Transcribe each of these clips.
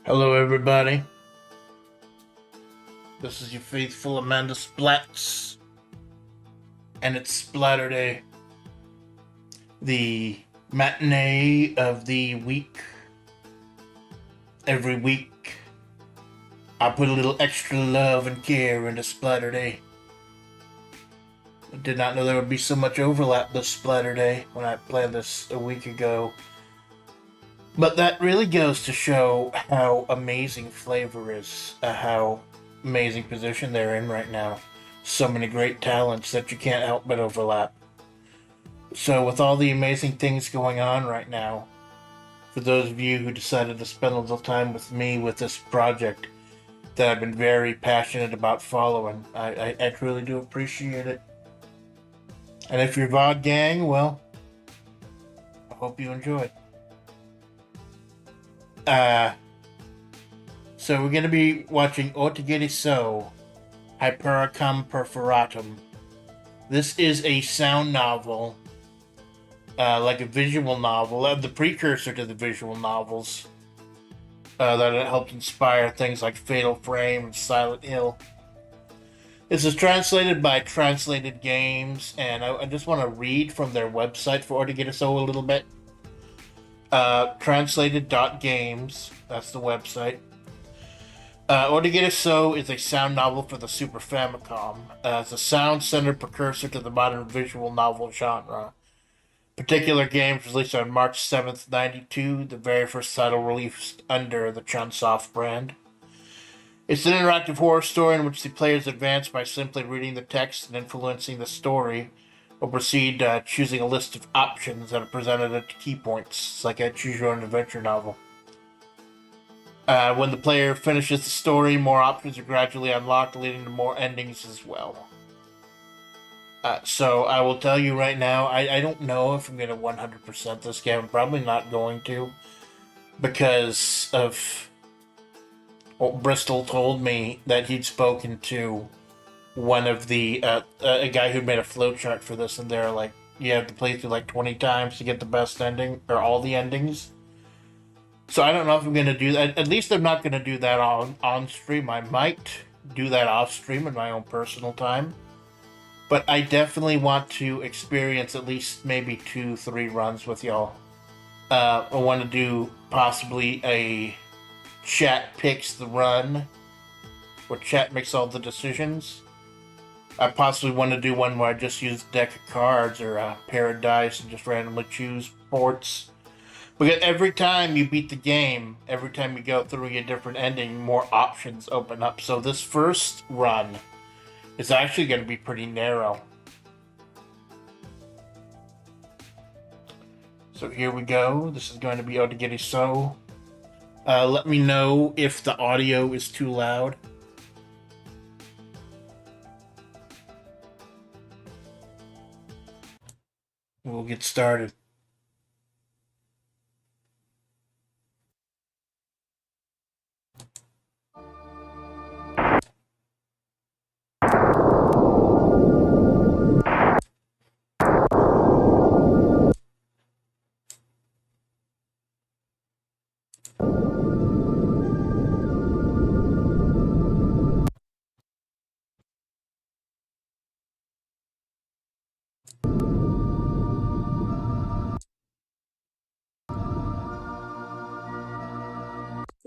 Hello, everybody. This is your faithful Amanda Splatts, and it's Splatterday, the matinee of the week. Every week, I put a little extra love and care into Splatterday. I did not know there would be so much overlap this Splatterday when I planned this a week ago. But that really goes to show how amazing FlaVR is, how amazing position they're in right now. So many great talents that you can't help but overlap. So with all the amazing things going on right now, for those of you who decided to spend a little time with me with this project that I've been very passionate about following, I truly do appreciate it. And if you're VOD gang, well, I hope you enjoy. So we're going to be watching Otogirisou, Hypericum Perforatum. This is a sound novel, like a visual novel, the precursor to the visual novels, that helped inspire things like Fatal Frame and Silent Hill. This is translated by Translated Games, and I just want to read from their website for Otogirisou a little bit. Translated.games, that's the website. Otogirisou is a sound novel for the Super Famicom. It's a sound-centered precursor to the modern visual novel genre. Particular games released on March 7th, 92, the very first title released under the Chunsoft brand. It's an interactive horror story in which the players advance by simply reading the text and influencing the story, or proceed choosing a list of options that are presented at key points. It's like a choose-your-own adventure novel. When the player finishes the story, more options are gradually unlocked, leading to more endings as well. So I will tell you right now, I don't know if I'm going to 100% this game. I'm probably not going to, because of what Bristol told me that he'd spoken to one of the a guy who made a flowchart for this, and they're like, you have to play through like 20 times to get the best ending, or all the endings. So I don't know if I'm going to do that. At least I'm not going to do that on stream. I might do that off stream in my own personal time. But I definitely want to experience at least maybe 2-3 runs with y'all. I want to do possibly a chat picks the run, where chat makes all the decisions. I possibly want to do one where I just use a deck of cards or a pair of dice and just randomly choose ports. Because every time you beat the game, every time you go through a different ending, more options open up. So this first run is actually going to be pretty narrow. So here we go. This is going to be Otogirisou. Let me know if the audio is too loud. We'll get started.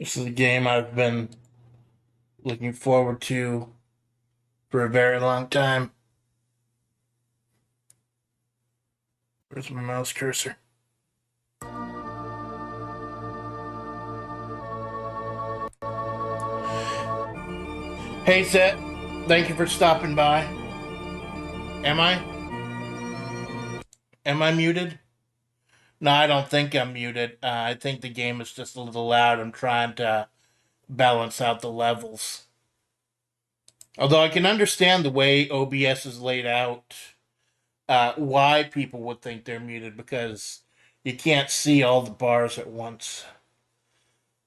This is a game I've been looking forward to for a very long time. Where's my mouse cursor? Hey, Zet. Thank you for stopping by. Am I? Am I muted? No, I don't think I'm muted. I think the game is just a little loud. I'm trying to balance out the levels. Although I can understand the way OBS is laid out, why people would think they're muted, because you can't see all the bars at once.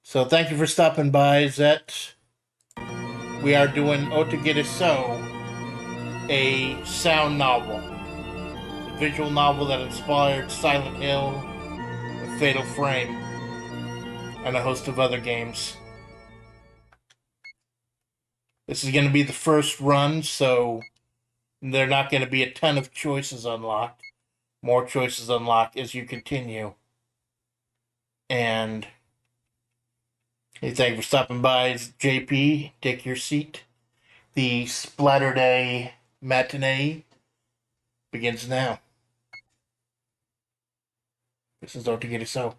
So thank you for stopping by, Zet. We are doing Otogirisou, a sound novel. A visual novel that inspired Silent Hill, Fatal Frame, and a host of other games. This is going to be the first run, so there are not going to be a ton of choices unlocked. More choices unlocked as you continue. And thank you for stopping by, JP. Take your seat. The Splatterday matinee begins now. This is Otogirisou.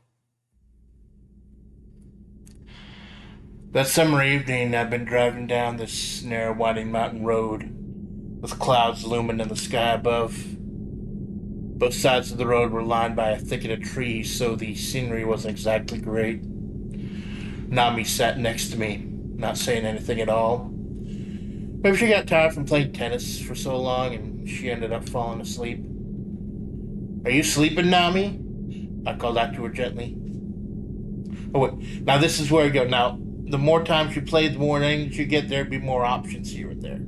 That summer evening, I'd been driving down this narrow, winding mountain road with clouds looming in the sky above. Both sides of the road were lined by a thicket of trees, so the scenery wasn't exactly great. Nami sat next to me, not saying anything at all. Maybe she got tired from playing tennis for so long and she ended up falling asleep. Are you sleeping, Nami? I called out to her gently. Oh, wait. Now this is where I go. Now, the more times you play, the more names you get, there'd be more options here and there.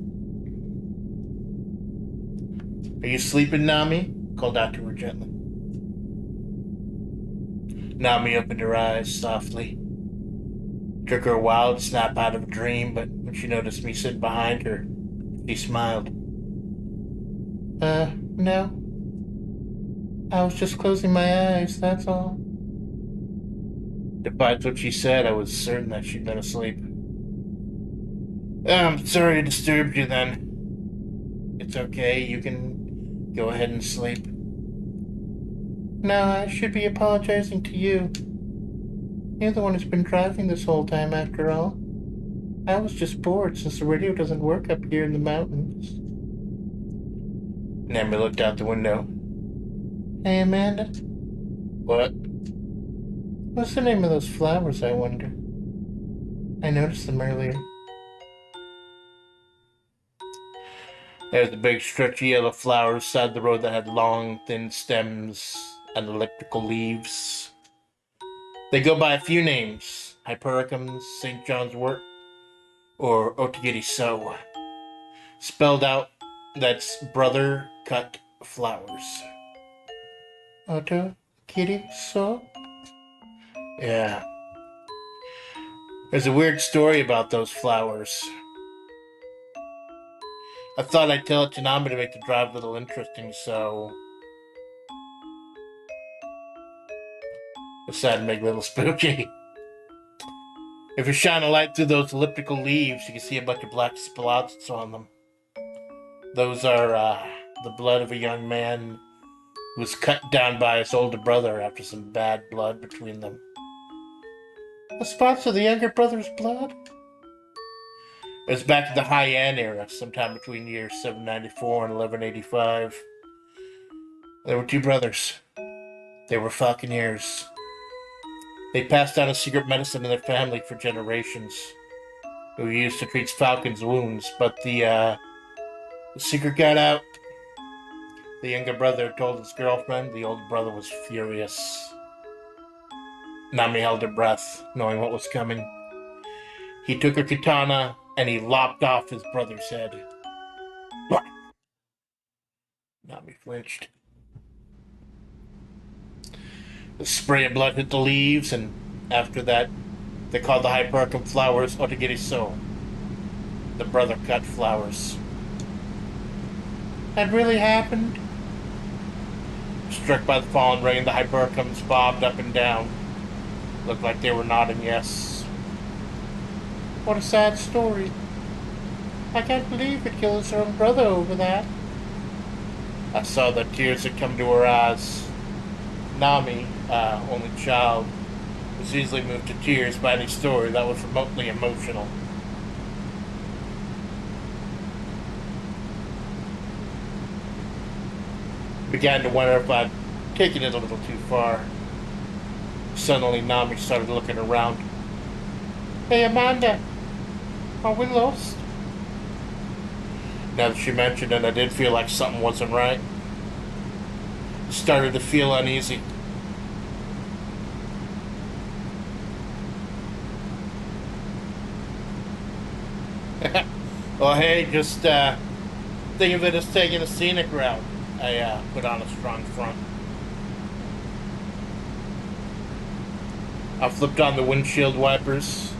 Are you sleeping, Nami? Called out to her gently. Nami opened her eyes softly. Took her a while to snap out of a dream, but when she noticed me sitting behind her, she smiled. No. I was just closing my eyes, that's all. Despite what she said, I was certain that she'd been asleep. I'm sorry to disturb you then. It's okay, you can go ahead and sleep. No, I should be apologizing to you. You're the one who's been driving this whole time, after all. I was just bored since the radio doesn't work up here in the mountains. Nami looked out the window. Hey, Amanda. What? What's the name of those flowers, I wonder? I noticed them earlier. There's the big, stretchy yellow flowers beside the road that had long, thin stems and elliptical leaves. They go by a few names: Hypericums, St. John's wort, or Otogirisou. Spelled out, that's brother cut flowers. Otogirisou? Yeah. There's a weird story about those flowers. I thought I'd tell it to Nami to make the drive a little interesting, so decided to make it a little spooky. If you shine a light through those elliptical leaves, you can see a bunch of black spots on them. Those are the blood of a young man who was cut down by his older brother after some bad blood between them. The spots of the younger brother's blood? It was back in the High-An era, sometime between years 794 and 1185. There were two brothers. They were falconeers. They passed down a secret medicine in their family for generations, who used to treat falcons' wounds, but the secret got out. The younger brother told his girlfriend. The older brother was furious. Nami held her breath, knowing what was coming. He took her katana and he lopped off his brother's head. Nami flinched. The spray of blood hit the leaves, and after that, they called the Hypericum flowers Otogirisou, the brother-cut flowers. That really happened? Struck by the falling rain, the Hypericums bobbed up and down. Looked like they were nodding yes. What a sad story. I can't believe it killed her own brother over that. I saw the tears that come to her eyes. Nami, only child, was easily moved to tears by any story that was remotely emotional. Began to wonder if I'd taken it a little too far. Suddenly, Nami started looking around. Hey, Amanda, are we lost? Now that she mentioned it, I did feel like something wasn't right. Started to feel uneasy. Well, hey, just think of it as taking a scenic route. I put on a strong front. I flipped on the windshield wipers.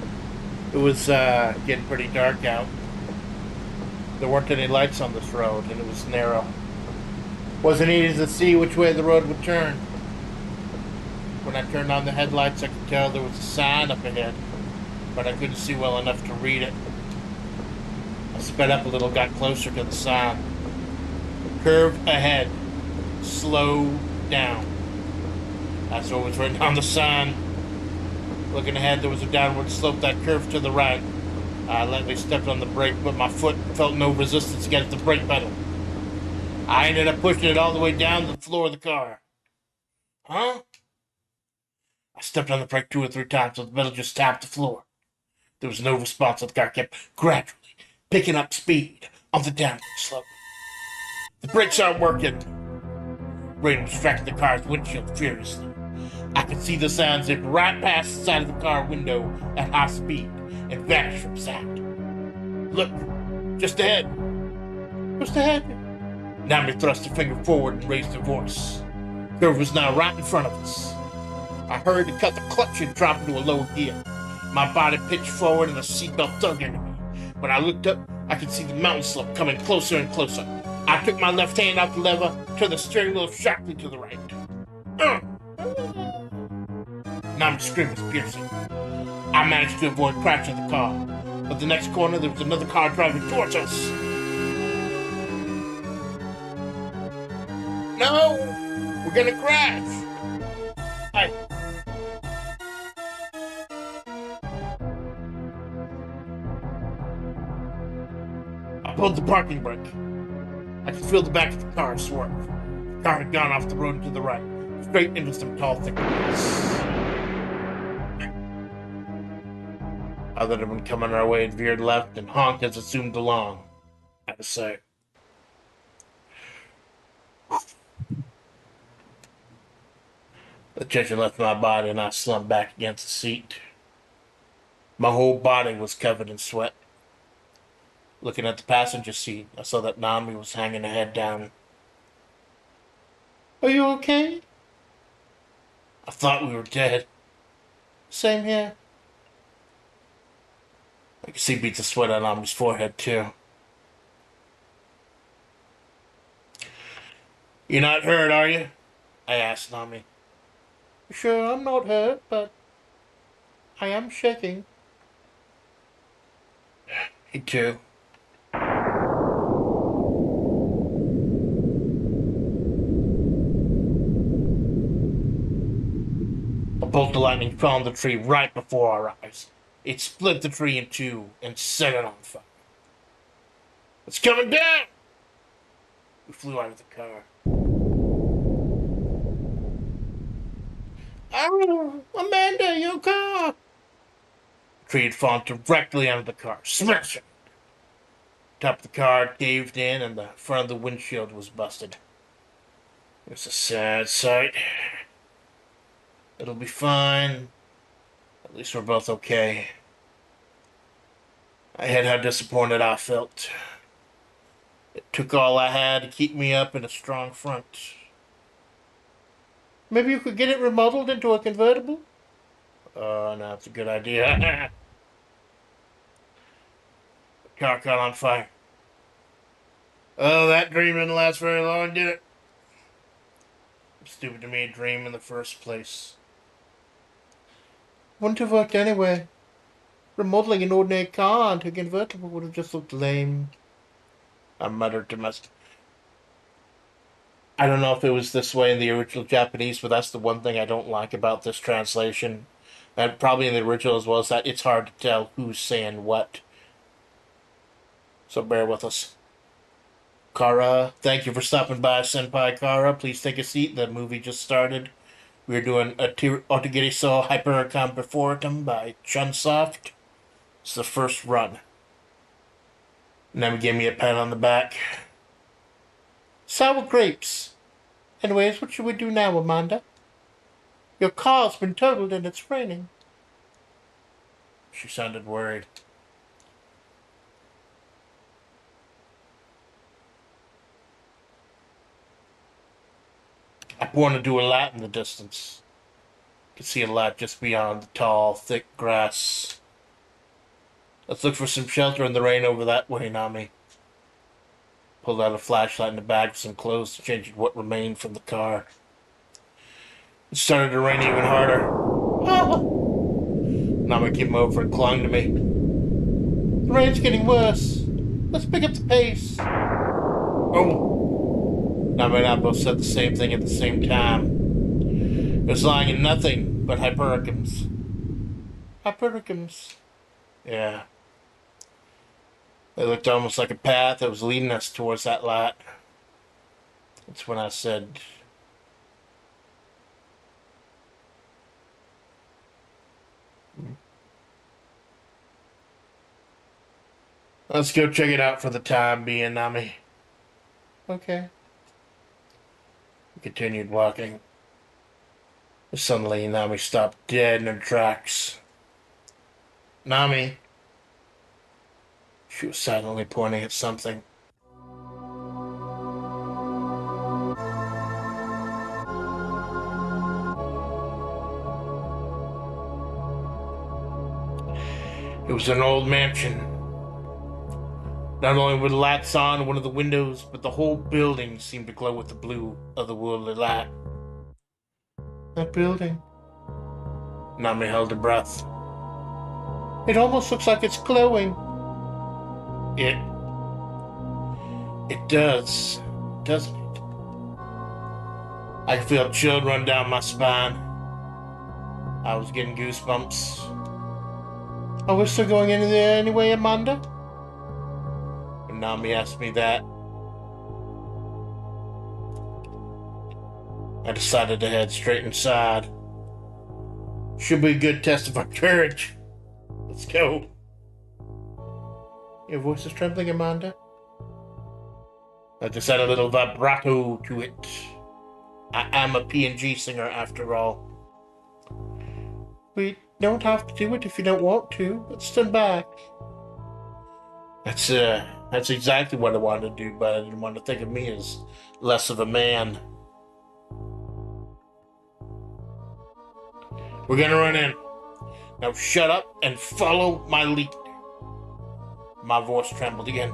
It was getting pretty dark out. There weren't any lights on this road, and it was narrow. Wasn't easy to see which way the road would turn. When I turned on the headlights, I could tell there was a sign up ahead, but I couldn't see well enough to read it. I sped up a little, got closer to the sign. Curve ahead. Slow down. That's what was written on the sign. Looking ahead, there was a downward slope that curved to the right. I lightly stepped on the brake, but my foot felt no resistance against the brake pedal. I ended up pushing it all the way down to the floor of the car. Huh? I stepped on the brake 2 or 3 times, so the pedal just tapped the floor. There was no response, so the car kept gradually picking up speed on the downward slope. The brakes aren't working. Rain was striking the car's windshield furiously. I could see the sign zip right past the side of the car window at high speed and vanish from sight. Look, just ahead. Just ahead. Nami thrust her finger forward and raised her voice. The curve was now right in front of us. I hurried to cut the clutch and drop into a low gear. My body pitched forward and the seatbelt dug into me. When I looked up, I could see the mountain slope coming closer and closer. I took my left hand out the lever, turned the steering wheel sharply to the right. Nami's scream was piercing. I managed to avoid crashing the car. At the next corner, there was another car driving towards us. No! We're gonna crash! I pulled the parking brake. I could feel the back of the car swerve. The car had gone off the road to the right, straight into some tall, thick grass. Other than one coming our way, it veered left and honked as it zoomed along. Out of sight. The tension left my body and I slumped back against the seat. My whole body was covered in sweat. Looking at the passenger seat, I saw that Nami was hanging her head down. Are you okay? I thought we were dead. Same here. I could see beads of sweat on Nami's forehead, too. You're not hurt, are you? I asked Nami. Sure, I'm not hurt, but I am shaking. Me too. A bolt of lightning fell on the tree right before our eyes. It split the tree in two and set it on fire. It's coming down! We flew out of the car. Oh, Amanda, your car! The tree had fallen directly onto the car, smashing. The top of the car caved in and the front of the windshield was busted. It was a sad sight. It'll be fine. At least we're both okay. I had how disappointed I felt. It took all I had to keep me up in a strong front. Maybe you could get it remodeled into a convertible? Oh, no, that's a good idea. The car caught on fire. Oh, that dream didn't last very long, did it? Stupid to me, a dream in the first place. Wouldn't have worked anyway. Remodeling an ordinary car into a convertible would have just looked lame. I muttered to myself. I don't know if it was this way in the original Japanese, but that's the one thing I don't like about this translation. And probably in the original as well, is that it's hard to tell who's saying what. So bear with us. Kara, thank you for stopping by, Senpai Kara. Please take a seat. The movie just started. We're doing Otogirisou Hypercomperfortum by Chunsoft. It's the first run. Nami gave me a pat on the back. Sour grapes. Anyways, what should we do now, Amanda? Your car's been totaled and it's raining. She sounded worried. I pointed to a light in the distance. I could see a light just beyond the tall, thick grass. Let's look for some shelter in the rain over that way, Nami. Pulled out a flashlight in the bag with some clothes to change what remained from the car. It started to rain even harder. Nami came over and clung to me. The rain's getting worse. Let's pick up the pace. Oh. Nami and I both said the same thing at the same time. It was lying in nothing but hypericums. Hypericums. Yeah. It looked almost like a path that was leading us towards that light. That's when I said, let's go check it out for the time being, Nami. Okay. We continued walking. Suddenly, Nami stopped dead in her tracks. Nami. She was silently pointing at something. It was an old mansion. Not only were the lights on in one of the windows, but the whole building seemed to glow with the blue of the worldly light. That building. Nami held her breath. It almost looks like it's glowing. It does, doesn't it? I could feel a chill run down my spine. I was getting goosebumps. Are we still going in there anyway, Amanda? When Nami asked me that, I decided to head straight inside. Should be a good test of our courage. Let's go. Your voice is trembling, Amanda. I just add a little vibrato to it. I am a P&G singer after all. We don't have to do it if you don't want to, but stand back. That's exactly what I wanted to do, but I didn't want to think of me as less of a man. We're gonna run in. Now shut up and follow my lead. My voice trembled again.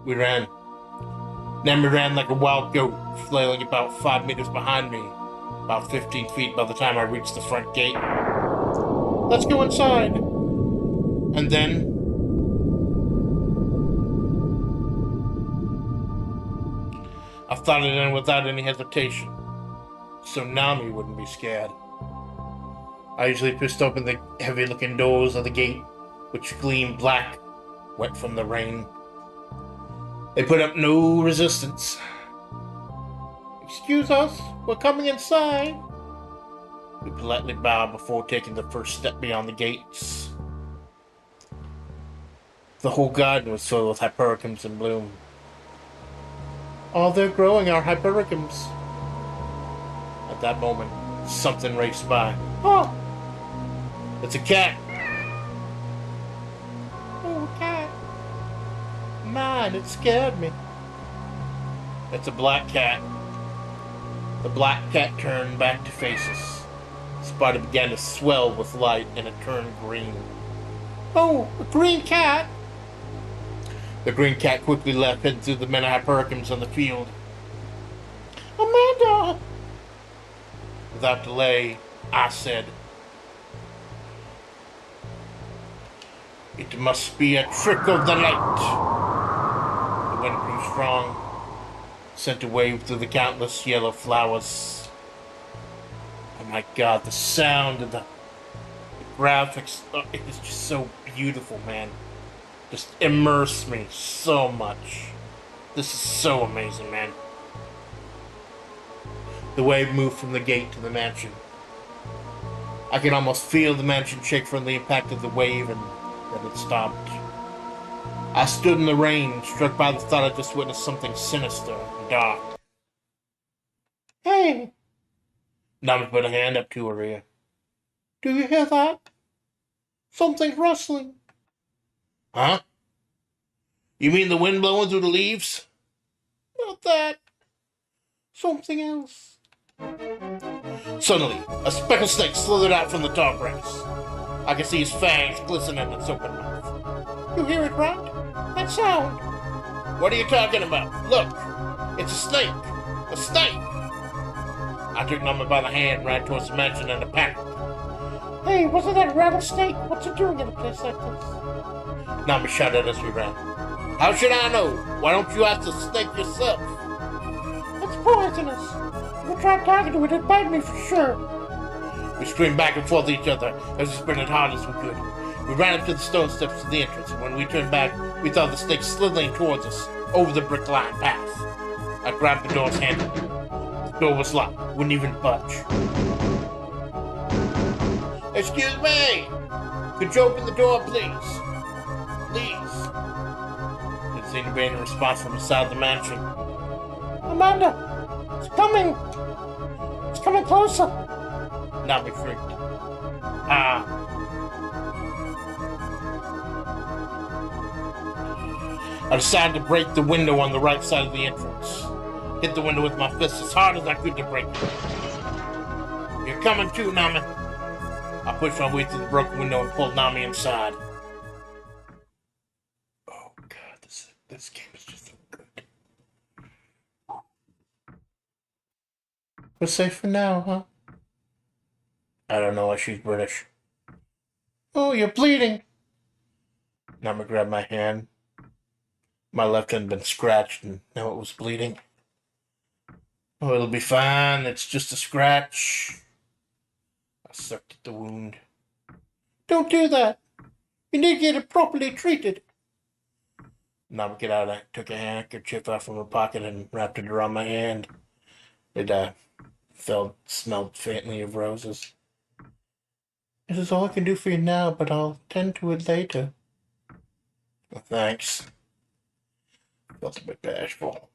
We ran. Nami ran like a wild goat, flailing about 5 meters behind me, about 15 feet by the time I reached the front gate. Let's go inside. And then I thought it in without any hesitation, so Nami wouldn't be scared. I usually pushed open the heavy-looking doors of the gate, which gleamed black, wet from the rain. They put up no resistance. Excuse us, we're coming inside. We politely bowed before taking the first step beyond the gates. The whole garden was filled with hypericums in bloom. All they're growing are hypericums. At that moment, something raced by. Oh! It's a cat. Oh, a cat. Man, it scared me. It's a black cat. The black cat turned back to face us. The spider began to swell with light and it turned green. Oh, a green cat! The green cat quickly left, heading through the many hypericums on the field. Amanda! Without delay, I said, it must be a trick of the light. The wind grew strong, sent a wave through the countless yellow flowers. Oh my god, the sound and the graphics, it is just so beautiful, man. Just immerse me so much. This is so amazing, man. The wave moved from the gate to the mansion. I could almost feel the mansion shake from the impact of the wave, and then it stopped. I stood in the rain, struck by the thought I just witnessed something sinister and dark. Hey! Nami put a hand up to her ear. Do you hear that? Something's rustling. Huh? You mean the wind blowing through the leaves? Not that. Something else. Suddenly, a speckled snake slithered out from the tall grass. I could see his fangs glistening in its open mouth. You hear it, right? That sound. What are you talking about? Look, it's a snake. A snake. I took Nama by the hand and ran towards the mansion in a panic. Hey, wasn't that a rattlesnake? What's it doing in a place like this? Nama shouted as we ran. How should I know? Why don't you ask the snake yourself? It's poisonous. If I tried talking to it, it'd bite me for sure. We screamed back and forth at each other as we sprinted hard as we could. We ran up to the stone steps to the entrance, and when we turned back, we saw the snake slithering towards us over the brick-lined path. I grabbed the door's handle. The door was locked, wouldn't even budge. Excuse me! Could you open the door, please? Please. Didn't seem to be any response from inside the mansion. Amanda! It's coming! It's coming closer! Not be freaked. I decided to break the window on the right side of the entrance. Hit the window with my fist as hard as I could to break it. You're coming too, Nami. I pushed my way through the broken window and pulled Nami inside. Oh god, this game is just so good. We're safe for now, huh? I don't know why she's British. Oh, you're bleeding. Nami grabbed my hand. My left hand had been scratched and now it was bleeding. Oh, it'll be fine. It's just a scratch. I sucked at the wound. Don't do that. You need to get it properly treated. Nami got out. I took a handkerchief out from her pocket and wrapped it around my hand. It smelled faintly of roses. This is all I can do for you now, but I'll tend to it later. Well, thanks. Felt a bit bashful.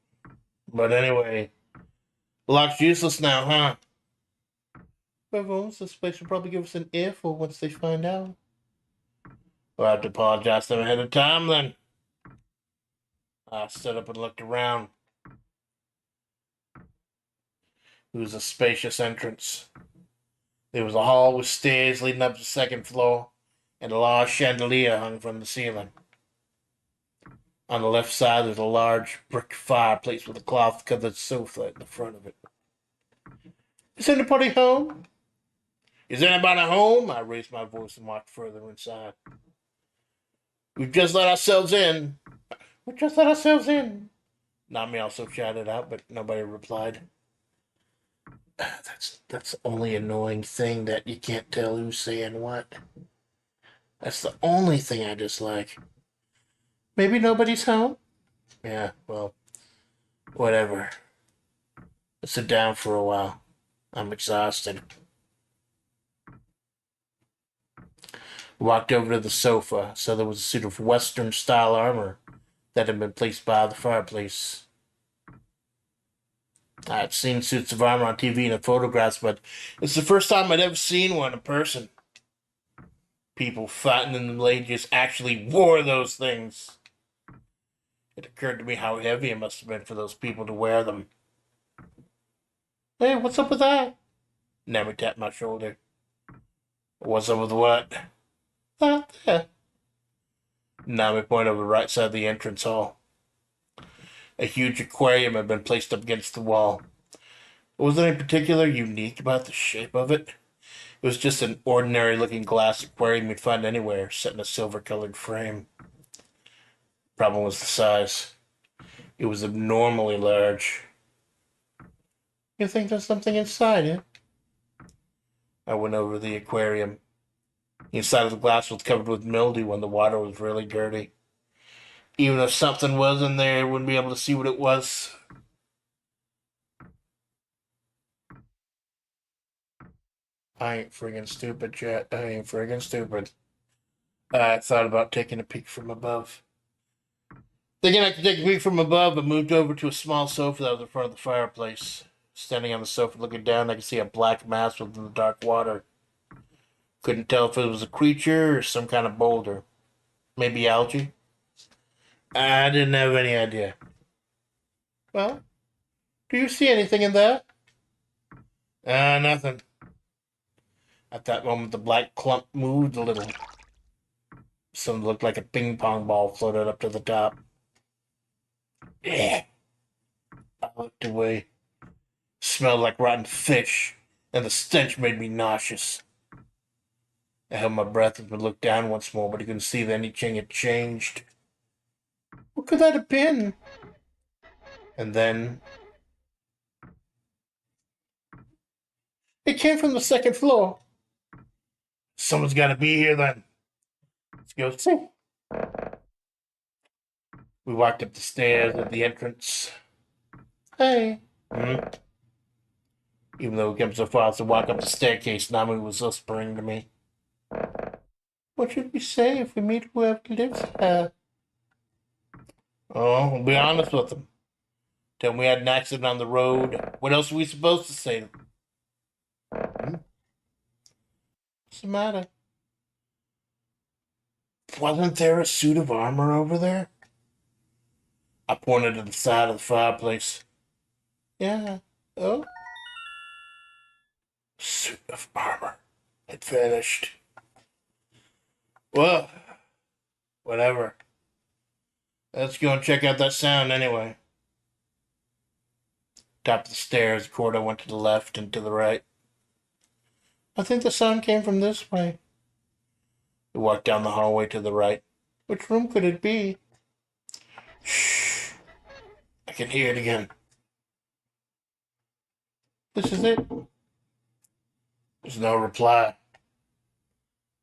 But anyway, the lock's useless now, huh? Whoever owns this place will probably give us an earful once they find out. We'll have to apologize to them ahead of time, then. I stood up and looked around. It was a spacious entrance. There was a hall with stairs leading up to the second floor, and a large chandelier hung from the ceiling. On the left side, there's a large brick fireplace with a cloth-covered sofa at the front of it. Is anybody home? Is anybody home? I raised my voice and walked further inside. We've just let ourselves in. We just let ourselves in. Nami also shouted out, but nobody replied. That's the only annoying thing, that you can't tell who's saying what. That's the only thing I dislike. Maybe nobody's home? Yeah, well, whatever. Let's sit down for a while. I'm exhausted. Walked over to the sofa, so there was a suit of Western-style armor that had been placed by the fireplace. I had seen suits of armor on TV and in photographs, but it's the first time I'd ever seen one in person. People fighting in the Middle Ages actually wore those things. It occurred to me how heavy it must have been for those people to wear them. Hey, what's up with that? Nami tapped my shoulder. What's up with what? That there. Nami pointed over the right side of the entrance hall. A huge aquarium had been placed up against the wall. There wasn't anything particular unique about the shape of it. It was just an ordinary-looking glass aquarium you'd find anywhere, set in a silver-colored frame. Problem was the size. It was abnormally large. You think there's something inside, yeah? I went over to the aquarium. The inside of the glass was covered with mildew and the water was really dirty. Even if something was in there, I wouldn't be able to see what it was. I ain't friggin' stupid, chat. I ain't friggin' stupid. I thought about taking a peek from above. Thinking I could take a peek from above, I moved over to a small sofa that was in front of the fireplace. Standing on the sofa looking down, I could see a black mass within the dark water. Couldn't tell if it was a creature or some kind of boulder. Maybe algae? I didn't have any idea. Well, do you see anything in there? Nothing. At that moment, the black clump moved a little. Something looked like a ping pong ball floated up to the top. Yeah. I looked away. Smelled like rotten fish, and the stench made me nauseous. I held my breath and looked down once more, but I couldn't see that anything had changed. What could that have been? And then it came from the second floor. Someone's got to be here then. Let's go see. We walked up the stairs at the entrance. Hey. Even though we came so far as to walk up the staircase, Nami was whispering to me. What should we say if we meet whoever lives here? Oh, we'll be honest with them. Tell them we had an accident on the road. What else are we supposed to say? What's the matter? Wasn't there a suit of armor over there? I pointed to the side of the fireplace. Yeah. Oh? Suit of armor. It vanished. Well, whatever. Let's go and check out that sound anyway. Top of the stairs, the corridor went to the left and to the right. I think the sound came from this way. We walked down the hallway to the right. Which room could it be? Shh. I can hear it again. This is it. There's no reply.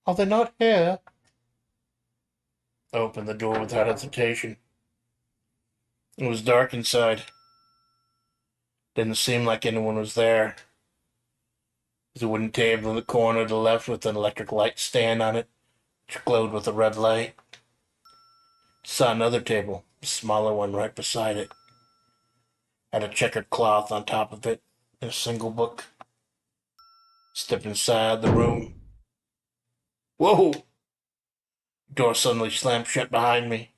Are they not here? I opened the door without hesitation. It was dark inside. Didn't seem like anyone was there. There's a wooden table in the corner to the left with an electric light stand on it, which glowed with a red light. Saw another table, a smaller one right beside it. Had a checkered cloth on top of it and a single book. Stepped inside the room. Whoa! Door suddenly slammed shut behind me.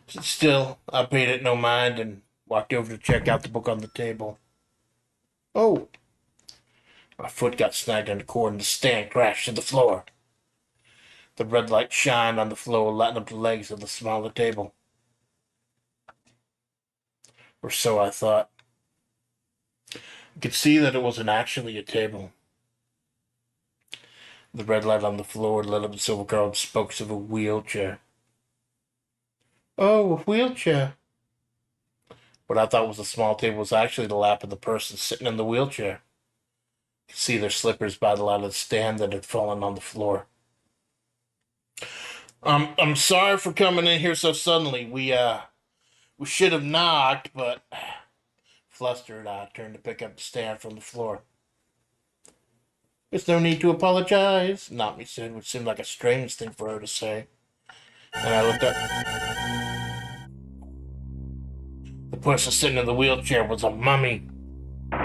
Still, I paid it no mind and walked over to check out the book on the table. Oh! My foot got snagged in the cord and the stand crashed to the floor. The red light shined on the floor, lighting up the legs of the smaller table. Or so I thought. I could see that it wasn't actually a table. The red light on the floor lit up the silver-colored spokes of a wheelchair. Oh, a wheelchair. What I thought was a small table was actually the lap of the person sitting in the wheelchair. I could see their slippers by the light of the stand that had fallen on the floor. I'm sorry for coming in here so suddenly. We should have knocked, but flustered, I turned to pick up the stand from the floor. There's no need to apologize, Nami said, which seemed like a strange thing for her to say. And I looked up. The person sitting in the wheelchair was a mummy. The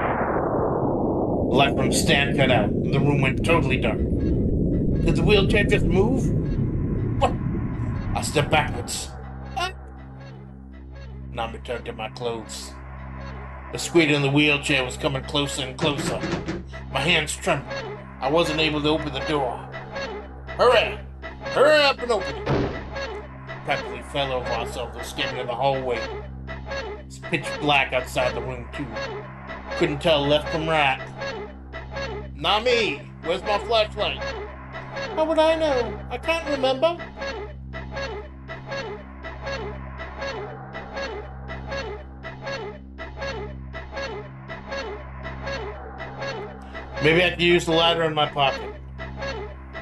light from the stand cut out, and the room went totally dark. Did the wheelchair just move? What? I stepped backwards. Nami tugged at my clothes. The squeak in the wheelchair was coming closer and closer. My hands trembled. I wasn't able to open the door. Hurry! Hurry up and open it! Practically fell over ourselves and escaped into the hallway. It's pitch black outside the room, too. Couldn't tell left from right. Nami! Where's my flashlight? How would I know? I can't remember. Maybe I could use the ladder in my pocket.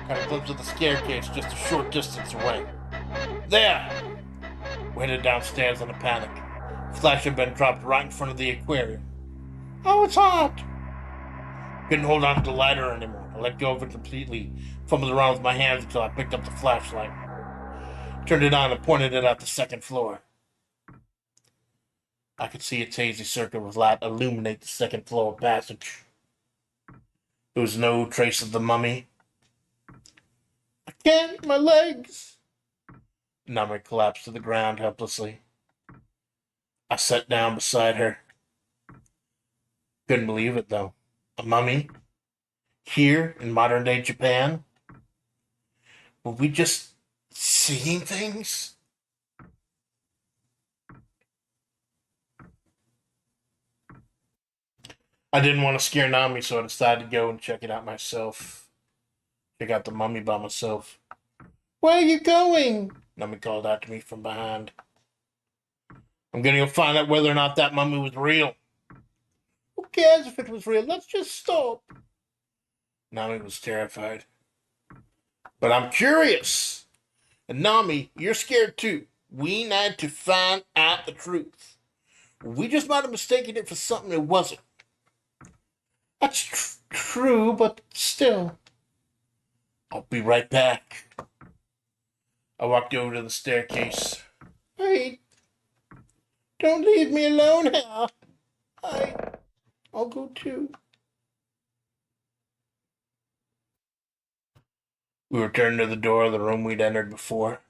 Got a glimpse of the staircase just a short distance away. There! We headed downstairs in a panic. Flash had been dropped right in front of the aquarium. Oh, it's hot! Couldn't hold on to the ladder anymore. I let go of it completely, fumbled around with my hands until I picked up the flashlight. Turned it on and pointed it at the second floor. I could see its hazy circle of light illuminate the second floor passage. There was no trace of the mummy. I can't, my legs! Nami collapsed to the ground helplessly. I sat down beside her. Couldn't believe it, though. A mummy? here in modern day Japan? Were we just seeing things? I didn't want to scare Nami, so I decided to go and check it out myself. Check out the mummy by myself. Where are you going? Nami called out to me from behind. I'm gonna go find out whether or not that mummy was real. Who cares if it was real? Let's just stop. Nami was terrified. But I'm curious. And Nami, you're scared too. We need to find out the truth. We just might have mistaken it for something it wasn't. That's true, but still. I'll be right back. I walked over to the staircase. Hey, don't leave me alone here. I'll go too. We returned to the door of the room we'd entered before.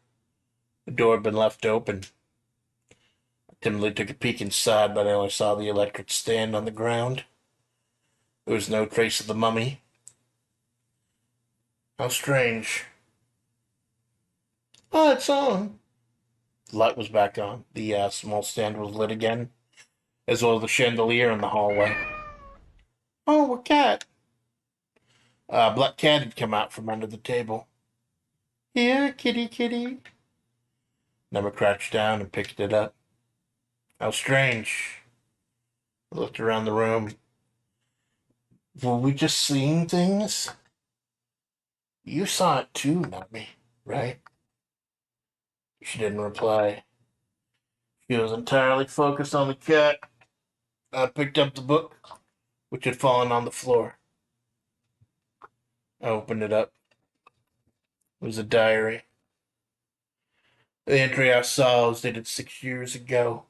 The door had been left open. I timidly took a peek inside, but I only saw the electric stand on the ground. There was no trace of the mummy. How strange. Oh, it's on. The light was back on. The small stand was lit again, as well as the chandelier in the hallway. Oh, a cat. A black cat had come out from under the table. Here, kitty, kitty. Never crouched down and picked it up. How strange. I looked around the room. Were we just seeing things? You saw it too, not me, right? She didn't reply. She was entirely focused on the cat. I picked up the book, which had fallen on the floor. I opened it up. It was a diary. The entry I saw was dated 6 years ago.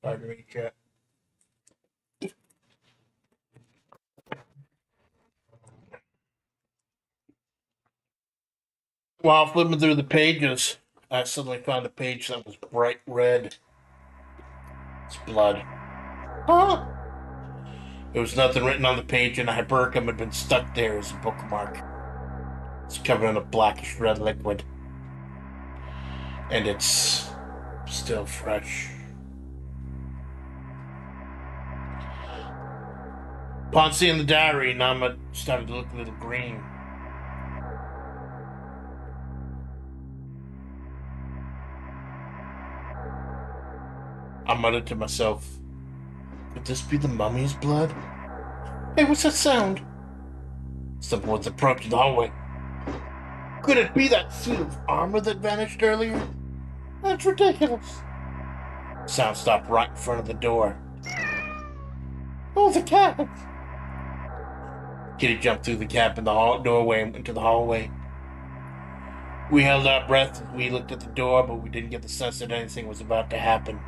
Pardon me, cat. While flipping through the pages, I suddenly found a page that was bright red. It's blood. Huh? There was nothing written on the page, and a hypericum had been stuck there as a bookmark. It's covered in a blackish red liquid. And it's still fresh. Upon seeing the diary, Nama started to look a little green. I muttered to myself, could this be the mummy's blood? Hey, what's that sound? Someone was approaching the hallway. Could it be that suit of armor that vanished earlier? That's ridiculous. The sound stopped right in front of the door. Oh, the cat! Kitty jumped through the gap in the doorway and into the hallway. We held our breath as we looked at the door, but we didn't get the sense that anything was about to happen.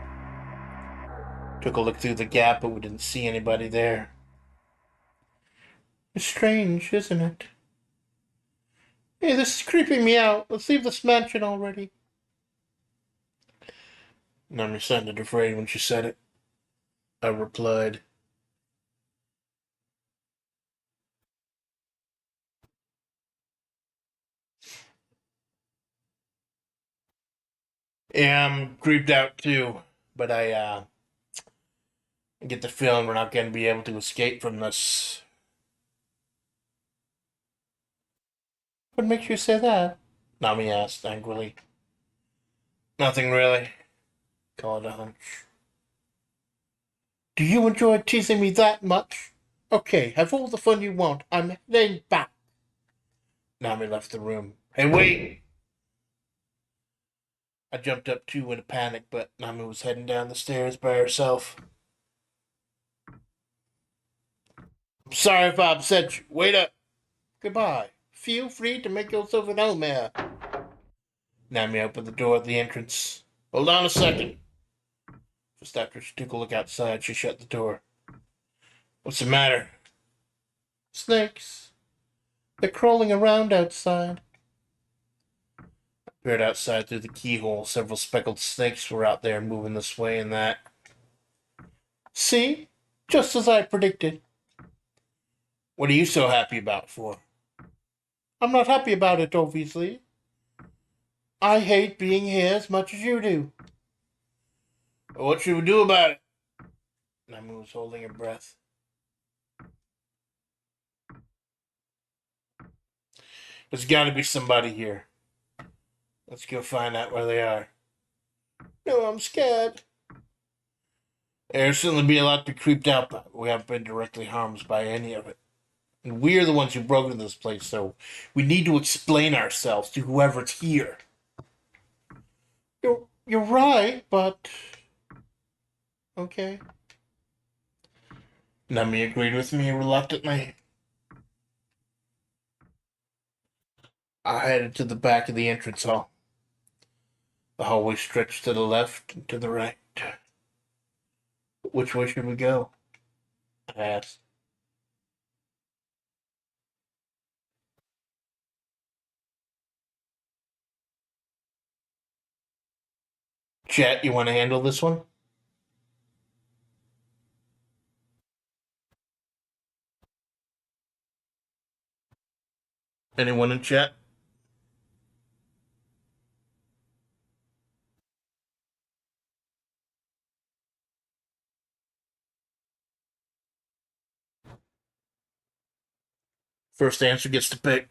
Took a look through the gap, but we didn't see anybody there. It's strange, isn't it? Hey, this is creeping me out. Let's leave this mansion already. Nami sounded afraid when she said it. I replied, yeah, I'm creeped out too, but I get the feeling we're not going to be able to escape from this. What makes you say that? Nami asked angrily. Nothing really. Call it a hunch. Do you enjoy teasing me that much? Okay, have all the fun you want. I'm heading back. Nami left the room. Hey, wait! I jumped up too in a panic, but Nami was heading down the stairs by herself. I'm sorry if I upset you. Wait up. Goodbye. Feel free to make yourself at home here. Nami opened the door at the entrance. Hold on a second. Just after she took a look outside, she shut the door. What's the matter? Snakes. They're crawling around outside. I peered outside through the keyhole. Several speckled snakes were out there moving this way and that. See? Just as I predicted. What are you so happy about for? I'm not happy about it, obviously. I hate being here as much as you do. What should we do about it? Namu was holding her breath. There's got to be somebody here. Let's go find out where they are. No, I'm scared. There'll certainly be a lot to be creeped out by. We haven't been directly harmed by any of it. And we're the ones who broke into this place, so we need to explain ourselves to whoever's here. You're right, but okay. Nami agreed with me reluctantly. I headed to the back of the entrance hall. The hallway stretched to the left and to the right. Which way should we go? I asked. Chat, you want to handle this one? Anyone in chat? First answer gets to pick.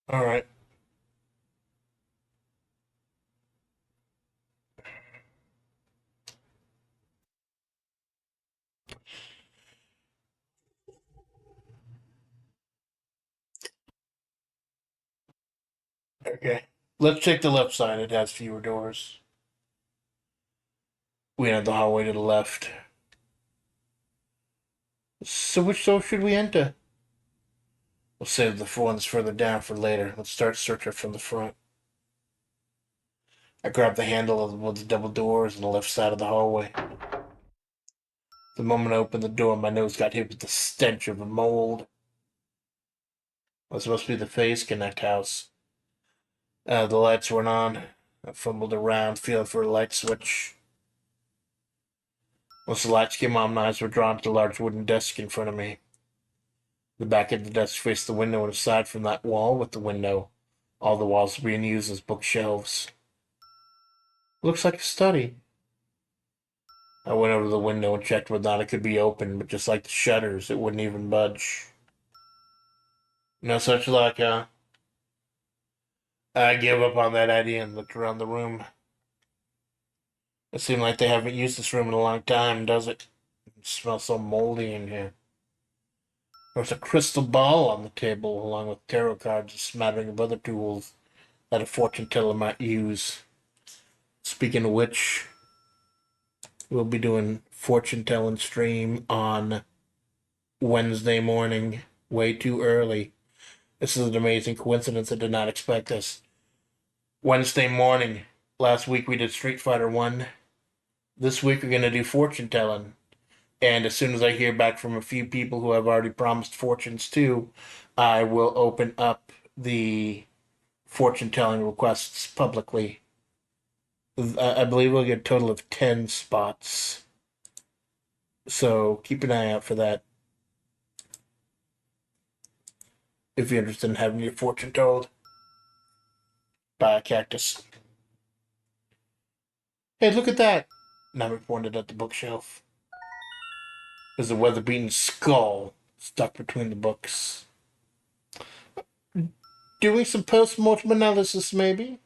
All right. Okay. Let's check the left side. It has fewer doors. We have the hallway to the left. So which door should we enter? We'll save the ones further down for later. Let's start searching from the front. I grabbed the handle of one of the double doors on the left side of the hallway. The moment I opened the door, my nose got hit with the stench of a mold. Was supposed to be the Phase Connect house. The lights weren't on. I fumbled around, feeling for a light switch. Once the lights came on, my eyes were drawn to the large wooden desk in front of me. The back of the desk faced the window, and aside from that wall with the window, all the walls were being used as bookshelves. Looks like a study. I went over to the window and checked whether or not it could be opened, but just like the shutters, it wouldn't even budge. No such luck, huh? I gave up on that idea and looked around the room. It seemed like they haven't used this room in a long time, does it? It smells so moldy in here. There was a crystal ball on the table, along with tarot cards and a smattering of other tools that a fortune teller might use. Speaking of which, we'll be doing fortune telling stream on Wednesday morning, way too early. This is an amazing coincidence. I did not expect this. Wednesday morning. Last week we did Street Fighter 1. This week we're going to do fortune telling. And as soon as I hear back from a few people who have already promised fortunes too, I will open up the fortune telling requests publicly. I believe we'll get a total of 10 spots. So keep an eye out for that if you're interested in having your fortune told by a cactus. Hey, look at that! Nami pointed at the bookshelf. There's a weather-beaten skull stuck between the books. Doing some post-mortem analysis, maybe?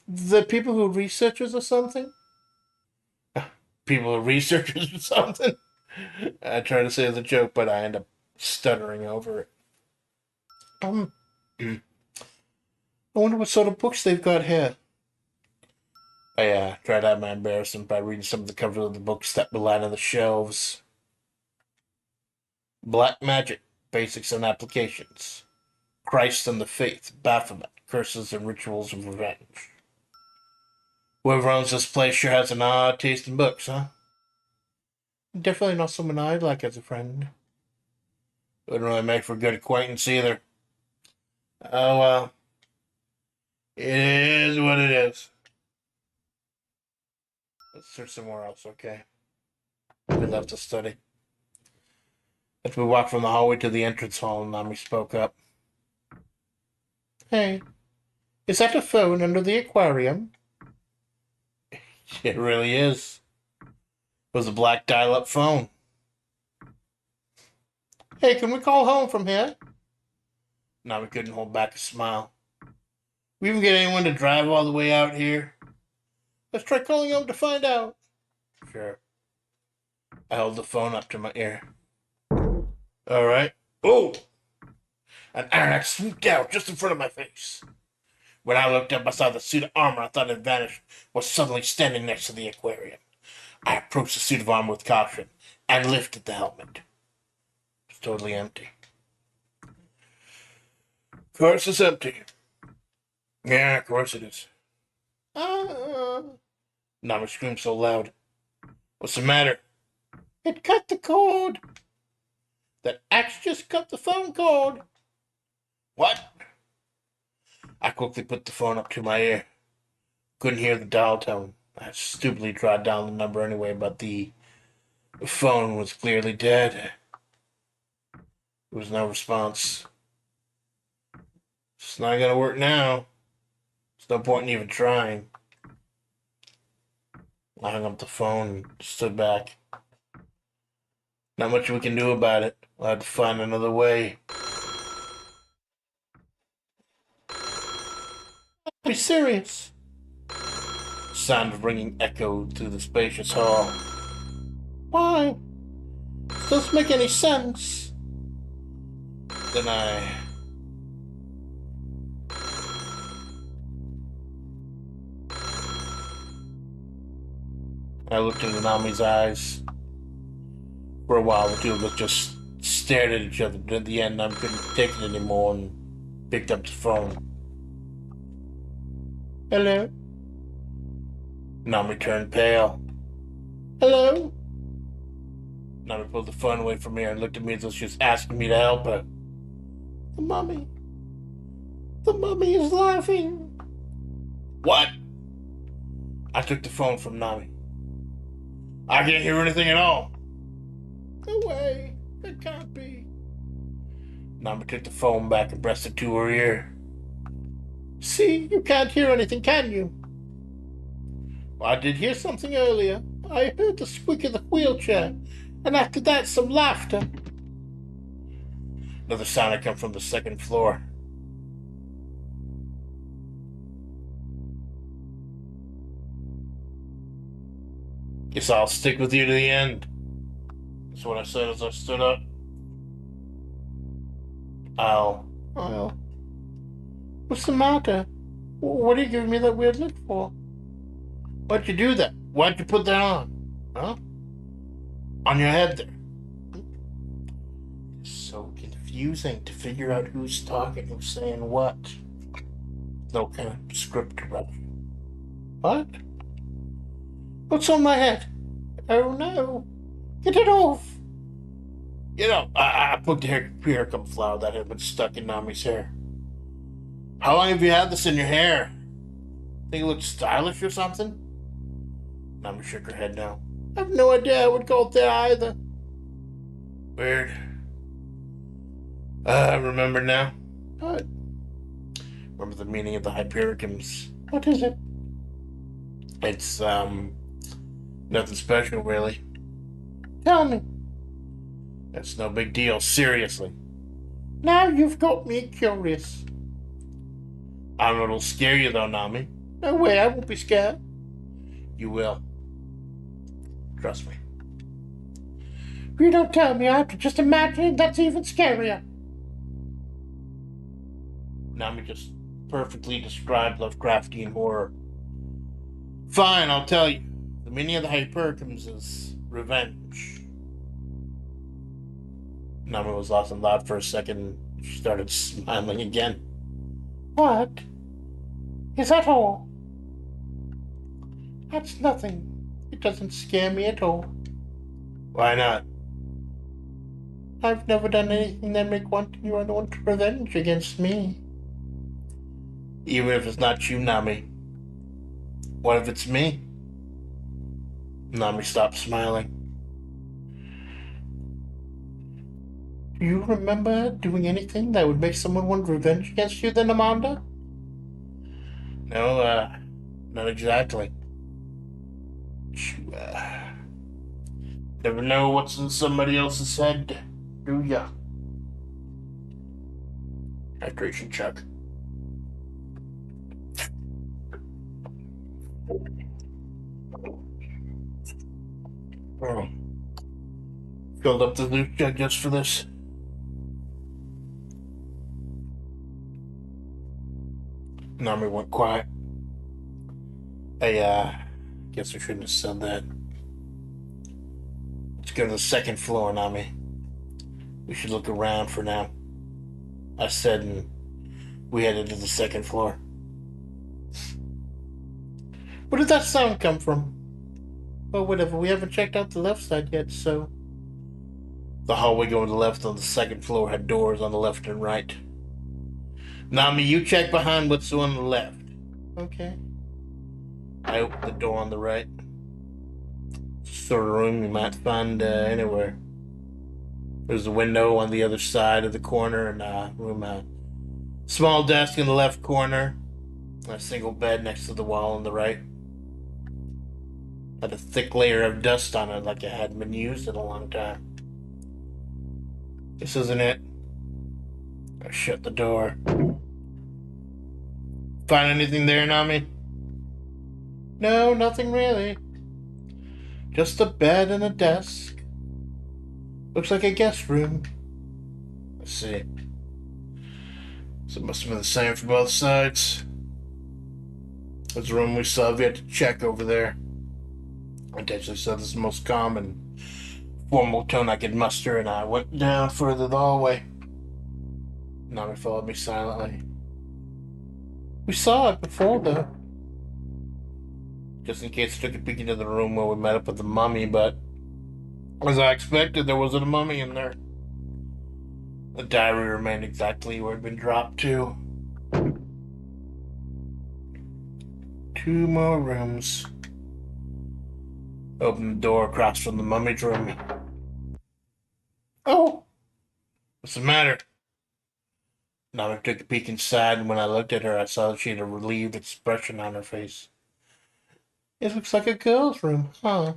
The people who are researchers or something? People who are researchers or something? I try to say the joke, but I end up stuttering over it. I wonder what sort of books they've got here. I tried to hide my embarrassment by reading some of the covers of the books that were lined on the shelves. Black Magic, Basics and Applications. Christ and the Faith, Baphomet, Curses and Rituals of Revenge. Whoever owns this place sure has an odd taste in books, huh? Definitely not someone I'd like as a friend. Wouldn't really make for a good acquaintance either. Oh well. It is what it is. Let's search somewhere else, okay? We left the study. As we walked from the hallway to the entrance hall, Nami spoke up. Hey, is that a phone under the aquarium? It really is. It was a black dial-up phone. Hey, can we call home from here? Nami couldn't hold back a smile. We even get anyone to drive all the way out here? Let's try calling home to find out. Sure. I held the phone up to my ear. All right. Oh! An iron swooped down just in front of my face. When I looked up, I saw the suit of armor I thought had vanished was suddenly standing next to the aquarium. I approached the suit of armor with caution and lifted the helmet. It's totally empty. Of course it's empty. Yeah, of course it is. Nami screamed so loud. What's the matter? It cut the cord. That axe just cut the phone cord. What? I quickly put the phone up to my ear. Couldn't hear the dial tone. I stupidly tried down the number anyway, but the phone was clearly dead. There was no response. It's not gonna work now. There's no point in even trying. I hung up the phone and stood back. Not much we can do about it. We'll have to find another way. Be serious. The sound of ringing echoed through the spacious hall. Why? This doesn't make any sense. Then I looked into Nami's eyes. For a while, the two of us just stared at each other. But at the end, I couldn't take it anymore and picked up the phone. Hello? Nami turned pale. Hello? Nami pulled the phone away from me and looked at me as though she was asking me to help her. The mummy. The mummy is laughing. What? I took the phone from Nami. I can't hear anything at all. No way. That can't be. Nami took the phone back and pressed it to her ear. See, you can't hear anything, can you? Well, I did hear something earlier. I heard the squeak of the wheelchair, and after that, some laughter. Another sound had come from the second floor. Guess I'll stick with you to the end. That's what I said as I stood up. I'll. What's the matter? What are you giving me that weird look for? Why'd you do that? Why'd you put that on? Huh? On your head there. It's so confusing to figure out who's talking, who's saying what. No kind of script about it. What? What's on my head? Oh no. Get it off. You know, I put the hair cum flower that had been stuck in Nami's hair. How long have you had this in your hair? Think it looks stylish or something? Nami shook her head no. I have no idea I would go up there either. Weird. I remember now. What? Remember the meaning of the hypericums. What is it? It's, nothing special, really. Tell me. That's no big deal, seriously. Now you've got me curious. I don't know it'll scare you, though, Nami. No way, I won't be scared. You will. Trust me. If you don't tell me, I have to just imagine that's even scarier. Nami just perfectly described Lovecraftian horror. Fine, I'll tell you. The meaning of the hypericums is revenge. Nami was lost and loud for a second. She started smiling again. What? Is that all? That's nothing. It doesn't scare me at all. Why not? I've never done anything that make anyone want revenge against me. Even if it's not you, Nami. What if it's me? Nami stopped smiling. Do you remember doing anything that would make someone want revenge against you then, Amanda? No, not exactly. You, never know what's in somebody else's head, do ya? Hydration check. Oh. Filled up the loot jug just for this. Nami went quiet. I guess I shouldn't have said that. Let's go to the second floor, Nami. We should look around for now. I said, and we headed to the second floor. Where did that sound come from? Oh, whatever. We haven't checked out the left side yet, so. The hallway going to the left on the second floor had doors on the left and right. Nami, you check behind what's on the left. Okay. I opened the door on the right. Sort of room you might find anywhere. There's a window on the other side of the corner and room out. Small desk in the left corner. A single bed next to the wall on the right. Had a thick layer of dust on it like it hadn't been used in a long time. This isn't it. I shut the door. Find anything there, Nami? No, nothing really. Just a bed and a desk. Looks like a guest room. Let's see. So it must have been the same for both sides. There's a room we still have yet to check over there. I intentionally said this is the most common formal tone I could muster, and I went down further the hallway. Nami followed me silently. We saw it before, though. Just in case I took a peek into the room where we met up with the mummy, but as I expected, there wasn't a mummy in there. The diary remained exactly where it had been dropped to. 2 more rooms. Opened the door across from the mummy's room. Oh! What's the matter? Nami took a peek inside, and when I looked at her, I saw that she had a relieved expression on her face. It looks like a girl's room, huh?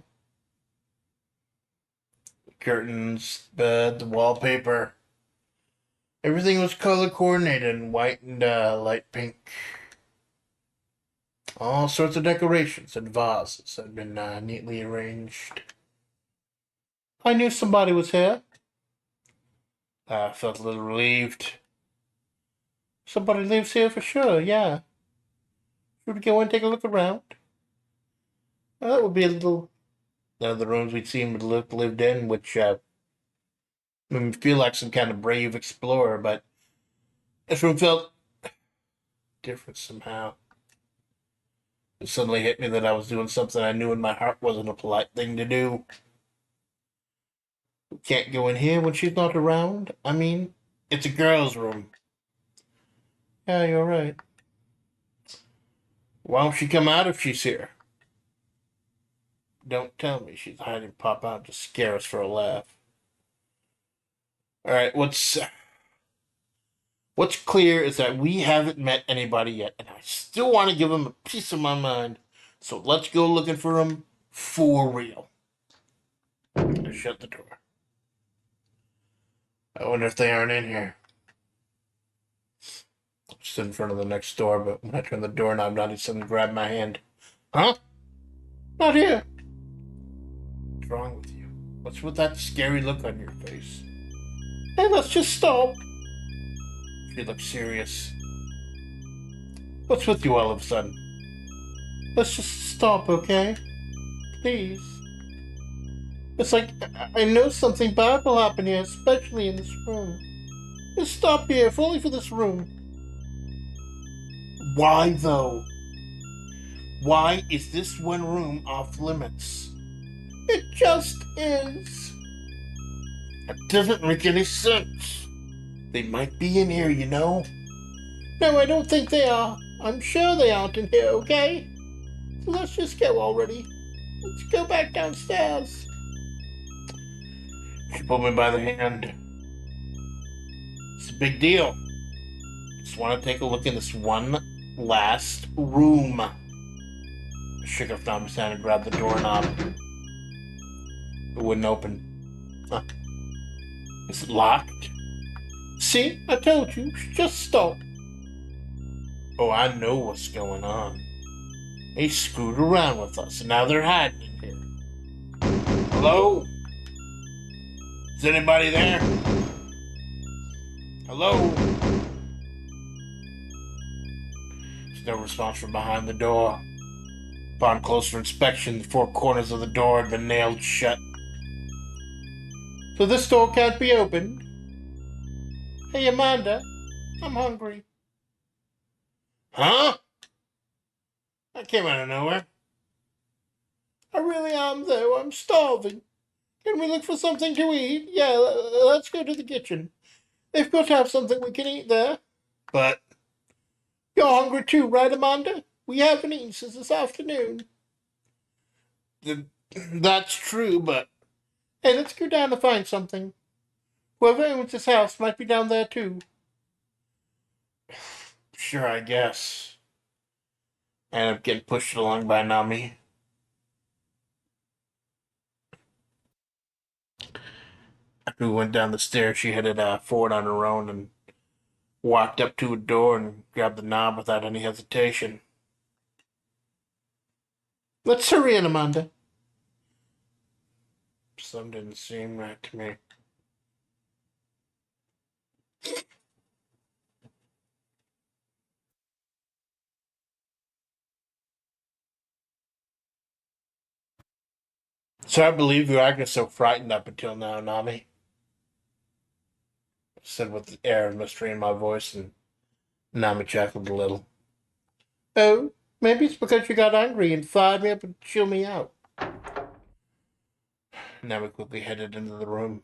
The curtains, bed, the wallpaper. Everything was color coordinated in white and light pink. All sorts of decorations and vases had been neatly arranged. I knew somebody was here. I felt a little relieved. Somebody lives here for sure, yeah. Should we go and take a look around? Well, that would be a little. None of the rooms we'd seen would look lived in, which made me feel like some kind of brave explorer, but this room felt different somehow. It suddenly hit me that I was doing something I knew in my heart wasn't a polite thing to do. We can't go in here when she's not around. I mean, it's a girl's room. Yeah, you're right. Why don't she come out if she's here? Don't tell me she's hiding pop out to scare us for a laugh. Alright, what's clear is that we haven't met anybody yet, and I still want to give them a piece of my mind. So let's go looking for them for real. I shut the door. I wonder if they aren't in here. I stood in front of the next door, but when I turned the doorknob, Naughty suddenly grabbed my hand. Huh? Not here. What's wrong with you? What's with that scary look on your face? Hey, let's just stop. She looked serious. What's with you all of a sudden? Let's just stop, okay? Please. It's like, I know something bad will happen here, especially in this room. Just stop here, if only for this room. Why, though? Why is this one room off limits? It just is. That doesn't make any sense. They might be in here, you know. No, I don't think they are. I'm sure they aren't in here, okay? So let's just go already. Let's go back downstairs. She pulled me by the hand. It's a big deal. Just want to take a look in this one last room. I shook off Nami's hand and grabbed the doorknob. It wouldn't open. Huh. Is it locked? See? I told you. Just stop. Oh, I know what's going on. They screwed around with us, and now they're hiding in here. Hello? Is anybody there? Hello? There's no response from behind the door. Upon closer inspection, the four corners of the door had been nailed shut. So this door can't be opened? Hey, Amanda, I'm hungry. Huh? That came out of nowhere. I really am, though. I'm starving. Can we look for something to eat? Yeah, let's go to the kitchen. They've got to have something we can eat there. But you're hungry too, right, Amanda? We haven't eaten since this afternoon. That's true, but... Hey, let's go down and find something. Whoever owns this house might be down there too. Sure, I guess. I ended up getting pushed along by Nami. After we went down the stairs, she headed forward on her own and walked up to a door and grabbed the knob without any hesitation. Let's hurry in, Amanda. Some didn't seem right to me. So I believe you acted so frightened up until now, Nami. I said with the air of mystery in my voice, and Nami chuckled a little. Oh, maybe it's because you got angry and fired me up and chilled me out. Nami quickly headed into the room.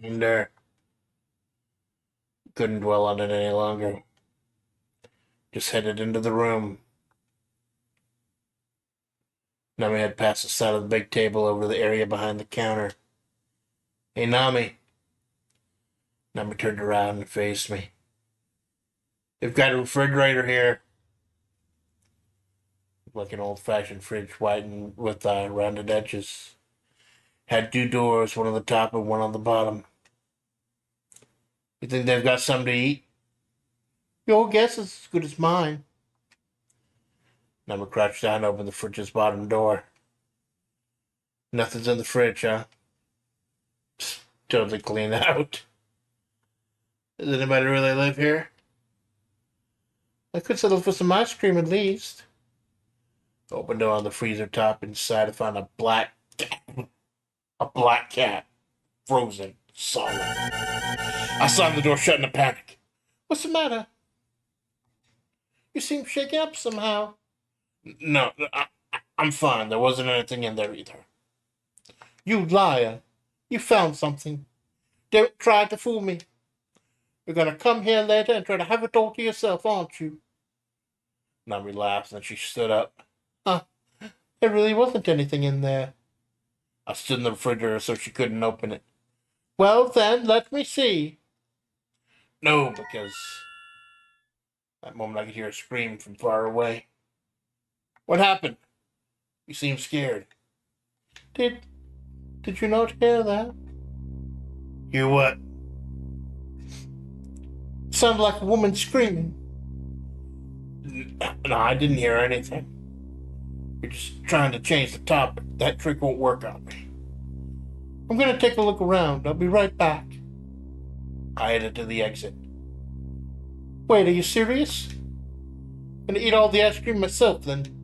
And couldn't dwell on it any longer. Just headed into the room. Nami had passed the side of the big table over the area behind the counter. Hey, Nami. Nami turned around and faced me. They've got a refrigerator here. Like an old-fashioned fridge, white and with rounded edges. Had two doors, one on the top and one on the bottom. You think they've got something to eat? Your guess is as good as mine. Nami crouched down and opened the fridge's bottom door. Nothing's in the fridge, huh? Psst, totally clean out. Does anybody really live here? I could settle for some ice cream at least. Opened door on the freezer top inside to find a black cat. Frozen. Solid. I slammed the door shut in a panic. What's the matter? You seem shaken up somehow. No, I'm fine. There wasn't anything in there either. You liar. You found something. Don't try to fool me. You're gonna come here later and try to have it all to yourself, aren't you? Nami laughed, and she stood up. Huh. There really wasn't anything in there. I stood in the refrigerator so she couldn't open it. Well, then, let me see. No, because at that moment I could hear a scream from far away. What happened? You seem scared. Did you not hear that? Hear what? Sounded like a woman screaming. No, I didn't hear anything. You're just trying to change the topic. That trick won't work on me. I'm gonna take a look around. I'll be right back. I headed to the exit. Wait, are you serious? I'm gonna eat all the ice cream myself, then.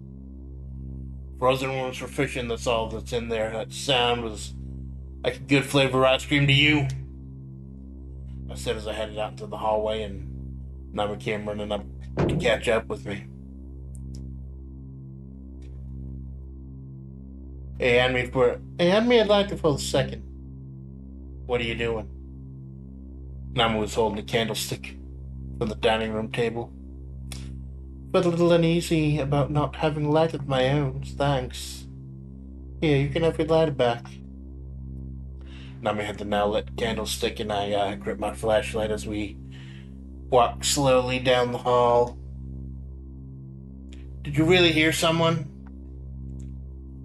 Frozen worms for fishing, that's all that's in there. That sound was like a good flavor ice cream to you. I said as I headed out into the hallway, and Nami came running up to catch up with me. Hey, hand me a lighter for a second. What are you doing? Nami was holding a candlestick from the dining room table. but a little uneasy about not having light of my own. Thanks. Here, you can have your lighter back. Nami had the now lit candlestick, and I gripped my flashlight as we walked slowly down the hall. Did you really hear someone?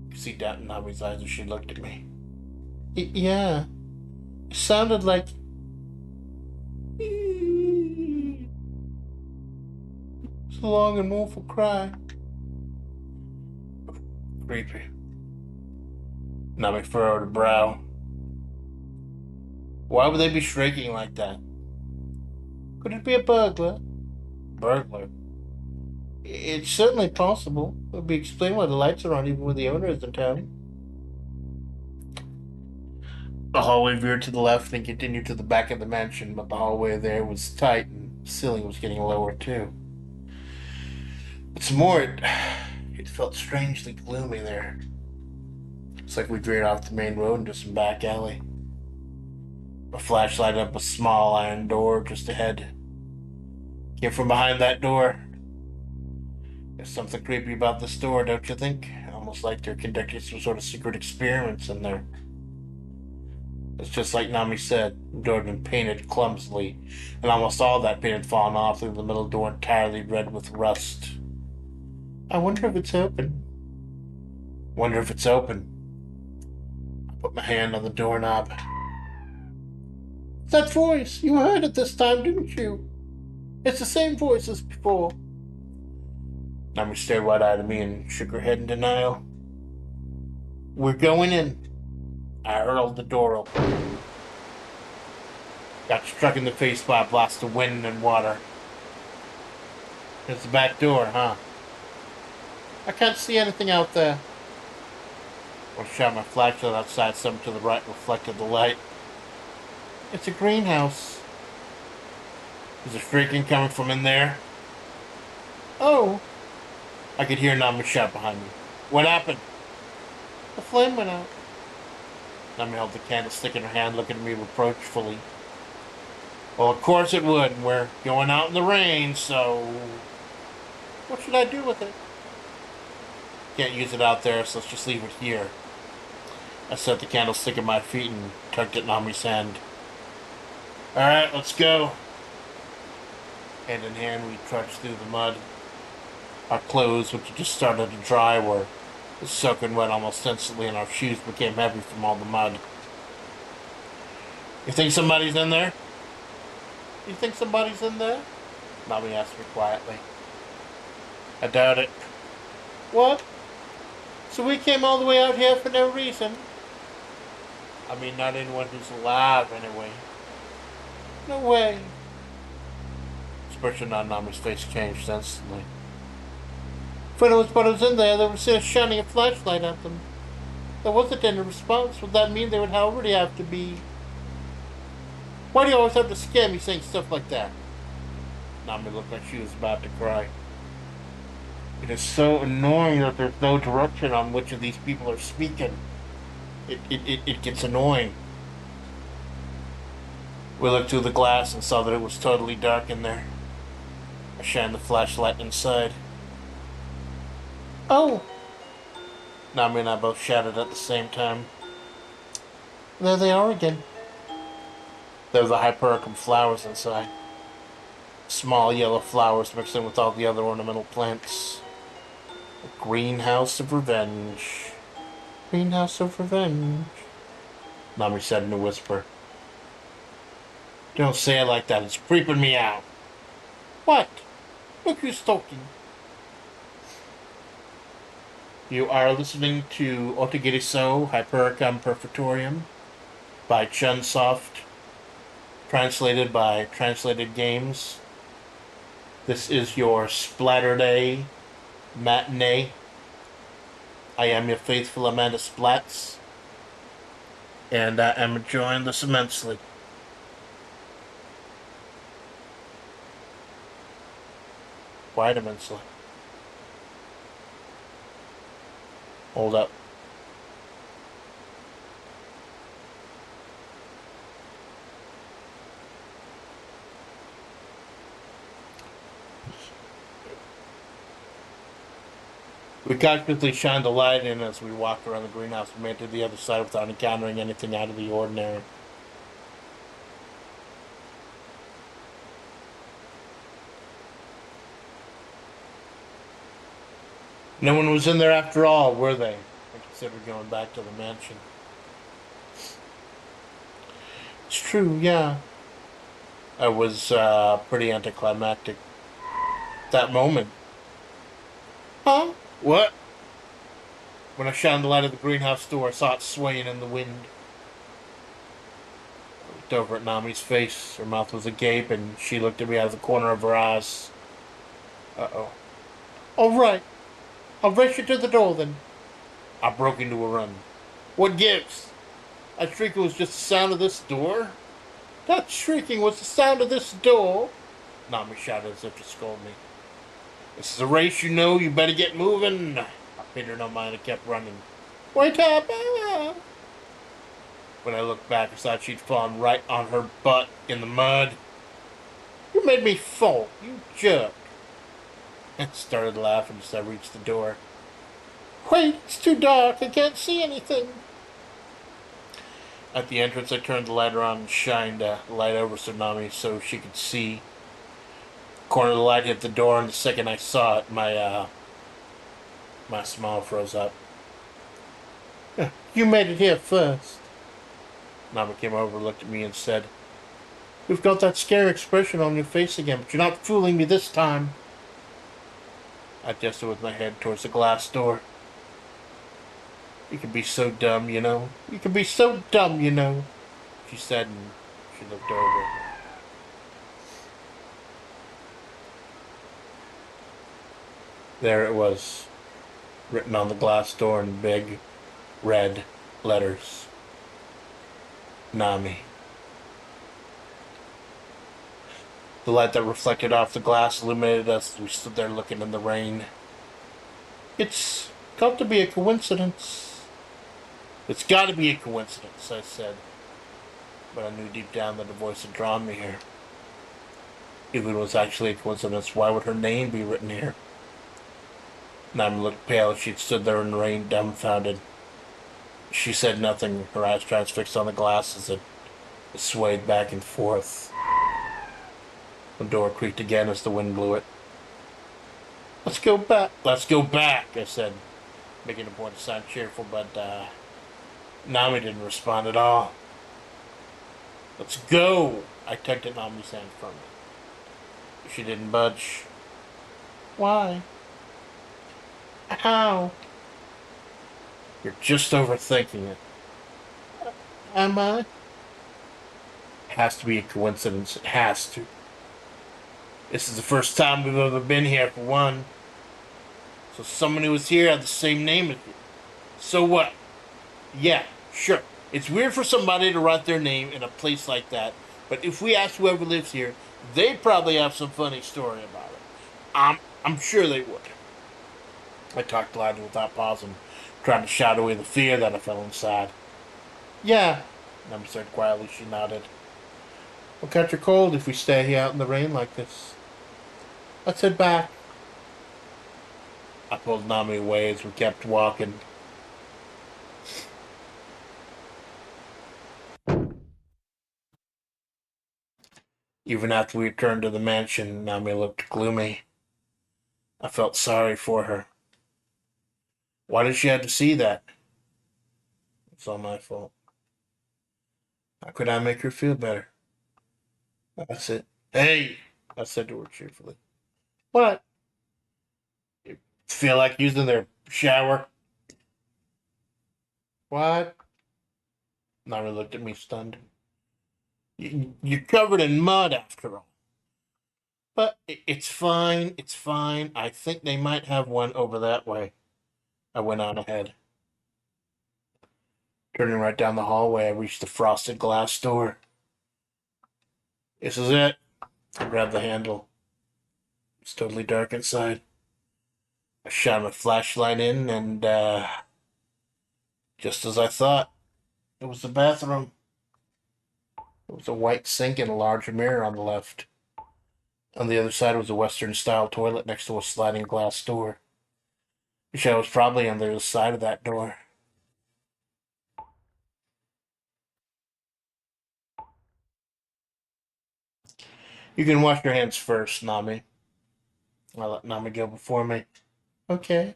I could see doubt in Nami's eyes as she looked at me. Yeah. It sounded like... It's a long and mournful cry. Creepy. Nami furrowed her brow. Why would they be shrieking like that? Could it be a burglar? Burglar? It's certainly possible. It would be explained why the lights are on even when the owner isn't home. The hallway veered to the left and continued to the back of the mansion, but the hallway there was tight and the ceiling was getting lower too. What's more, it felt strangely gloomy there. It's like we veered off the main road into some back alley. A flashlight up a small iron door just ahead. Came from behind that door. There's something creepy about this door, don't you think? Almost like they're conducting some sort of secret experiments in there. It's just like Nami said, the door had been painted clumsily, and almost all that paint had fallen off, leaving the middle door entirely red with rust. I wonder if it's open. Wonder if it's open. I put my hand on the doorknob. That voice! You heard it this time, didn't you? It's the same voice as before. Nami stared wide-eyed at me and shook her head in denial. We're going in. I hurled the door open. Got struck in the face by a blast of wind and water. It's the back door, huh? I can't see anything out there. I shot my flashlight outside, something to the right reflected the light. It's a greenhouse. Is there shrieking coming from in there? Oh! I could hear Nami shout behind me. What happened? The flame went out. Nami held the candlestick in her hand, looking at me reproachfully. Well, of course it would. We're going out in the rain, so... What should I do with it? Can't use it out there, so let's just leave it here. I set the candlestick at my feet and tugged at Nami's hand. Alright, let's go. Hand in hand, we trudged through the mud. Our clothes, which had just started to dry, were soaking wet almost instantly, and our shoes became heavy from all the mud. You think somebody's in there? You think somebody's in there? Nami asked me quietly. I doubt it. What? So we came all the way out here for no reason? I mean, not anyone who's alive, anyway. No way. The expression on Nami's face changed instantly. If anyone was in there, they would see us shining a flashlight at them. There wasn't any response. Would that mean they would already have to be... Why do you always have to scare me saying stuff like that? Nami looked like she was about to cry. It is so annoying that there's no direction on which of these people are speaking. It gets annoying. We looked through the glass and saw that it was totally dark in there. I shined the flashlight inside. Oh! Nami and I both shouted at the same time. There they are again. There were the hypericum flowers inside. Small yellow flowers mixed in with all the other ornamental plants. A greenhouse of revenge. Greenhouse of revenge, Nami said in a whisper. Don't say it like that, it's creeping me out. What? Look who's talking. You are listening to Otogirisou, Hypericum Perfectorium by Chunsoft, translated by Translated Games. This is your Splatterday matinee. I am your faithful Amanda Splatts, and I am enjoying this immensely. Quite immensely. Hold up. We cautiously shined the light in as we walked around the greenhouse and made it to the other side without encountering anything out of the ordinary. No one was in there after all, were they? I considered going back to the mansion. It's true, yeah. I was pretty anticlimactic. That moment. Huh? What? When I shined the light of the greenhouse door, I saw it swaying in the wind. I looked over at Nami's face. Her mouth was agape, and she looked at me out of the corner of her eyes. Uh-oh. All right. I'll race you to the door, then. I broke into a run. What gives? I shrieked. It was just the sound of this door. That shrieking was the sound of this door. Nami shouted as if to scold me. This is a race, you know. You better get moving. I paid her no mind and kept running. Wait up! When I looked back, I saw she'd fallen right on her butt in the mud. You made me fall, you jerk. I started laughing as I reached the door. Wait, it's too dark. I can't see anything. At the entrance, I turned the light on and shined a light over Tsunami so she could see. The corner of the light hit the door, and the second I saw it, my smile froze up. You made it here first. Nami came over, looked at me, and said, You've got that scary expression on your face again, but you're not fooling me this time. I gestured with my head towards the glass door. You can be so dumb, you know. You can be so dumb, you know, she said, and she looked over. There it was, written on the glass door in big, red letters. Nami. The light that reflected off the glass illuminated us as we stood there looking in the rain. It's got to be a coincidence. It's got to be a coincidence, I said. But I knew deep down that the voice had drawn me here. If it was actually a coincidence, why would her name be written here? Nami looked pale as she stood there in the rain, dumbfounded. She said nothing, her eyes transfixed on the glass as it swayed back and forth. The door creaked again as the wind blew it. Let's go back. Let's go back, I said, making a point to sound cheerful, but Nami didn't respond at all. Let's go! I tugged at Nami's hand from her. She didn't budge. Why? How? You're just overthinking it. Am I? It has to be a coincidence. It has to. This is the first time we've ever been here, for one. So someone who was here had the same name as you. So what? Yeah, sure. It's weird for somebody to write their name in a place like that, but if we ask whoever lives here, they probably have some funny story about it. I'm sure they would. I talked loudly without pausing, trying to shout away the fear that I felt inside. Yeah, Nami said quietly. She nodded. We'll catch a cold if we stay here out in the rain like this. Let's head back. I pulled Nami away as we kept walking. Even after we returned to the mansion, Nami looked gloomy. I felt sorry for her. Why did she have to see that? It's all my fault. How could I make her feel better? That's it. Hey, I said to her cheerfully. What? You feel like using their shower? What? Nami looked at me stunned. You're covered in mud after all. But it's fine. It's fine. I think they might have one over that way. I went on ahead. Turning right down the hallway, I reached the frosted glass door. This is it. I grabbed the handle. It's totally dark inside. I shone my flashlight in, and just as I thought, it was the bathroom. There was a white sink and a large mirror on the left. On the other side was a Western-style toilet next to a sliding glass door. Michelle was probably on the other side of that door. You can wash your hands first, Nami. I'll let Nami go before me. Okay.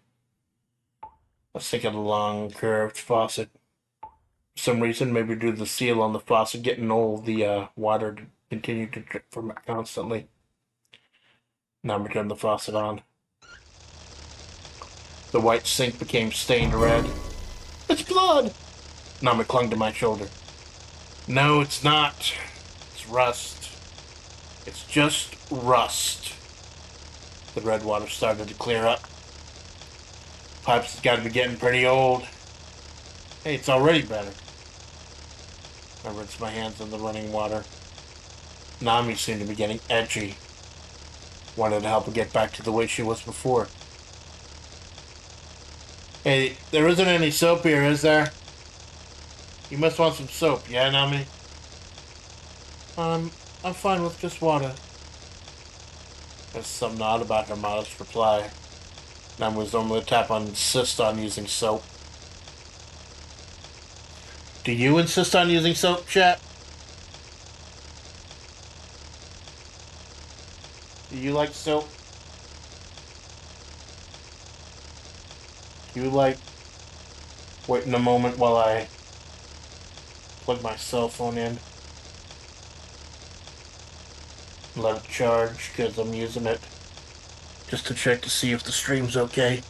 Let's take a long curved faucet. For some reason, maybe due to the seal on the faucet getting all the water to continue to drip from it constantly. Nami turned the faucet on. The white sink became stained red. It's blood! Nami clung to my shoulder. No, it's not. It's rust. It's just rust. The red water started to clear up. Pipes has got to be getting pretty old. Hey, it's already better. I rinsed my hands in the running water. Nami seemed to be getting edgy. Wanted to help her get back to the way she was before. Hey, there isn't any soap here, is there? You must want some soap, yeah, Nami? I'm fine with just water. There's something odd about her modest reply. Nami was normally the type on insist on using soap. Do you insist on using soap, chat? Do you like soap? Do you like waiting a moment while I plug my cell phone in? Let it charge, because I'm using it just to check to see if the stream's okay.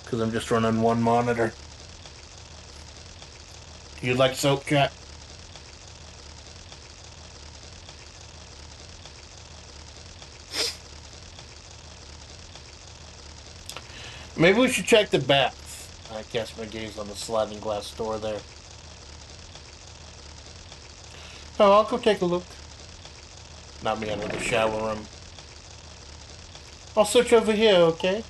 Because I'm just running one monitor. Do you like soap, chat? Maybe we should check the bath. I cast my gaze on the sliding glass door there. Oh, I'll go take a look. Not me under the shower room. I'll search over here, okay?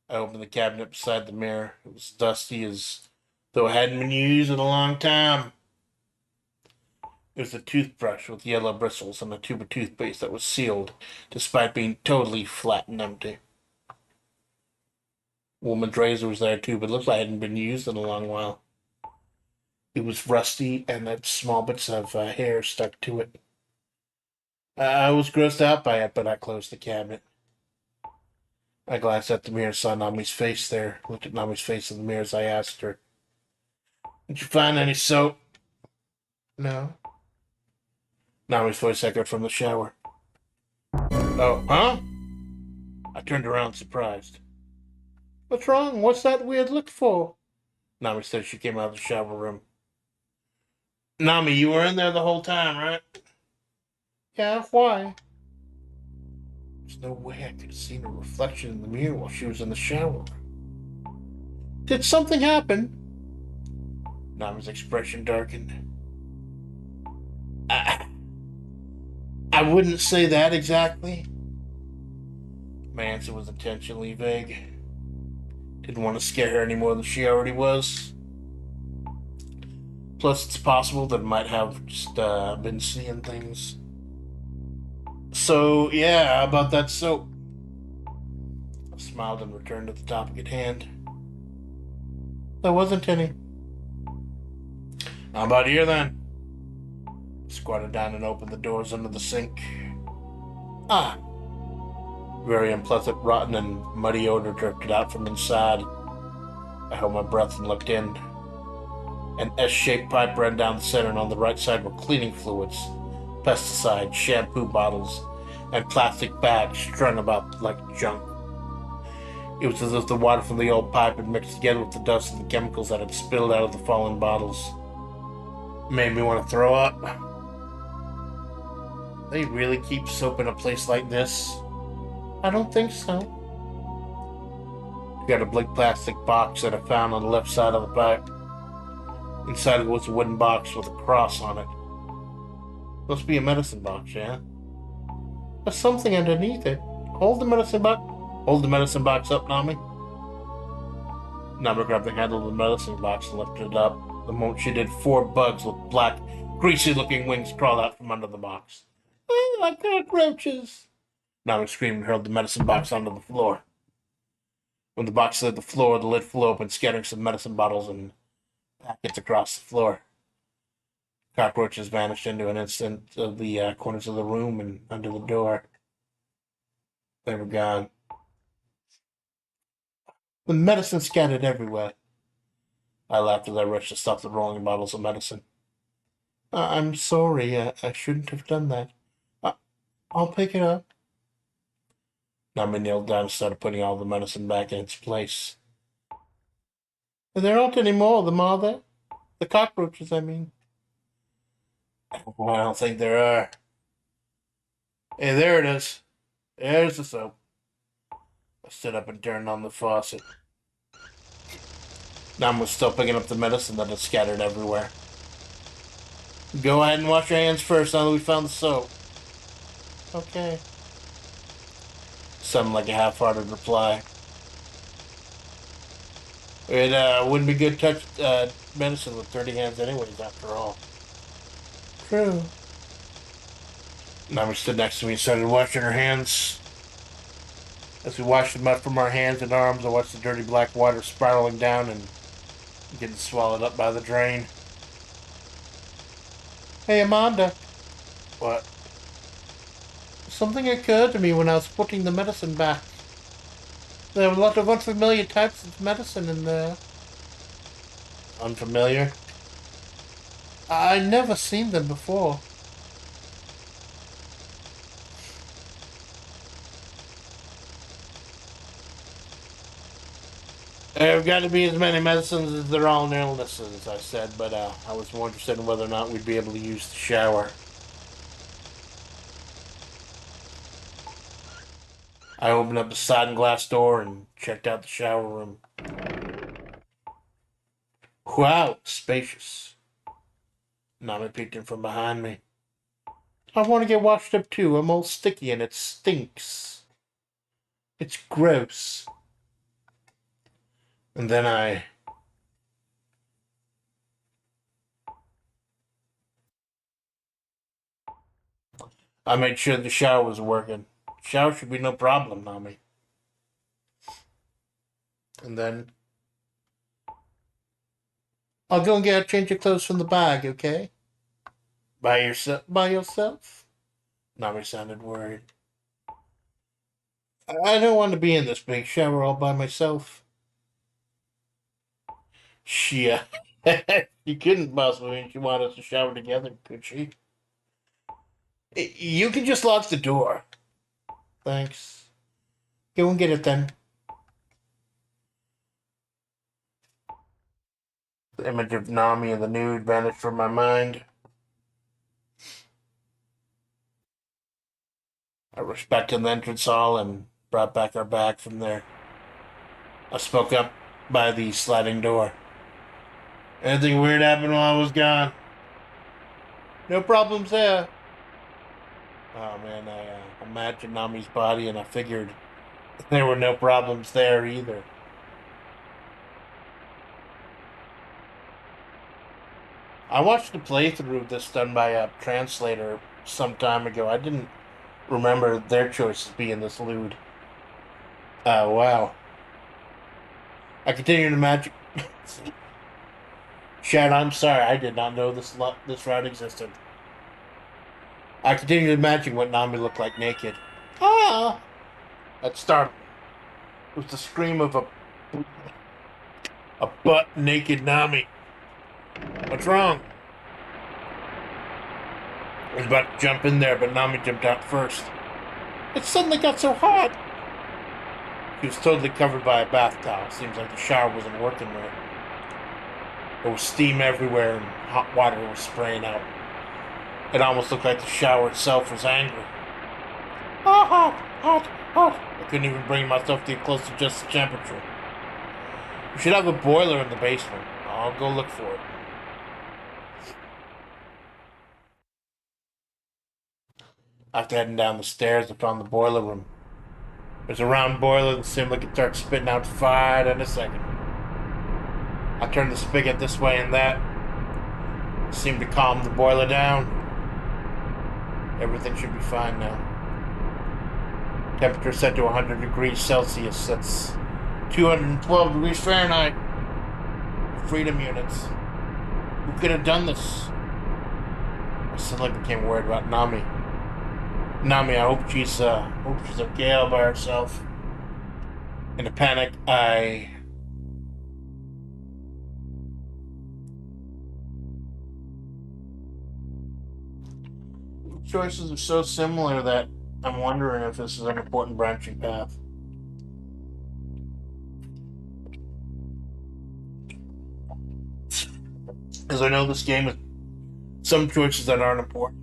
I opened the cabinet beside the mirror. It was dusty as though it hadn't been used in a long time. It was a toothbrush with yellow bristles and a tube of toothpaste that was sealed, despite being totally flat and empty. Woman's razor was there too, but it looked like it hadn't been used in a long while. It was rusty and had small bits of hair stuck to it. I was grossed out by it, but I closed the cabinet. I glanced at the mirror, saw Nami's face there. Looked at Nami's face in the mirror as I asked her, "Did you find any soap?" No. Nami's voice echoed from the shower. Oh, huh? I turned around, surprised. What's wrong? What's that weird look for? Nami said she came out of the shower room. Nami, you were in there the whole time, right? Yeah, why? There's no way I could have seen her reflection in the mirror while she was in the shower. Did something happen? Nami's expression darkened. I, I wouldn't say that exactly. My answer was intentionally vague. Didn't want to scare her any more than she already was. Plus, it's possible that I might have just been seeing things. So, yeah, how about that soap? I smiled and returned to the topic at hand. There wasn't any. How about here then? I squatted down and opened the doors under the sink. Ah! Very unpleasant, rotten, and muddy odor drifted out from inside. I held my breath and looked in. An S-shaped pipe ran down the center, and on the right side were cleaning fluids, pesticides, shampoo bottles, and plastic bags strung about like junk. It was as if the water from the old pipe had mixed together with the dust and the chemicals that had spilled out of the fallen bottles. It made me want to throw up. They really keep soap in a place like this? I don't think so. I got a big plastic box that I found on the left side of the pipe. Inside it was a wooden box with a cross on it. Must be a medicine box, yeah? There's something underneath it. Hold the medicine box. Hold the medicine box up, Nami. Nami grabbed the handle of the medicine box and lifted it up. The moment she did, 4 bugs with black, greasy-looking wings crawled out from under the box. Oh, like cockroaches! Nami screamed and hurled the medicine box onto the floor. When the box hit the floor, the lid flew open, scattering some medicine bottles and packets across the floor. Cockroaches vanished into an instant of the corners of the room and under the door. They were gone. The medicine scattered everywhere. I laughed as I rushed to stop the rolling bottles of medicine. I'm sorry. I shouldn't have done that. I- I'll pick it up. Nami knelt down and started putting all the medicine back in its place. There aren't any more of them, are there? The cockroaches, I mean. Well, I don't think there are. Hey, there it is. There's the soap. I stood up and turned on the faucet. Nam was still picking up the medicine that had scattered everywhere. Go ahead and wash your hands first now that we found the soap. Okay. Something like a half-hearted reply. It wouldn't be good to touch medicine with dirty hands anyways, after all. True. Nami stood next to me and started washing her hands. As we washed the mud from our hands and arms, I watched the dirty black water spiraling down and getting swallowed up by the drain. Hey, Amanda. What? Something occurred to me when I was putting the medicine back. There were a lot of unfamiliar types of medicine in there. Unfamiliar? I'd never seen them before. There have got to be as many medicines as there are illnesses, I said, but I was more interested in whether or not we'd be able to use the shower. I opened up the sliding glass door and checked out the shower room. Wow, spacious. Nami peeked in from behind me. I want to get washed up too. I'm all sticky and it stinks. It's gross. And then I made sure the shower was working. Shower should be no problem, Nami. And then I'll go and get a change of clothes from the bag, okay? By yourself? By yourself? Nami sounded worried. I don't want to be in this big shower all by myself. She, she couldn't possibly mean she wanted us to shower together, could she? You can just lock the door. Thanks. Go and get it then. The image of Nami and the nude vanished from my mind. I rushed back to the entrance hall and brought back our bag from there. I spoke up by the sliding door. Anything weird happened while I was gone? No problems there. Oh man, I imagined Nami's body and I figured there were no problems there either. I watched a playthrough of this done by a translator some time ago. I didn't remember their choices being this lewd. Oh, wow. I continue to imagine. Chad, I'm sorry. I did not know this route existed. I continue to imagine what Nami looked like naked. Ah! That startled me. It was the scream of a butt-naked Nami. What's wrong? I was about to jump in there, but Nami jumped out first. It suddenly got so hot. She was totally covered by a bath towel. Seems like the shower wasn't working right. There was steam everywhere and hot water was spraying out. It almost looked like the shower itself was angry. Oh, hot, hot, hot. I couldn't even bring myself to get close to just the temperature. We should have a boiler in the basement. I'll go look for it. After heading down the stairs, I found the boiler room. There's a round boiler that seemed like it started spitting out fire in a second. I turned the spigot this way and that. It seemed to calm the boiler down. Everything should be fine now. Temperature set to 100 degrees Celsius. That's 212 degrees Fahrenheit. Freedom units. Who could have done this? I suddenly became worried about Nami. Nami, I hope she's okay all by herself. In a panic, choices are so similar that I'm wondering if this is an important branching path. Because I know this game has some choices that aren't important.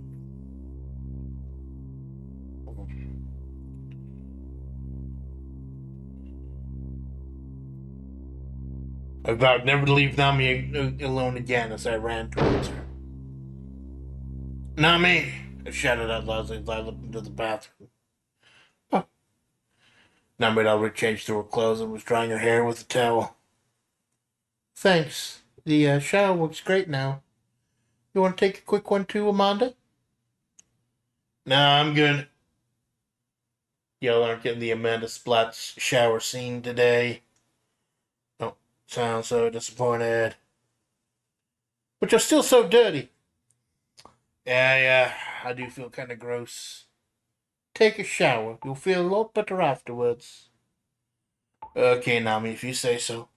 I vowed never to leave Nami alone again as I ran towards her. Nami! I shouted out loud as I looked into the bathroom. Oh. Nami had already changed to her clothes and was drying her hair with a towel. Thanks. The shower looks great now. You want to take a quick one too, Amanda? Nah, I'm good. Y'all aren't getting the Amanda Splatts shower scene today. Oh, sound so disappointed. But you're still so dirty. Yeah, I do feel kind of gross. Take a shower. You'll feel a lot better afterwards. Okay, Nami, if you say so.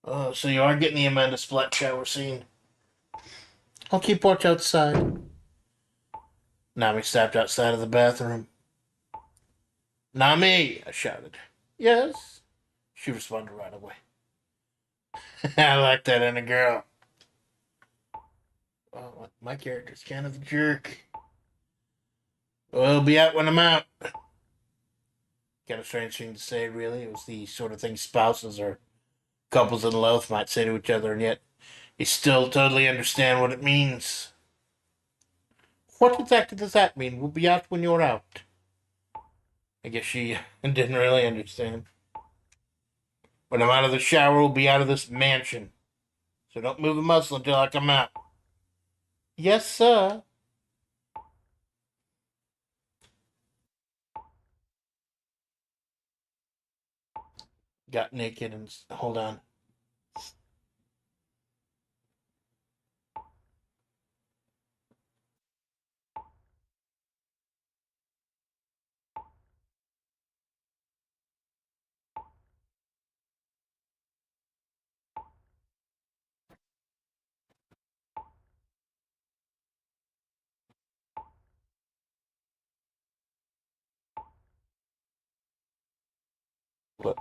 So you are getting the Amanda Splatts shower scene. I'll keep watch outside. Nami stepped outside of the bathroom. Nami, I shouted. Yes? She responded right away. I like that in a girl. Oh, my character's kind of a jerk. We'll be out when I'm out. Kind of strange thing to say, really. It was the sort of thing spouses or couples in love might say to each other, and yet you still totally understand what it means. What exactly does that mean? We'll be out when you're out. I guess she didn't really understand. When I'm out of the shower, we'll be out of this mansion. So don't move a muscle until I come out. Yes, sir. Got naked and hold on. What?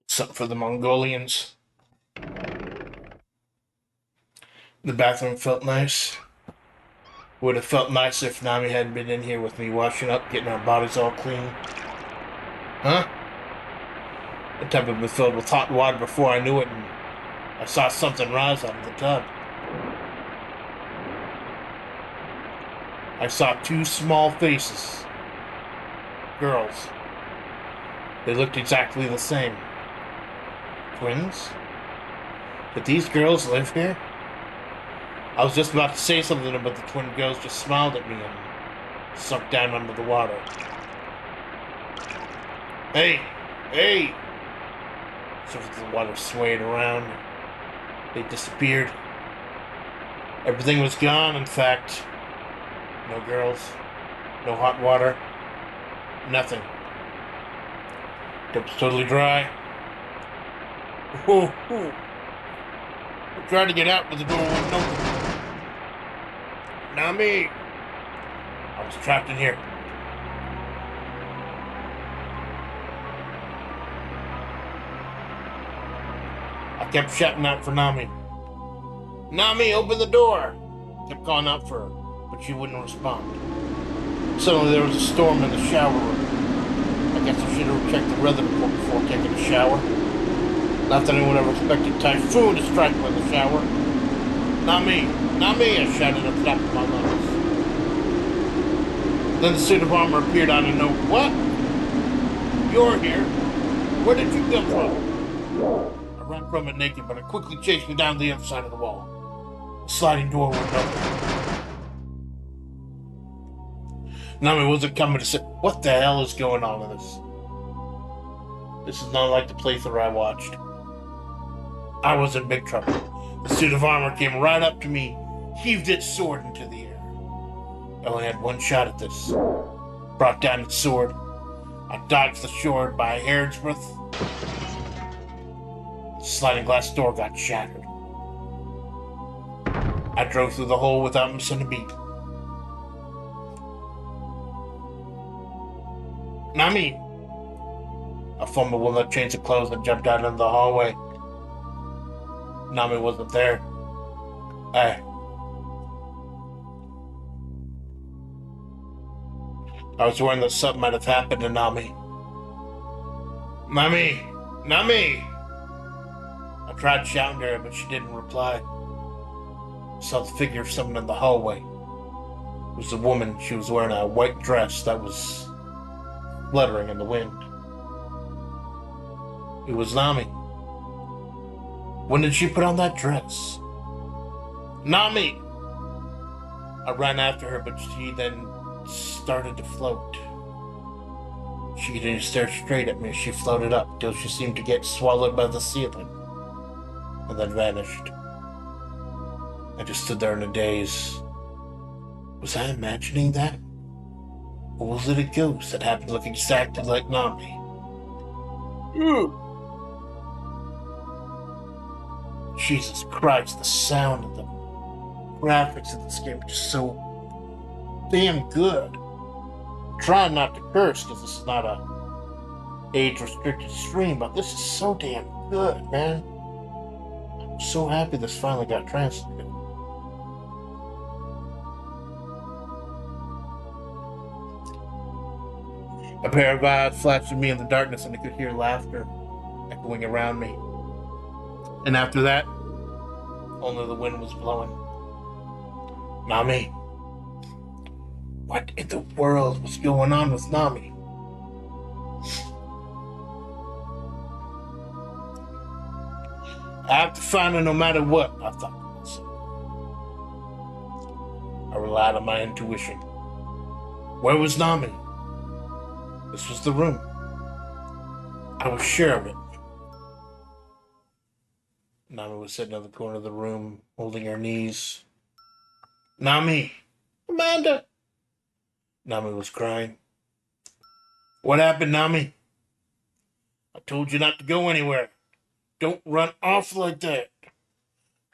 Something for the Mongolians. The bathroom felt nice. Would have felt nice if Nami hadn't been in here with me washing up, getting our bodies all clean. Huh? The tub had been filled with hot water before I knew it, and I saw something rise out of the tub. I saw two small faces. Girls. They looked exactly the same. Twins? Did these girls live here? I was just about to say something, but the twin girls just smiled at me and sunk down under the water. Hey! Hey! So the water swayed around. They disappeared. Everything was gone, in fact. No girls. No hot water. Nothing. It was totally dry. I tried to get out, but the door wouldn't open. Nami! I was trapped in here. I kept shouting out for Nami. Nami, open the door! I kept calling out for her, but she wouldn't respond. Suddenly there was a storm in the shower room. I guess I should have checked the weather report before taking a shower. Not that anyone ever expected typhoon to strike me in the shower. Not me. Not me, I shouted at the top of my lungs. Then the suit of armor appeared out of nowhere. What? You're here. Where did you come from? I ran from it naked, but it quickly chased me down the other side of the wall. The sliding door went open. Nami wasn't coming to say, what the hell is going on in this? This is not like the playthrough I watched. I was in big trouble. The suit of armor came right up to me, heaved its sword into the air. I only had one shot at this. Brought down its sword. I dodged the sword by a hair's breadth. The sliding glass door got shattered. I drove through the hole without missing a beat. Nami! I fumbled one of the chains of clothes and jumped out into the hallway. Nami wasn't there. I was worried that something might have happened to Nami. Nami! Nami! I tried shouting to her, but she didn't reply. I saw the figure of someone in the hallway. It was a woman. She was wearing a white dress that was fluttering in the wind. It was Nami. When did she put on that dress? Nami! I ran after her, but she then started to float. She didn't stare straight at me as she floated up till she seemed to get swallowed by the ceiling and then vanished. I just stood there in a daze. Was I imagining that? Or was it a ghost that happened to look exactly like Nami? Jesus Christ, the sound and the graphics of this game are just so damn good. I'm trying not to curse because this is not a age-restricted stream, but this is so damn good, man. I'm so happy this finally got translated. A pair of eyes flashed at me in the darkness, and I could hear laughter echoing around me. And after that, only the wind was blowing. Nami. What in the world was going on with Nami? I have to find her no matter what, I thought to myself. I relied on my intuition. Where was Nami? This was the room. I was sure of it. Nami was sitting in the corner of the room, holding her knees. Nami! Amanda! Nami was crying. What happened, Nami? I told you not to go anywhere. Don't run off like that.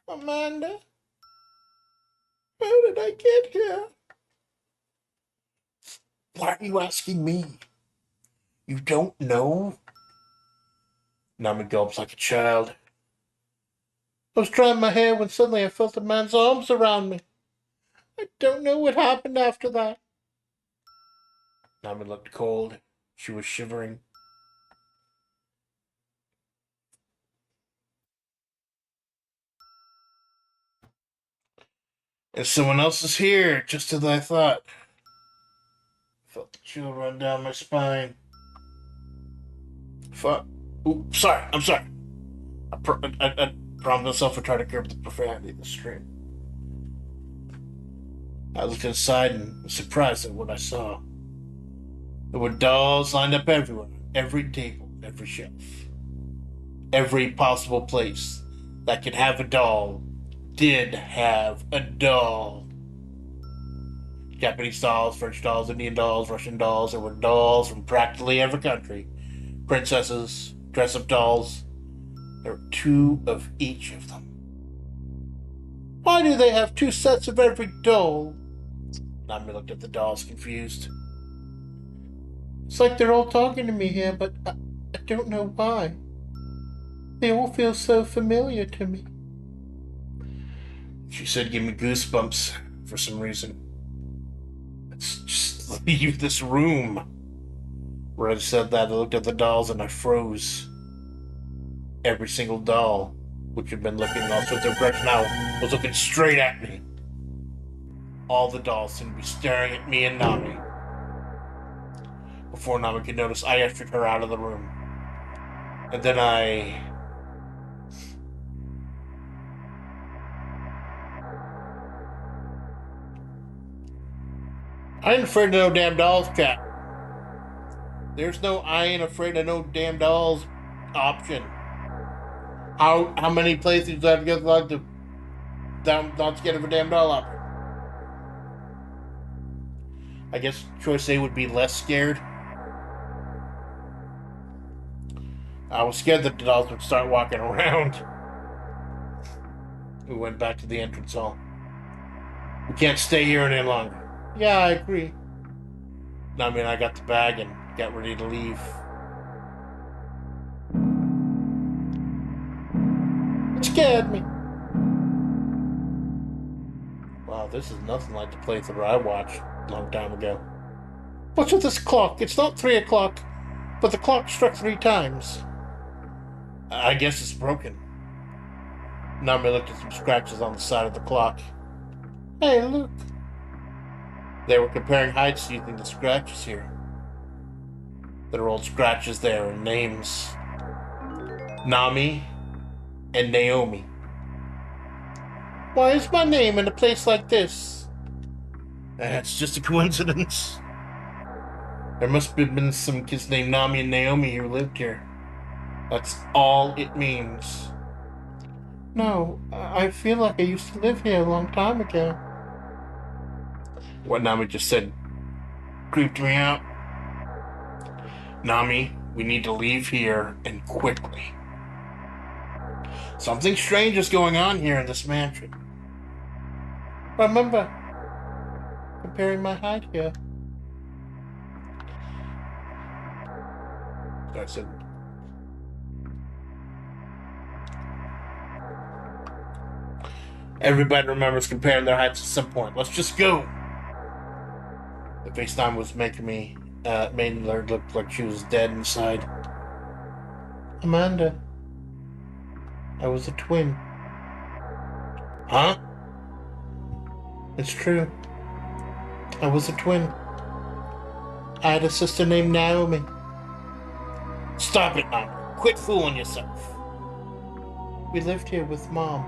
Amanda? How did I get here? Why are you asking me? You don't know? Nami gulps like a child. I was drying my hair when suddenly I felt a man's arms around me. I don't know what happened after that. Nami looked cold. She was shivering. And someone else is here, just as I thought. I felt the chill run down my spine. Fuck. Ooh, sorry. I'm sorry. I promised myself to try to curb the profanity in the stream. I looked inside and was surprised at what I saw. There were dolls lined up everywhere. Every table, every shelf. Every possible place that could have a doll did have a doll. Japanese dolls, French dolls, Indian dolls, Russian dolls. There were dolls from practically every country. Princesses, dress-up dolls. There were 2 of each of them. Why do they have 2 sets of every doll? Nami looked at the dolls, confused. It's like they're all talking to me here, but I don't know why. They all feel so familiar to me. She said, give me goosebumps for some reason. Let's just leave this room. Where I said that, I looked at the dolls and I froze. every single doll, which had been looking in all sorts of directions now, was looking straight at me. All the dolls seemed to be staring at me and Nami. Before Nami could notice, I ushered her out of the room. And then I ain't afraid of no damn dolls, chat. There's no I ain't afraid of no damn dolls option. How many places do I have to get like to not scared of a damn doll option? I guess choice A would be less scared. I was scared that the dolls would start walking around. We went back to the entrance hall. We can't stay here any longer. Yeah, I agree. I mean, I got the bag and got ready to leave. It scared me. Wow, this is nothing like the playthrough I watched a long time ago. What's with this clock? It's not 3 o'clock, but the clock struck 3 times. I guess it's broken. Nami looked at some scratches on the side of the clock. Hey, look. They were comparing heights using the scratches here. There are old scratches there and names. Nami and Naomi. Why is my name in a place like this? It's just a coincidence. There must have been some kids named Nami and Naomi who lived here. That's all it means. No, I feel like I used to live here a long time ago. What Nami just said creeped me out. Nami, we need to leave here and quickly. Something strange is going on here in this mansion. Remember, comparing my height here. I said, everybody remembers comparing their heights at some point. Let's just go. The FaceTime was making me, made her look like she was dead inside. Amanda, I was a twin. Huh? It's true. I was a twin. I had a sister named Naomi. Stop it, Nami. Quit fooling yourself. We lived here with Mom.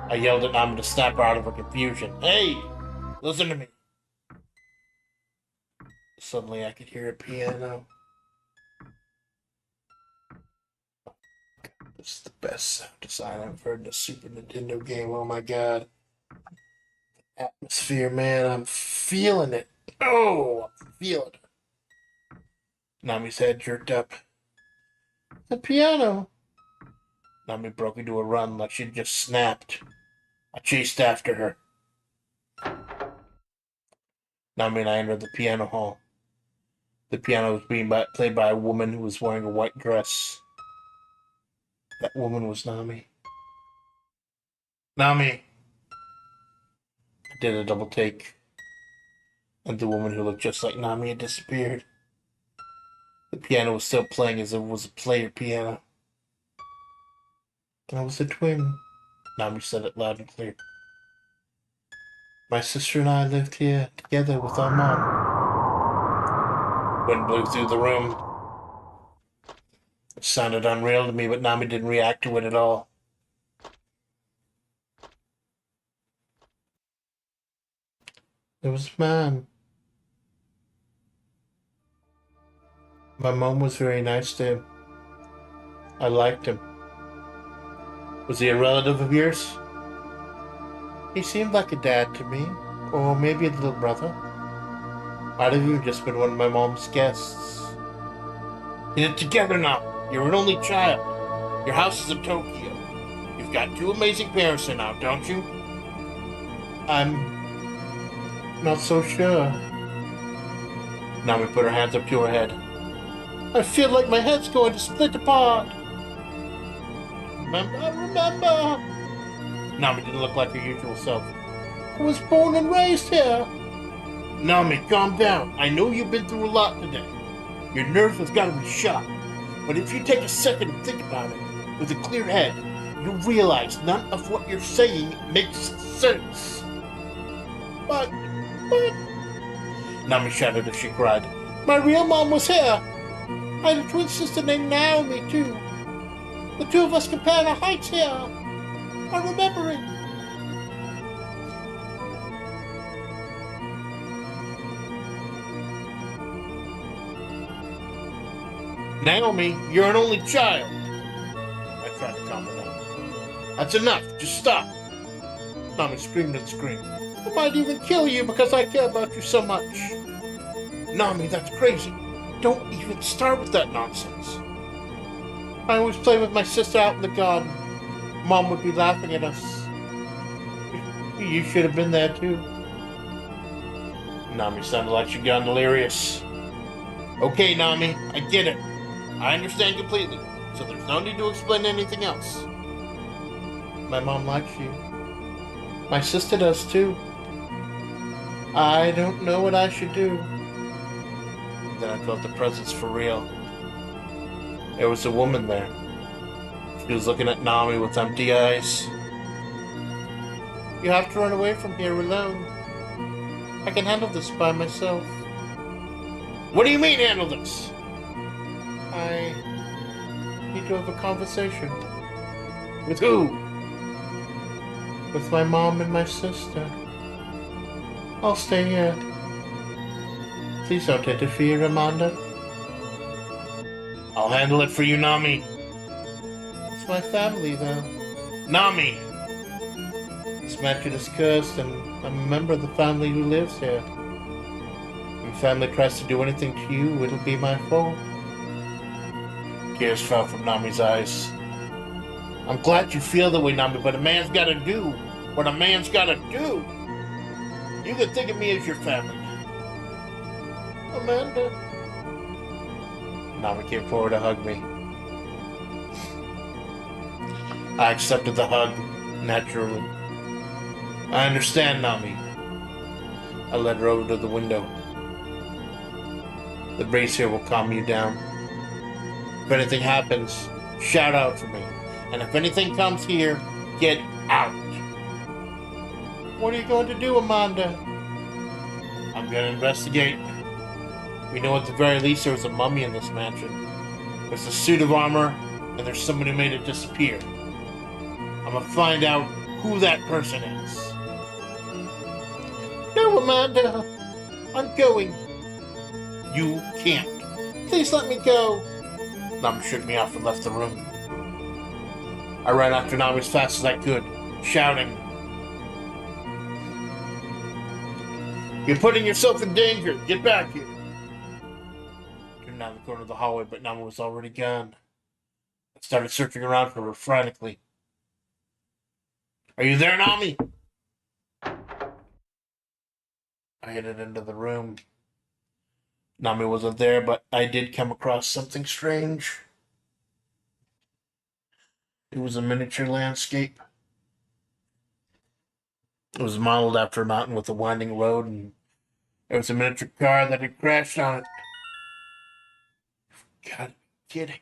I yelled at Nami to snap her out of her confusion. Hey, listen to me. Suddenly I could hear a piano. This is the best sound design I've heard in a Super Nintendo game. Oh my god. Atmosphere, man. I'm feeling it. Oh, I'm feeling it. Nami's head jerked up. The piano. Nami broke into a run like she'd just snapped. I chased after her. Nami and I entered the piano hall. The piano was being played by a woman who was wearing a white dress. That woman was Nami. Nami! I did a double take. And the woman who looked just like Nami had disappeared. The piano was still playing as if it was a player piano. I was a twin. Nami said it loud and clear. My sister and I lived here together with our mom. Wind blew through the room. It sounded unreal to me, but Nami didn't react to it at all. There was a man. My mom was very nice to him. I liked him. Was he a relative of yours? He seemed like a dad to me, or maybe a little brother. Might have even just been one of my mom's guests. Get it together now. You're an only child. Your house is in Tokyo. You've got 2 amazing parents now, don't you? I'm not so sure. Nami put her hands up to her head. I feel like my head's going to split apart. Remember. Nami didn't look like her usual self. I was born and raised here. Nami, calm down. I know you've been through a lot today. Your nerves have got to be shot. But if you take a second and think about it with a clear head, you'll realize none of what you're saying makes sense. But, Nami shouted as she cried, my real mom was here. I had a twin sister named Naomi, too. The two of us compared our heights here. I'm remembering. Naomi, you're an only child. I tried to calm her down. That's enough. Just stop. Nami screamed and screamed. I might even kill you because I care about you so much. Nami, that's crazy. Don't even start with that nonsense. I always play with my sister out in the garden. Mom would be laughing at us. You should have been there too. Nami sounded like she'd gone delirious. Okay, Nami, I get it. I understand completely, so there's no need to explain anything else. My mom likes you. My sister does too. I don't know what I should do. Then I felt the presence for real. There was a woman there. She was looking at Nami with empty eyes. You have to run away from here alone. I can handle this by myself. What do you mean, handle this? I need to have a conversation. With who? With my mom and my sister. I'll stay here. Please don't interfere, Amanda. I'll handle it for you, Nami. It's my family, though. Nami! This mansion is cursed, and I'm a member of the family who lives here. If family tries to do anything to you, it'll be my fault. Tears fell from Nami's eyes. I'm glad you feel the way, Nami, but a man's gotta do what a man's gotta do. You can think of me as your family. Amanda. Nami came forward to hug me. I accepted the hug, naturally. I understand, Nami. I led her over to the window. The breeze here will calm you down. If anything happens, shout out for me. And if anything comes here, get out. What are you going to do, Amanda? I'm going to investigate. We know at the very least there was a mummy in this mansion. There's a suit of armor, and there's somebody who made it disappear. I'm going to find out who that person is. No, Amanda. I'm going. You can't. Please let me go. Nami shook me off and left the room. I ran after Nami as fast as I could, shouting, You're putting yourself in danger. Get back here. I turned down the corner of the hallway, but Nami was already gone. I started searching around for her frantically. Are you there, Nami? I headed into the room. Nami wasn't there, but I did come across something strange. It was a miniature landscape. It was modeled after a mountain with a winding road, and there was a miniature car that had crashed on it. God, kidding.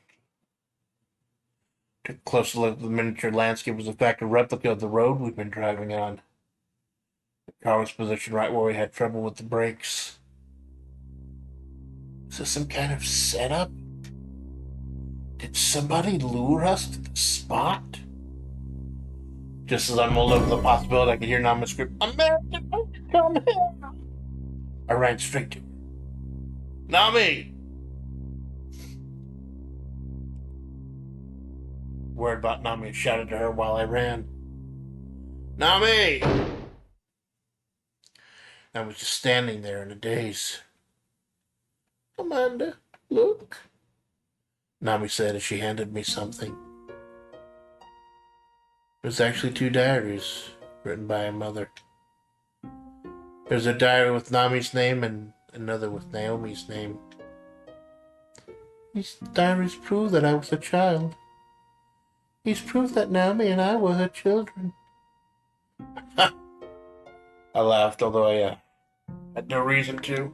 Took a closer look at the miniature landscape. Was in fact a replica of the road we've been driving on. The car was positioned right where we had trouble with the brakes. Is this some kind of setup? Did somebody lure us to the spot? Just as I mulled over the possibility, I could hear Nami scream, Amanda, come here! I ran straight to her. Nami! Worried about Nami, I shouted to her while I ran. Nami! I was just standing there in a daze. Amanda, look, Nami said as she handed me something. It was actually 2 diaries written by a mother. There's a diary with Nami's name and another with Naomi's name. These diaries prove that I was a child. These prove that Naomi and I were her children. I laughed, although I had no reason to.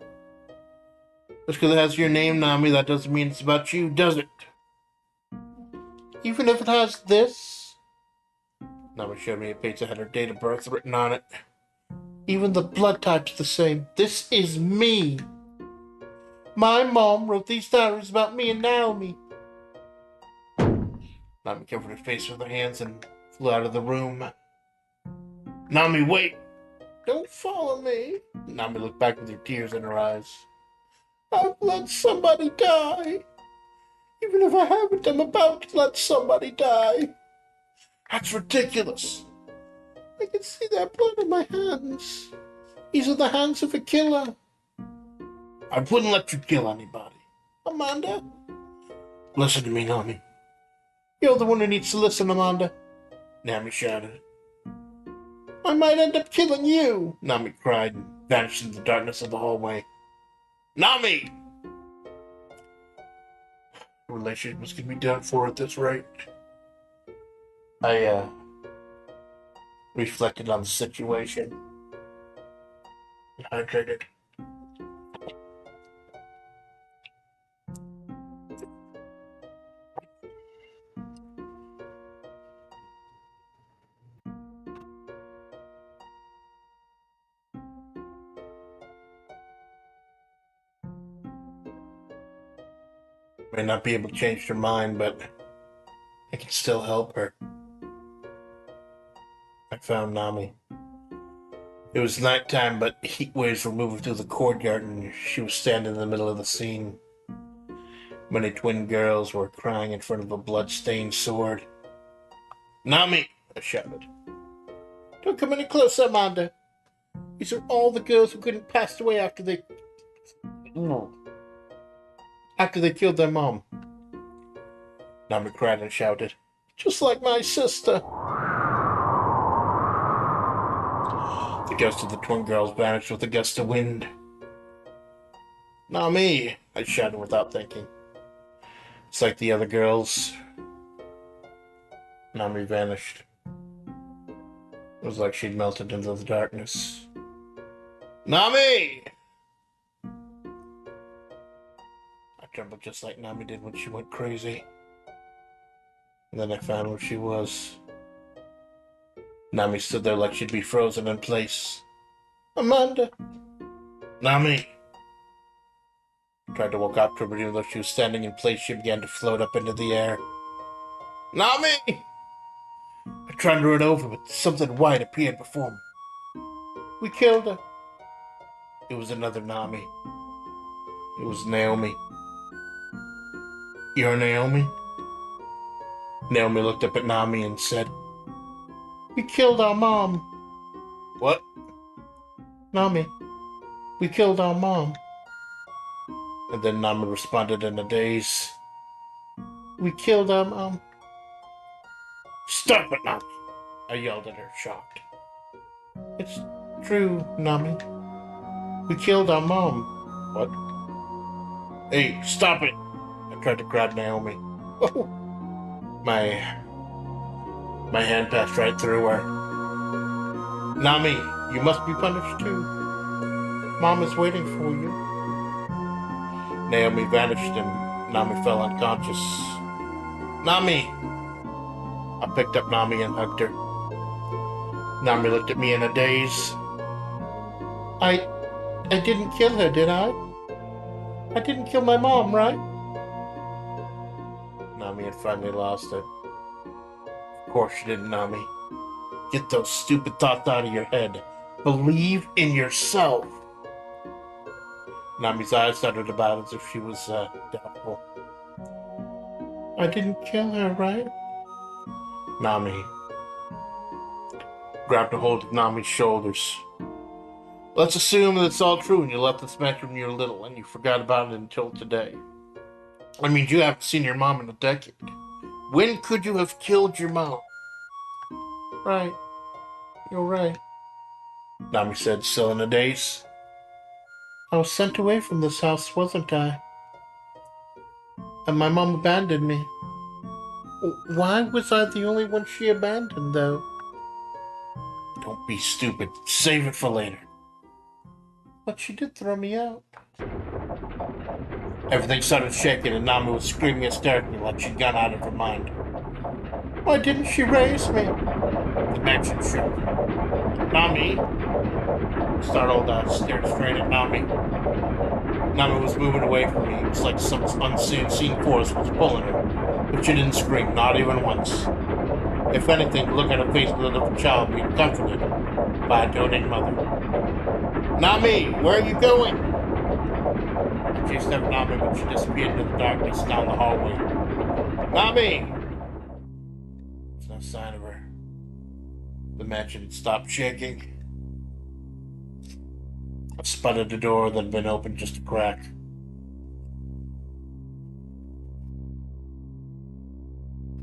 Just because it has your name, Nami, that doesn't mean it's about you, does it? Even if it has this? Nami showed me a page that had her date of birth written on it. Even the blood type's the same. This is me. My mom wrote these diaries about me and Naomi. Nami covered her face with her hands and flew out of the room. Nami, wait! Don't follow me. Nami looked back with her tears in her eyes. I've let somebody die. Even if I haven't, I'm about to let somebody die. That's ridiculous. I can see that blood in my hands. These are the hands of a killer. I wouldn't let you kill anybody. Amanda? Listen to me, Nami. You're the one who needs to listen, Amanda. Nami shouted. I might end up killing you, Nami cried and vanished into the darkness of the hallway. Nami! The relationship was going to be done for at this rate. I, reflected on the situation and hydrated. May not be able to change her mind, but I can still help her. I found Nami. It was nighttime, but heat waves were moving through the courtyard, and she was standing in the middle of the scene. Many twin girls were crying in front of a blood-stained sword. Nami! I shouted. Don't come any closer, Amanda. These are all the girls who couldn't pass away after they killed their mom. Nami cried and shouted, just like my sister. The ghost of the twin girls vanished with a gust of wind. Nami! I shouted without thinking. It's like the other girls. Nami vanished. It was like she'd melted into the darkness. Nami! I trembled just like Nami did when she went crazy. And then I found where she was. Nami stood there like she'd be frozen in place. Amanda! Nami! I tried to walk up to her, but even though she was standing in place, she began to float up into the air. Nami! I tried to run over, but something white appeared before me. We killed her. It was another Nami. It was Naomi. You're Naomi? Naomi looked up at Nami and said, We killed our mom. What? Nami, we killed our mom. And then Nami responded in a daze. We killed our mom. Stop it, Nami! I yelled at her, shocked. It's true, Nami. We killed our mom. What? Hey, stop it! I tried to grab Naomi. Oh! My hand passed right through her. Nami, you must be punished too. Mom is waiting for you. Naomi vanished and Nami fell unconscious. Nami! I picked up Nami and hugged her. Nami looked at me in a daze. I didn't kill her, did I? I didn't kill my mom, right? Nami had finally lost it. Of course you didn't, Nami. Get those stupid thoughts out of your head. Believe in yourself. Nami's eyes stuttered about as if she was doubtful. I didn't kill her, right? Nami grabbed a hold of Nami's shoulders. Let's assume that it's all true and you left this match when you were little and you forgot about it until today. I mean, you haven't seen your mom in a decade. When could you have killed your mom? Right. You're right. Nami said, still in a daze. I was sent away from this house, wasn't I? And my mom abandoned me. Why was I the only one she abandoned, though? Don't be stupid. Save it for later. But she did throw me out. Everything started shaking and Nami was screaming hysterically like she'd gone out of her mind. Why didn't she raise me? The matron shouted. Nami? Startled, I stared straight at Nami. Nami was moving away from me. It was like some unseen force was pulling her. But she didn't scream, not even once. If anything, the look on her face was of a child being comforted by a doting mother. Nami, where are you going? I chased after Nami, but she disappeared into the darkness down the hallway. Nami! There's no sign of her. The mansion had stopped shaking. I sputtered the door that had been opened just a crack.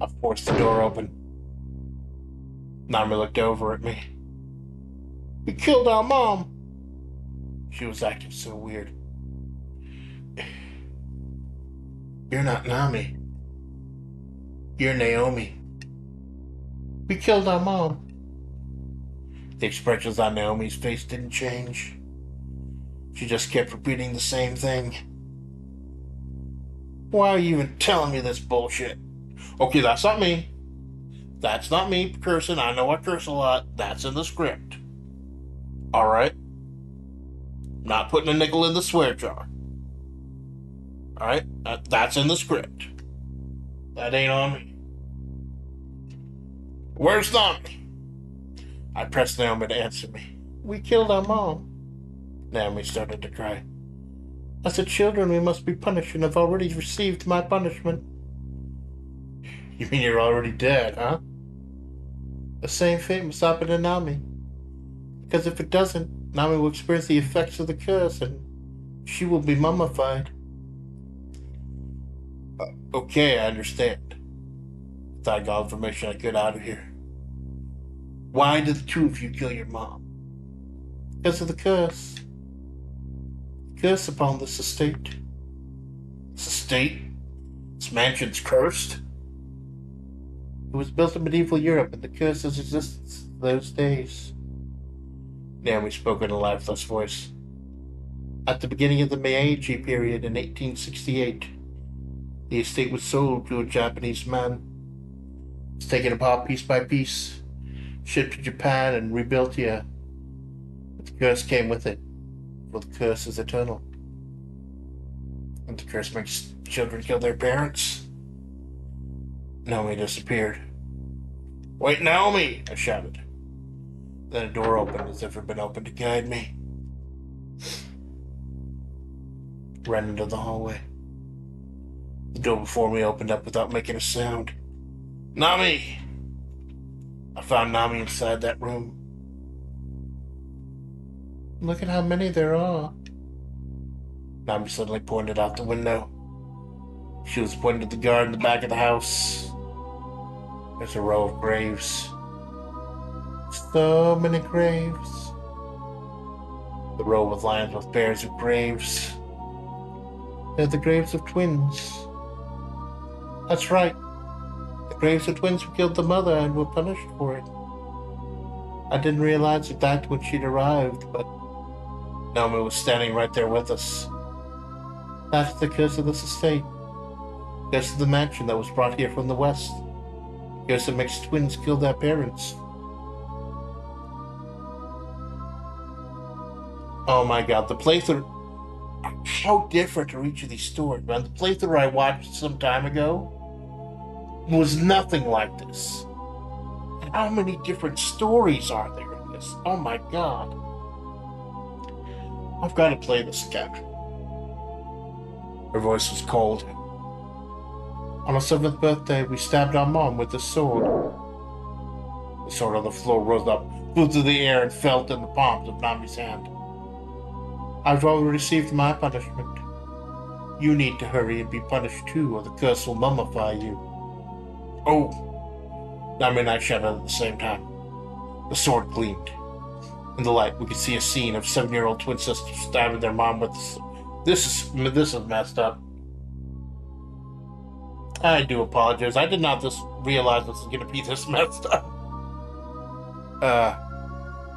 I forced the door open. Nami looked over at me. We killed our mom. She was acting so weird. You're not Nami. You're Naomi. We killed our mom. The expressions on Naomi's face didn't change. She just kept repeating the same thing. Why are you even telling me this bullshit? Okay, that's not me. That's not me cursing. I know I curse a lot. That's in the script. Alright? Not putting a nickel in the swear jar. Alright? That's in the script. That ain't on me. Where's Nami? I pressed Naomi to answer me. We killed our mom. Naomi started to cry. As the children, we must be punished and have already received my punishment. You mean you're already dead, huh? The same fate must happen to Nami. Because if it doesn't, Nami will experience the effects of the curse and she will be mummified. Okay, I understand. I thought I got information I could out of here. Why did the two of you kill your mom? Because of the curse. The curse upon this estate. This estate? This mansion's cursed? It was built in medieval Europe, and the curse has existed since those days. Naomi spoke in a lifeless voice. At the beginning of the Meiji period in 1868, the estate was sold to a Japanese man. It was taken apart piece by piece, shipped to Japan, and rebuilt here. But the curse came with it, for the curse is eternal. And the curse makes children kill their parents. Naomi disappeared. Wait, Naomi! I shouted. Then a door opened as if it had been opened to guide me. Ran into the hallway. The door before me opened up without making a sound. Nami! I found Nami inside that room. Look at how many there are. Nami suddenly pointed out the window. She was pointing to the garden in the back of the house. There's a row of graves. So many graves. The row with lines with pairs of graves. They're the graves of twins. That's right. The graves of twins who killed the mother and were punished for it. I didn't realize that when she'd arrived, but Naomi was standing right there with us. That's the curse of this estate. Curse of the mansion that was brought here from the west. Curse that makes twins kill their parents. Oh my god, the playthrough... How different are each of these stories, man. The playthrough I watched some time ago was nothing like this. How many different stories are there in this? Oh my god. I've got to play this again. Her voice was cold. On our 7th birthday, we stabbed our mom with a sword. The sword on the floor rose up, flew through the air, and fell in the palms of Nami's hand. I've already received my punishment. You need to hurry and be punished too, or the curse will mummify you. Oh! Nami and I shouted at the same time. The sword gleamed. In the light, we could see a scene of 7-year-old twin sisters stabbing their mom with This is messed up. I do apologize. I did not just realize this was going to be this messed up.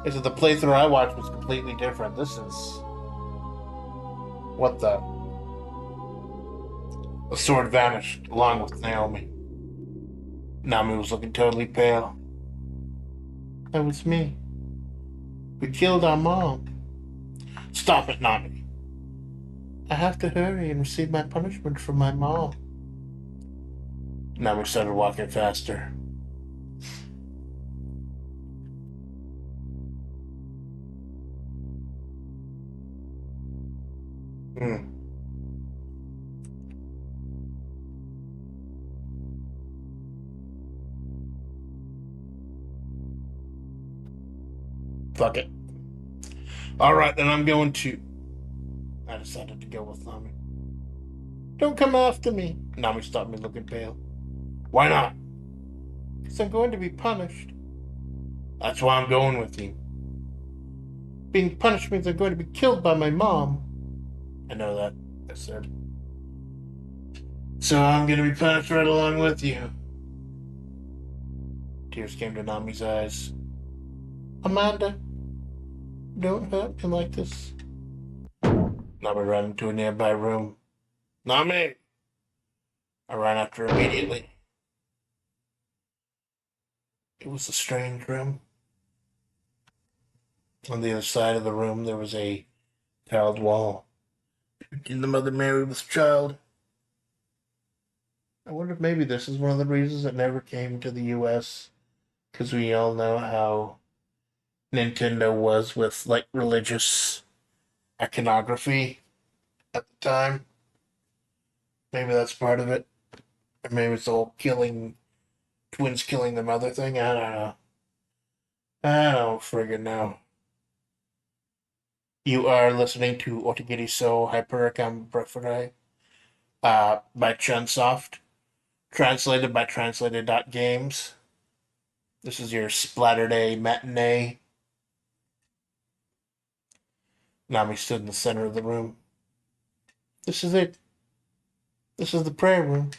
Is it the playthrough I watched was completely different? This is... What the... The sword vanished, along with Naomi. Nami was looking totally pale. That was me. We killed our mom. Stop it, Nami. I have to hurry and receive my punishment from my mom. Nami started walking faster. Hmm. Fuck it. Alright, then I'm going to. I decided to go with Nami. Don't come after me. Nami stopped me looking pale. Why not? Because I'm going to be punished. That's why I'm going with you. Being punished means I'm going to be killed by my mom. I know that, I said. So I'm going to be punished right along with you. Tears came to Nami's eyes. Amanda, don't hurt me like this. Nami ran into a nearby room. Nami! I ran after her immediately. It was a strange room. On the other side of the room, there was a tiled wall. And the Mother Mary with child. I wonder if maybe this is one of the reasons it never came to the US. Because we all know how Nintendo was with, like, religious iconography at the time. Maybe that's part of it. Or maybe it's the whole twins killing the mother thing. I don't know. I don't friggin' know. You are listening to Otogirisou Hypericum Preferai by Chunsoft, translated by Translated.Games. This is your Splatterday matinee. Nami stood in the center of the room. This is it. This is the prayer room.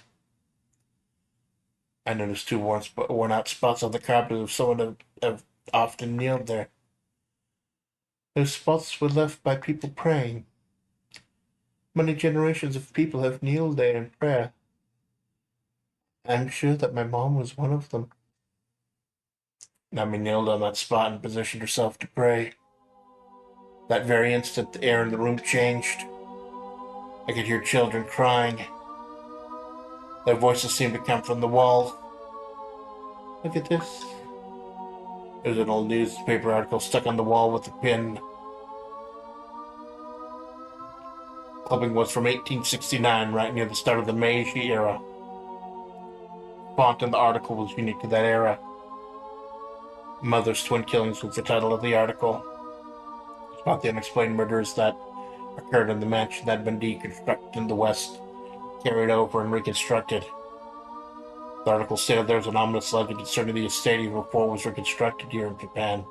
I noticed two worn out spots on the carpet of someone have often kneeled there. Those spots were left by people praying. Many generations of people have kneeled there in prayer. I'm sure that my mom was one of them. Nami kneeled on that spot and positioned herself to pray. That very instant, the air in the room changed. I could hear children crying. Their voices seemed to come from the wall. Look at this. There's an old newspaper article stuck on the wall with a pin. Clipping was from 1869, right near the start of the Meiji era. Font in the article was unique to that era. Mother's Twin Killings was the title of the article. It's about the unexplained murders that occurred in the mansion that had been deconstructed in the West, carried over and reconstructed. The article stated there was an ominous legend concerning the estate even before it was reconstructed here in Japan.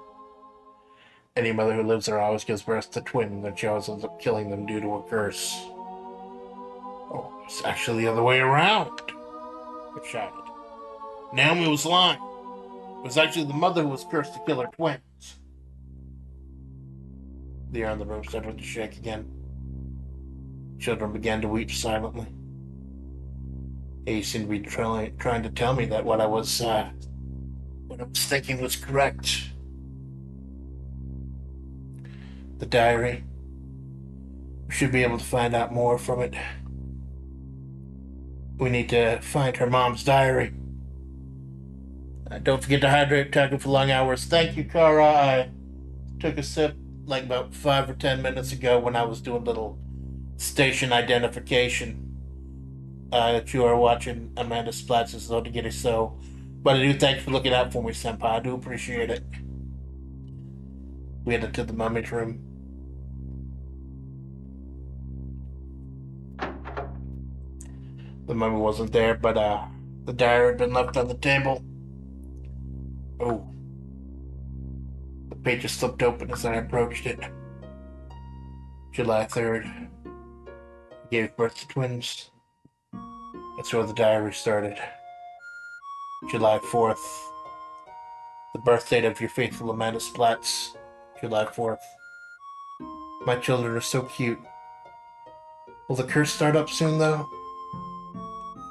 Any mother who lives there always gives birth to twins, and she always ends up killing them due to a curse. Oh, it's actually the other way around, it shouted. Naomi was lying. It was actually the mother who was cursed to kill her twins. The air in the room started to shake again. Children began to weep silently. He seemed to be trying to tell me that what I was thinking was correct. The diary. We should be able to find out more from it. We need to find her mom's diary. Don't forget to hydrate, talking for long hours. Thank you, Kara. I took a sip like about 5 or 10 minutes ago when I was doing little station identification. That you are watching Amanda Splatts is Otogirisou. But I do thank you for looking out for me, Senpai. I do appreciate it. We headed to the mummy's room. The mummy wasn't there, but the diary had been left on the table. Oh. The pages slipped open as I approached it. July 3rd. Gave birth to twins. That's where the diary started. July 4th. The birth date of your faithful Amanda Splatts. July 4th. My children are so cute. Will the curse start up soon, though?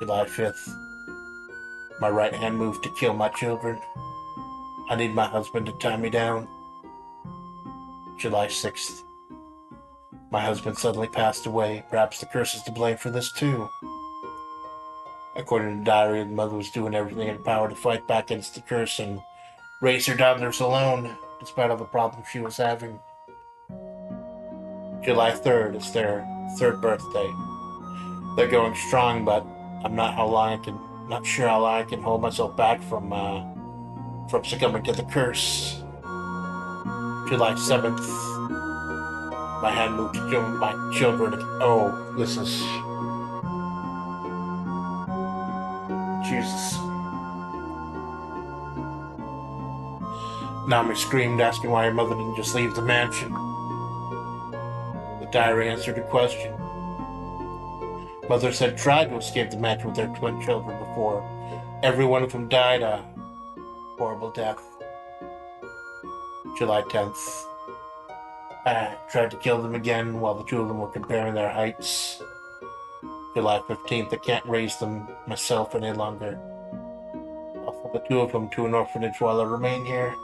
July 5th. My right hand moved to kill my children. I need my husband to tie me down. July 6th. My husband suddenly passed away. Perhaps the curse is to blame for this too. According to the diary, the mother was doing everything in her power to fight back against the curse and raise her daughters alone, despite all the problems she was having. July 3rd is their third birthday. They're going strong, but I'm not sure how long I can hold myself back from succumbing to the curse. July 7th, my hand moved to kill my children. Oh, this is... Jesus. Nami screamed, asking why her mother didn't just leave the mansion. The diary answered her question. Mothers had tried to escape the mansion with their twin children before. Every one of them died a horrible death. July 10th. I tried to kill them again while the two of them were comparing their heights. July 15th. I can't raise them myself any longer. I'll send the two of them to an orphanage while I remain here.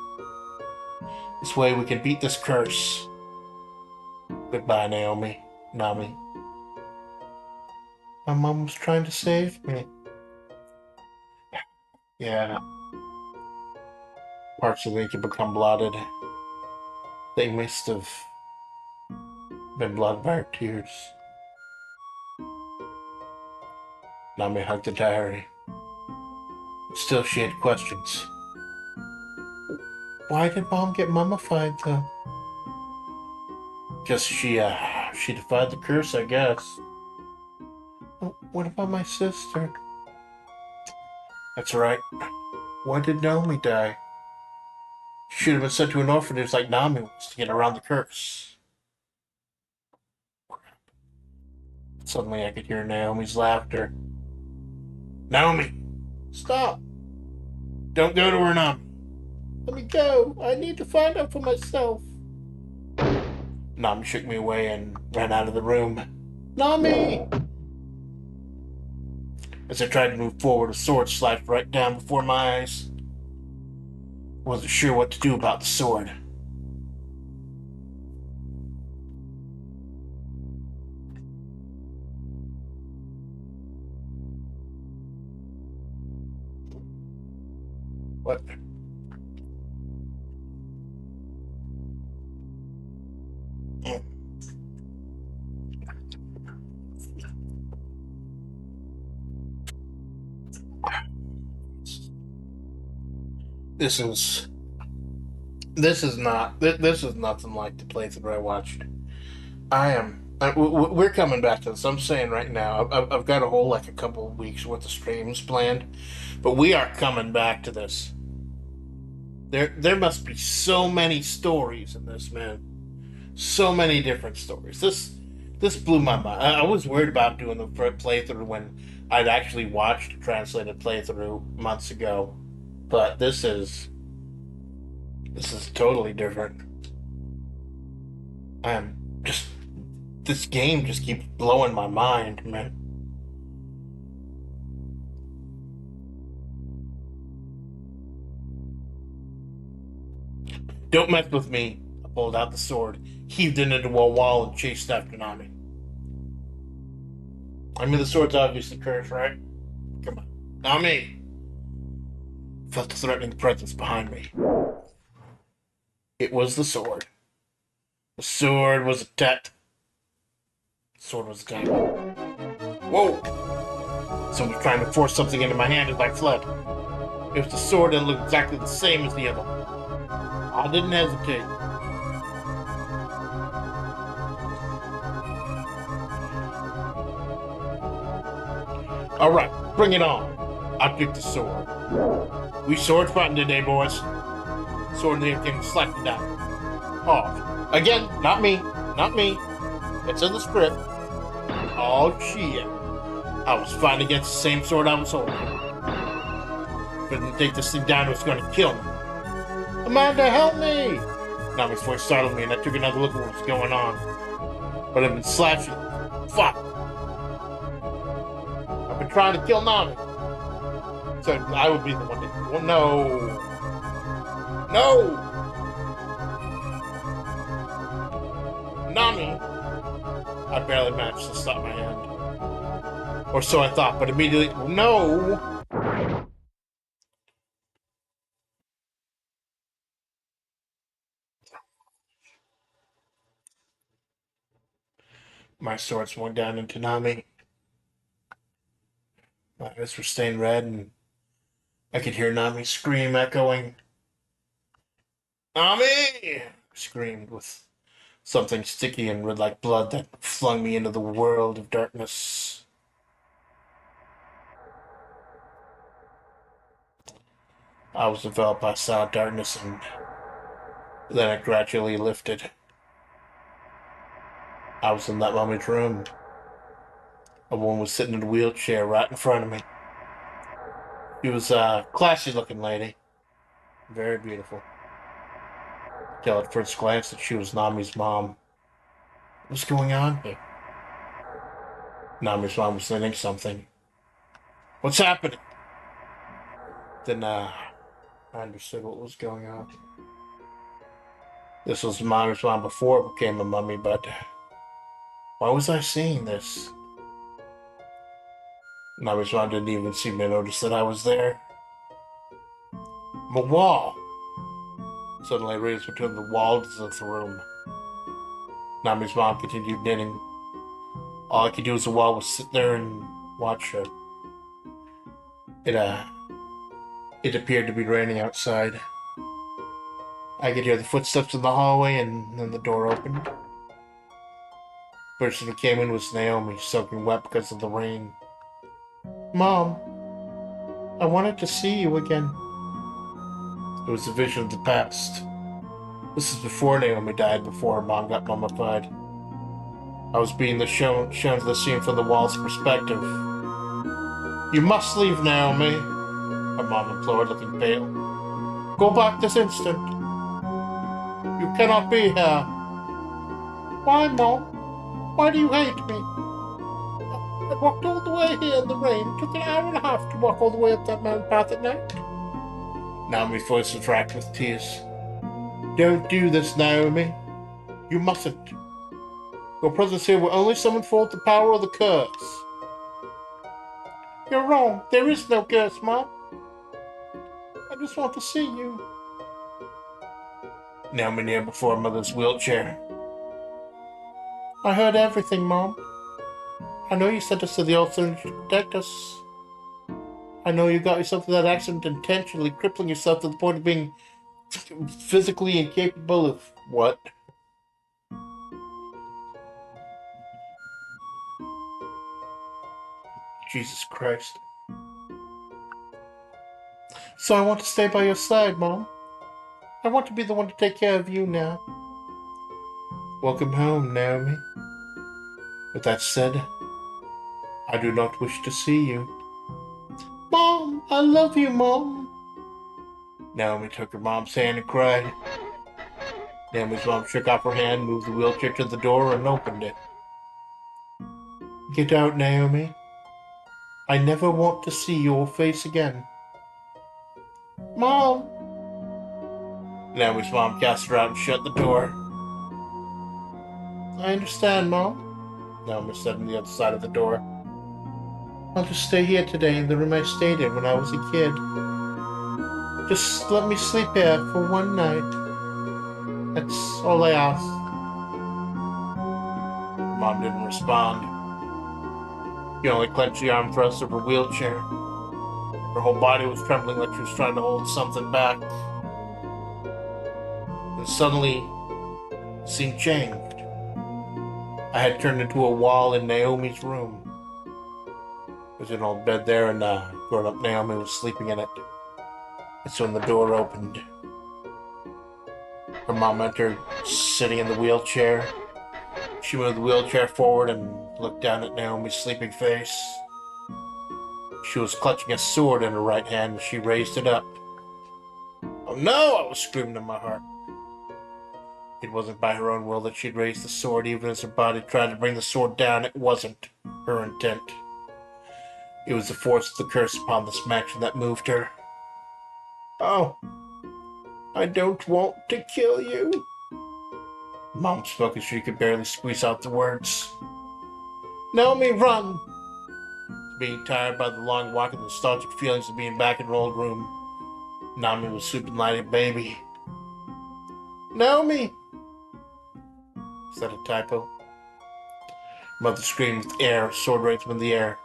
This way we can beat this curse. Goodbye, Nami. My mom was trying to save me. Yeah. Parts of me can become blotted. They must have been blotted by her tears. Nami hugged the diary. Still, she had questions. Why did Mom get mummified, though? Guess she defied the curse, I guess. What about my sister? That's right. Why did Naomi die? She should have been sent to an orphanage like Nami was to get around the curse. Suddenly I could hear Naomi's laughter. Naomi! Stop! Don't go to her, Naomi. Let me go. I need to find out for myself. Naomi shook me away and ran out of the room. Naomi! As I tried to move forward, a sword slashed right down before my eyes. I wasn't sure what to do about the sword. What? This is nothing like the playthrough I watched. We're coming back to this. I'm saying right now, I've got a couple of weeks worth of streams planned, but we are coming back to this. There must be so many stories in this, man. So many different stories. This blew my mind. I was worried about doing the playthrough when I'd actually watched a translated playthrough months ago, but this is totally different. This game just keeps blowing my mind, man. Don't mess with me. I pulled out the sword, heaved it into a wall, and chased after Nami. I mean, the sword's obviously cursed, right? Come on. Nami! Felt a threatening presence behind me. It was the sword. The sword was attacked. Whoa! Someone was trying to force something into my hand as I fled. It was the sword that looked exactly the same as the other one. I didn't hesitate. Alright, bring it on. I picked the sword. We sword fighting today, boys. Sword in the game slapped it down. Oh, again, not me. It's in the script. Oh, shit. I was fighting against the same sword I was holding. If I didn't take this thing down, it was going to kill me. Amanda, help me! Nami's voice startled me, and I took another look at what was going on. But I've been slashing. Fuck! I've been trying to kill Nami. So I would be the one to. Well, no. No! Nami! I barely managed to stop my hand. Or so I thought, but immediately. No! My sword swung down into Nami. My eyes were stained red, and I could hear Nami scream echoing. Nami! I screamed with something sticky and red like blood that flung me into the world of darkness. I was enveloped by solid darkness, and then it gradually lifted. I was in that mummy's room. A woman was sitting in a wheelchair right in front of me. She was a classy looking lady. Very beautiful. I could tell at first glance that she was Nami's mom. What's going on here? Nami's mom was saying something. What's happening? Then I understood what was going on. This was Nami's mom before it became a mummy, but why was I seeing this? Nami's mom didn't even seem to notice that I was there. The wall suddenly raised between the walls of the room. Nami's mom continued knitting. All I could do as a wall was sit there and watch her. It appeared to be raining outside. I could hear the footsteps in the hallway, and then the door opened. The person who came in was Naomi, soaking wet because of the rain. Mom, I wanted to see you again. It was a vision of the past. This is before Naomi died, before her mom got mummified. I was being shown to the scene from the wall's perspective. You must leave, Naomi, her mom implored, looking pale. Go back this instant. You cannot be here. Why, Mom? Why do you hate me? I walked all the way here in the rain. It took an hour and a half to walk all the way up that mountain path at night. Naomi's voice was racked with tears. Don't do this, Naomi. You mustn't. Your presence here will only summon forth the power of the curse. You're wrong. There is no curse, Mom. I just want to see you. Naomi kneeled before her mother's wheelchair. I heard everything, Mom. I know you sent us to the orphanage to protect us. I know you got yourself in that accident intentionally, crippling yourself to the point of being physically incapable of what? Jesus Christ. So I want to stay by your side, Mom. I want to be the one to take care of you now. Welcome home, Naomi. With that said, I do not wish to see you. Mom, I love you, Mom. Naomi took her mom's hand and cried. Naomi's mom shook off her hand, moved the wheelchair to the door, and opened it. Get out, Naomi. I never want to see your face again. Mom! Naomi's mom cast her out and shut the door. I understand, Mom, Naomi said on the other side of the door. I'll just stay here today in the room I stayed in when I was a kid. Just let me sleep here for one night. That's all I ask. Mom didn't respond. She only clenched the armrest of her wheelchair. Her whole body was trembling like she was trying to hold something back. And suddenly, the scene changed. I had turned into a wall in Naomi's room. There was an old bed there, and grown-up Naomi was sleeping in it. That's when the door opened. Her mom entered, sitting in the wheelchair. She moved the wheelchair forward and looked down at Naomi's sleeping face. She was clutching a sword in her right hand and she raised it up. Oh no! I was screaming in my heart. It wasn't by her own will that she'd raised the sword, even as her body tried to bring the sword down. It wasn't her intent. It was the force of the curse upon this mansion that moved her. Oh, I don't want to kill you. Mom spoke as she could barely squeeze out the words. Naomi, run! Being tired by the long walk and the nostalgic feelings of being back in her old room, Naomi was sleeping like a baby. Naomi! Is that a typo? Mother screamed with air, sword raised in the air.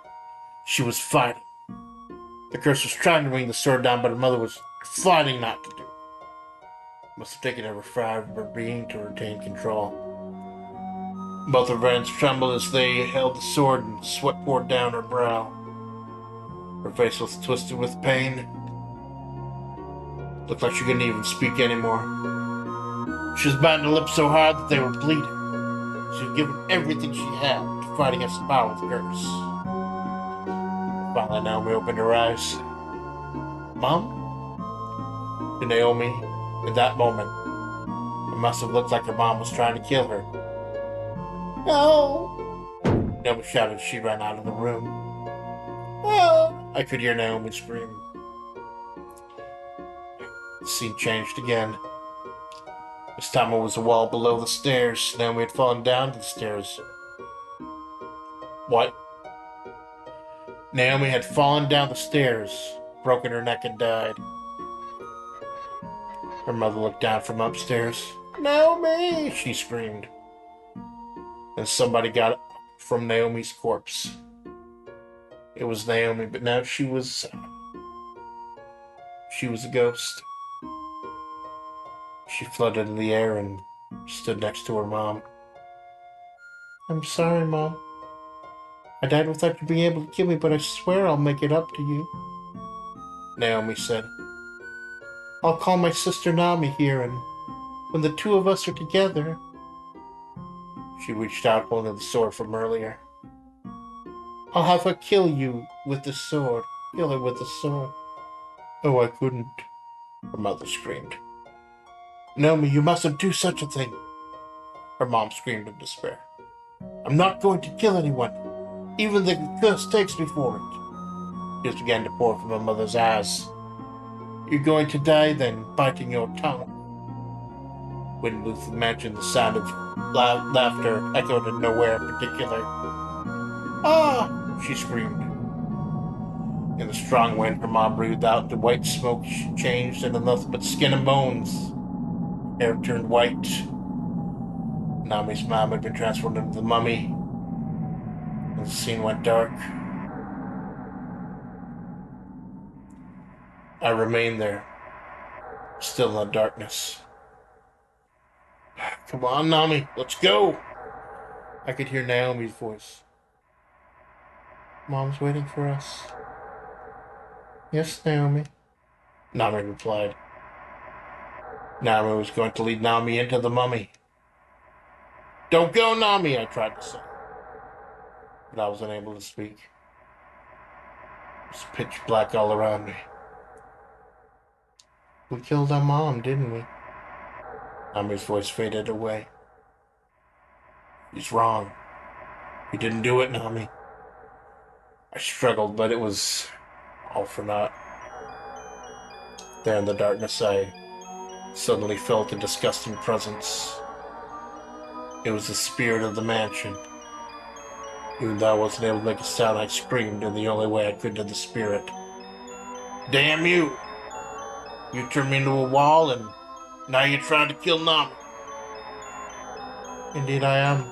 She was fighting. The curse was trying to bring the sword down, but her mother was fighting not to do it. Must have taken every fibre of her being to retain control. Both her hands trembled as they held the sword, and sweat poured down her brow. Her face was twisted with pain. Looked like she couldn't even speak anymore. She was biting her lips so hard that they were bleeding. She had given everything she had to fight against the power of the curse. Finally, Naomi opened her eyes. Mom? To Naomi, in that moment, it must have looked like her mom was trying to kill her. No! Naomi shouted as she ran out of the room. Oh! I could hear Naomi scream. The scene changed again. This time it was a wall below the stairs. Naomi had fallen down to the stairs. What? Naomi had fallen down the stairs, broken her neck, and died. Her mother looked down from upstairs. Naomi! She screamed. And somebody got up from Naomi's corpse. It was Naomi, but now she was a ghost. She floated in the air and stood next to her mom. I'm sorry, Mom. I died without you being able to kill me, but I swear I'll make it up to you. Naomi said. I'll call my sister Nami here, and when the two of us are together... She reached out, holding the sword from earlier. I'll have her kill you with the sword. Kill her with the sword. Oh, I couldn't, her mother screamed. Naomi, you mustn't do such a thing. Her mom screamed in despair. I'm not going to kill anyone, even the curse takes me for it. Tears began to pour from her mother's eyes. You're going to die then, biting your tongue. When Luther mentioned the sound of laughter echoed in nowhere in particular. Ah! She screamed. In the strong wind, her mom breathed out. The white smoke changed into nothing but skin and bones. Hair turned white. Nami's mom had been transformed into the mummy. And the scene went dark. I remained there, still in the darkness. Come on, Nami, let's go! I could hear Naomi's voice. Mom's waiting for us. Yes, Naomi, Nami replied. Nami was going to lead Nami into the mummy. Don't go, Nami, I tried to say. But I was unable to speak. It was pitch black all around me. We killed our mom, didn't we? Nami's voice faded away. He's wrong. We didn't do it, Nami. I struggled, but it was all for naught. There in the darkness, I suddenly felt a disgusting presence. It was the spirit of the mansion. Even though I wasn't able to make a sound, I screamed in the only way I could to the spirit. Damn you! You turned me into a wall, and now you're trying to kill Nami. Indeed I am.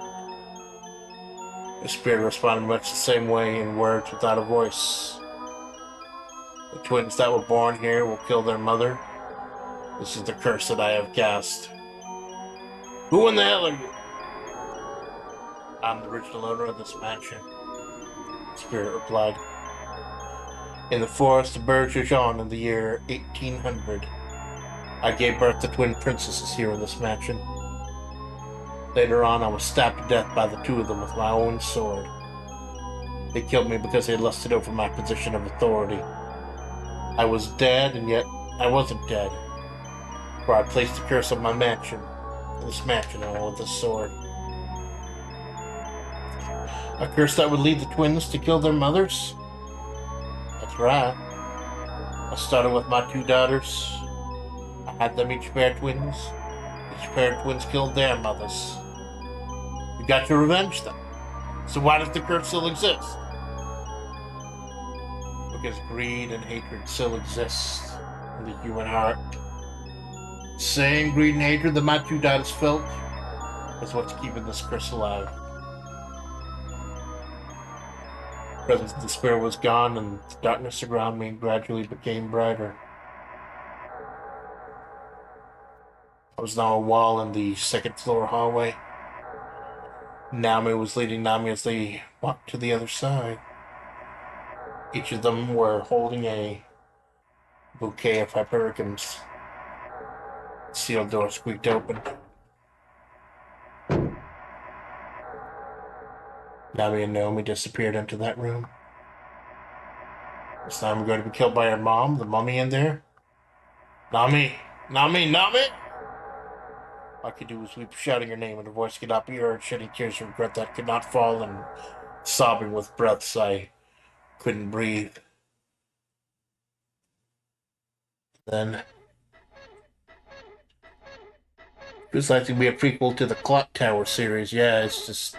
The spirit responded much the same way in words without a voice. The twins that were born here will kill their mother. This is the curse that I have cast. Who in the hell are you? I'm the original owner of this mansion, the spirit replied. In the forest of Bergeron in the year 1800, I gave birth to twin princesses here in this mansion. Later on, I was stabbed to death by the two of them with my own sword. They killed me because they lusted over my position of authority. I was dead, and yet I wasn't dead, for I placed the curse on my mansion, this mansion, all with this sword. A curse that would lead the twins to kill their mothers? right. I started with my 2 daughters. I had them each pair of twins. Each pair of twins killed their mothers. You got to revenge them. So why does the curse still exist? Because greed and hatred still exist in the human heart. Same greed and hatred that my 2 daughters felt is what's keeping this curse alive. Presence of despair was gone, and the darkness around me gradually became brighter. I was now a wall in the second floor hallway. Naomi was leading Nami as they walked to the other side. Each of them were holding a bouquet of hypericums. The sealed door squeaked open. Nami and Naomi disappeared into that room. Is Nami going to be killed by her mom, the mummy in there? Nami! Nami! Nami! All I could do was weep, shouting her name, and her voice could not be heard, shedding tears of regret that could not fall, and sobbing with breaths I couldn't breathe. Then it's like to be a prequel to the Clock Tower series. Yeah, it's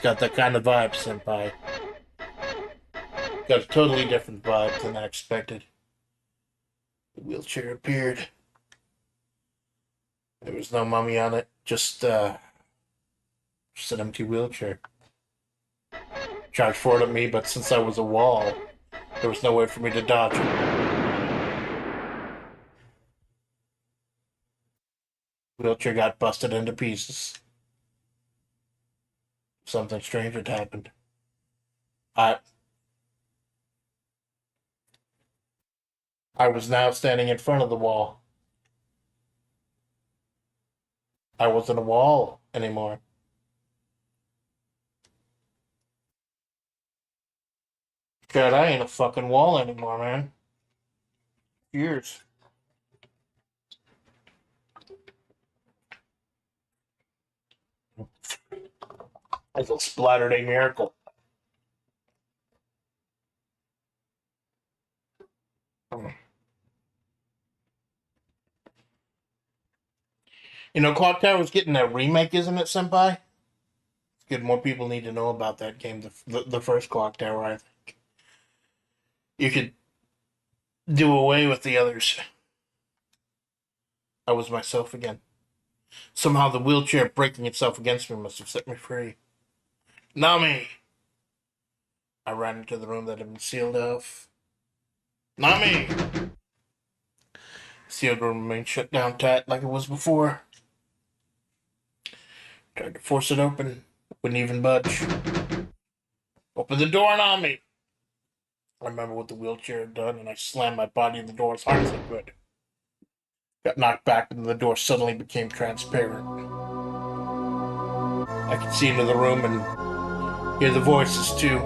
got that kind of vibe, senpai. Got a totally different vibe than I expected. The wheelchair appeared. There was no mummy on it, just an empty wheelchair. Charged forward at me, but since I was a wall, there was no way for me to dodge it. Wheelchair got busted into pieces. Something strange had happened. I was now standing in front of the wall. I wasn't a wall anymore. God, I ain't a fucking wall anymore, man. Years. It's a Splatterday miracle. You know, Clock Tower's getting a remake, isn't it, Senpai? It's good. More people need to know about that game. The first Clock Tower, I think. You could do away with the others. I was myself again. Somehow the wheelchair breaking itself against me must have set me free. Nami! I ran into the room that had been sealed off. Nami! Sealed room remained shut down tight like it was before. Tried to force it open. Wouldn't even budge. Open the door, Nami! I remember what the wheelchair had done, and I slammed my body in the door as hard as I could. Got knocked back, and the door suddenly became transparent. I could see into the room and hear the voices, too.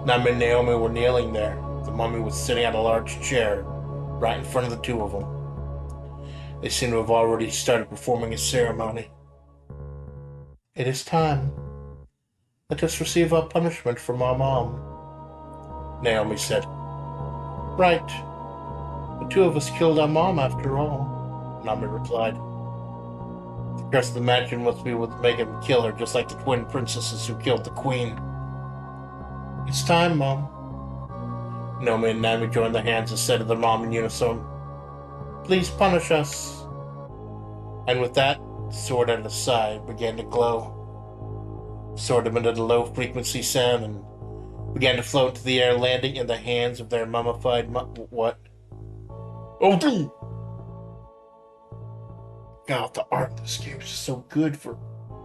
Nami and Naomi were kneeling there. The mummy was sitting on a large chair, right in front of the 2 of them. They seemed to have already started performing a ceremony. It is time. Let us receive our punishment from our mom, Naomi said. Right. The 2 of us killed our mom after all, Nami replied. The curse of the mansion must be what made him kill her, just like the twin princesses who killed the queen. It's time, Mom. Naomi and Nami joined their hands and said to their mom in unison, Please punish us. And with that, the sword at his side began to glow. The sword emitted a low-frequency sound and began to float into the air, landing in the hands of their mummified what? Oh, dude! God, the art of this game is just so good for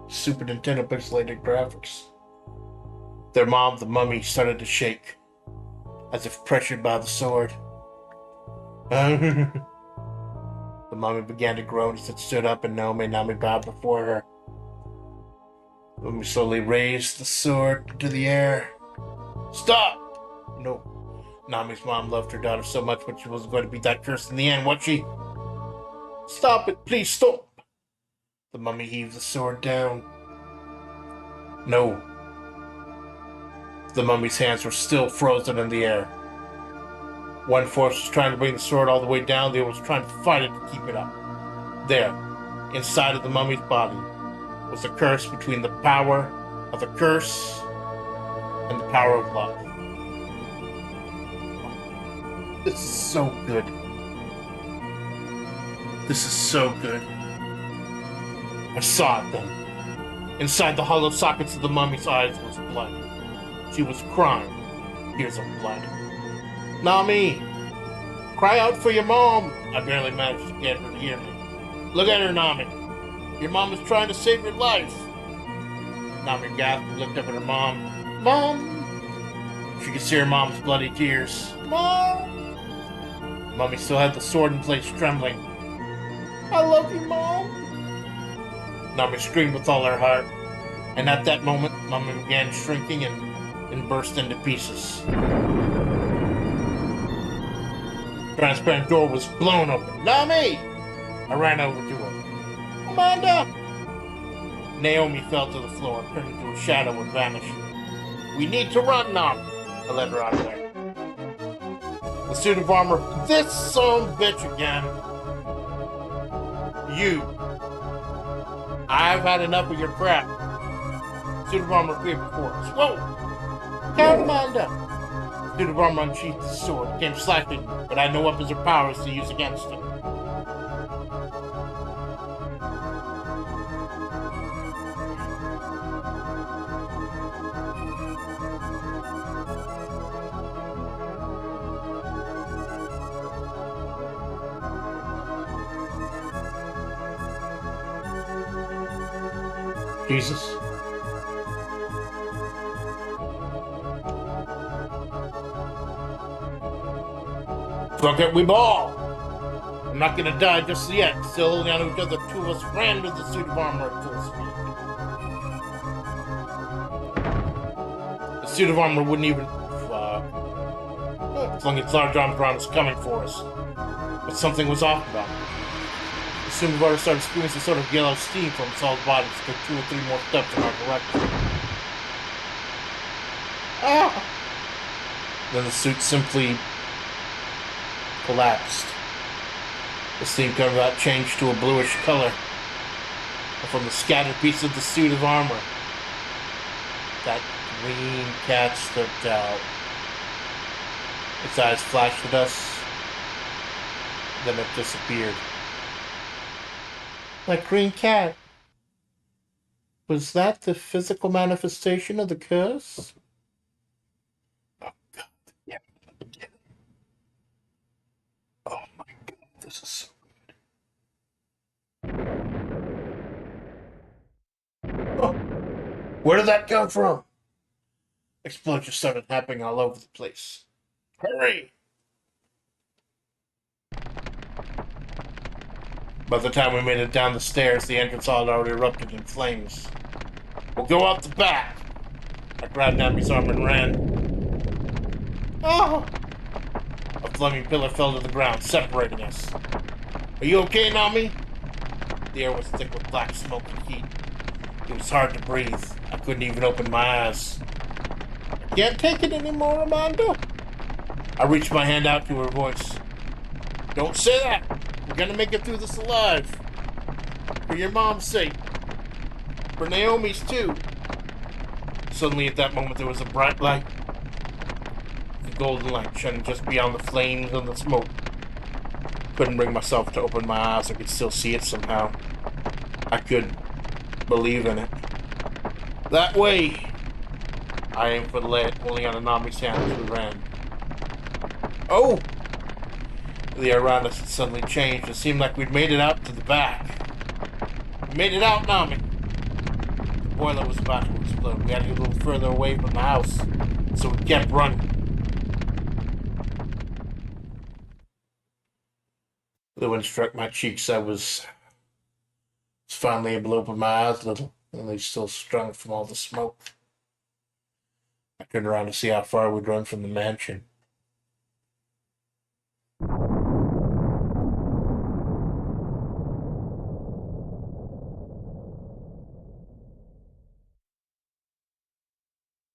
Super Nintendo pixelated graphics. Their mom, the mummy, started to shake, as if pressured by the sword. The mummy began to groan as it stood up, and Naomi bowed before her. The mummy slowly raised the sword into the air. Stop! No. Nami's mom loved her daughter so much, but she wasn't going to be that cursed in the end, was she? Stop it, please stop! The mummy heaved the sword down. No. The mummy's hands were still frozen in the air. One force was trying to bring the sword all the way down, the other was trying to fight it to keep it up. There, inside of the mummy's body, was a curse between the power of the curse and the power of love. This is so good. This is so good. I saw it then. Inside the hollow sockets of the mummy's eyes was blood. She was crying, tears of blood. Nami! Cry out for your mom! I barely managed to get her to hear me. Look at her, Nami. Your mom is trying to save your life. Nami gasped and looked up at her mom. Mom! She could see her mom's bloody tears. Mom! Mummy still had the sword in place, trembling. I love you, Mom! Nami screamed with all her heart, and at that moment, Mummy began shrinking and burst into pieces. The transparent door was blown open. Nami! I ran over to her. Amanda! Naomi fell to the floor, turned into a shadow and vanished. We need to run, Nami! I led her out of there. The suit of armor. This son of a bitch again. You. I've had enough of your crap. Suit of armor appeared before us. Whoa! Count Amanda! Suit of armor unsheathed the sword, came slashing, but I had no weapons or powers to use against him. Jesus. Fuck it, we ball! I'm not gonna die just yet. Still holding on to each other, two of us ran with the suit of armor at full speed. The suit of armor wouldn't even... flung its large arms around us, coming for us. But something was off about it. The suit of armor started spewing some sort of yellow steam from its whole body to take 2 or 3 more steps in our direction. Ah! Then the suit simply collapsed. The steam coming out changed to a bluish color. And from the scattered pieces of the suit of armor, that green cat stepped out. Its eyes flashed at us, then it disappeared. That green cat. Was that the physical manifestation of the curse? Oh, God. Yeah. Oh, my God. This is so good. Oh. Where did that come from? Explosions started happening all over the place. Hurry! By the time we made it down the stairs, the entrance hall had already erupted in flames. We'll go out the back! I grabbed Nami's arm and ran. Oh! A flaming pillar fell to the ground, separating us. Are you okay, Nami? The air was thick with black smoke and heat. It was hard to breathe. I couldn't even open my eyes. I can't take it anymore, Amanda. I reached my hand out to her voice. Don't say that! We're gonna make it through this alive. For your mom's sake. For Naomi's too. Suddenly at that moment there was a bright light. The golden light shining just beyond the flames and the smoke. Couldn't bring myself to open my eyes. I could still see it somehow. I could believe in it. That way! I aimed for the lead, holding on to Nami's hand as we ran. Oh! The air around us had suddenly changed. It seemed like we'd made it out to the back. We made it out, Nami. The boiler was about to explode. We had to get a little further away from the house, so we kept running. The wind struck my cheeks. I was finally able to open my eyes a little, and they still strung from all the smoke. I turned around to see how far we'd run from the mansion.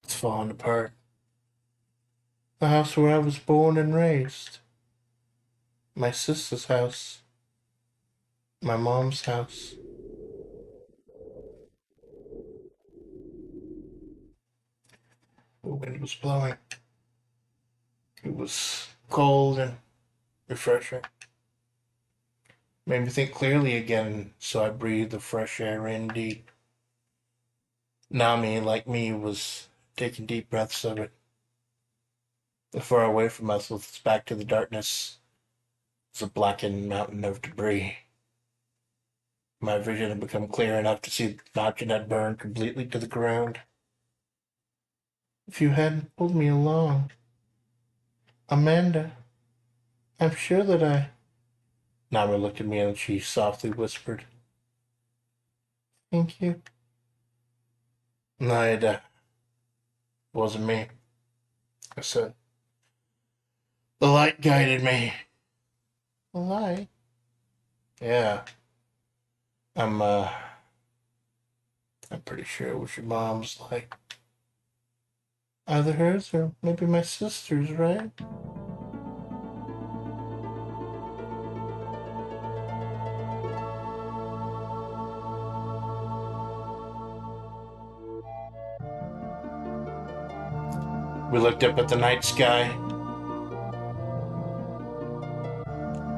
It's falling apart. The house where I was born and raised. My sister's house. My mom's house. The wind was blowing. It was cold and refreshing. Made me think clearly again, so I breathed the fresh air in deep. Nami, like me, was taking deep breaths of it. Far away from us, with its back to the darkness, was a blackened mountain of debris. My vision had become clear enough to see the mountain had burned completely to the ground. If you hadn't pulled me along, Amanda, I'm sure that I... Nami looked at me and she softly whispered, "Thank you." No, it wasn't me, I said. The light guided me. The light? Yeah. I'm pretty sure it was your mom's light. Either hers or maybe my sister's, right? We looked up at the night sky.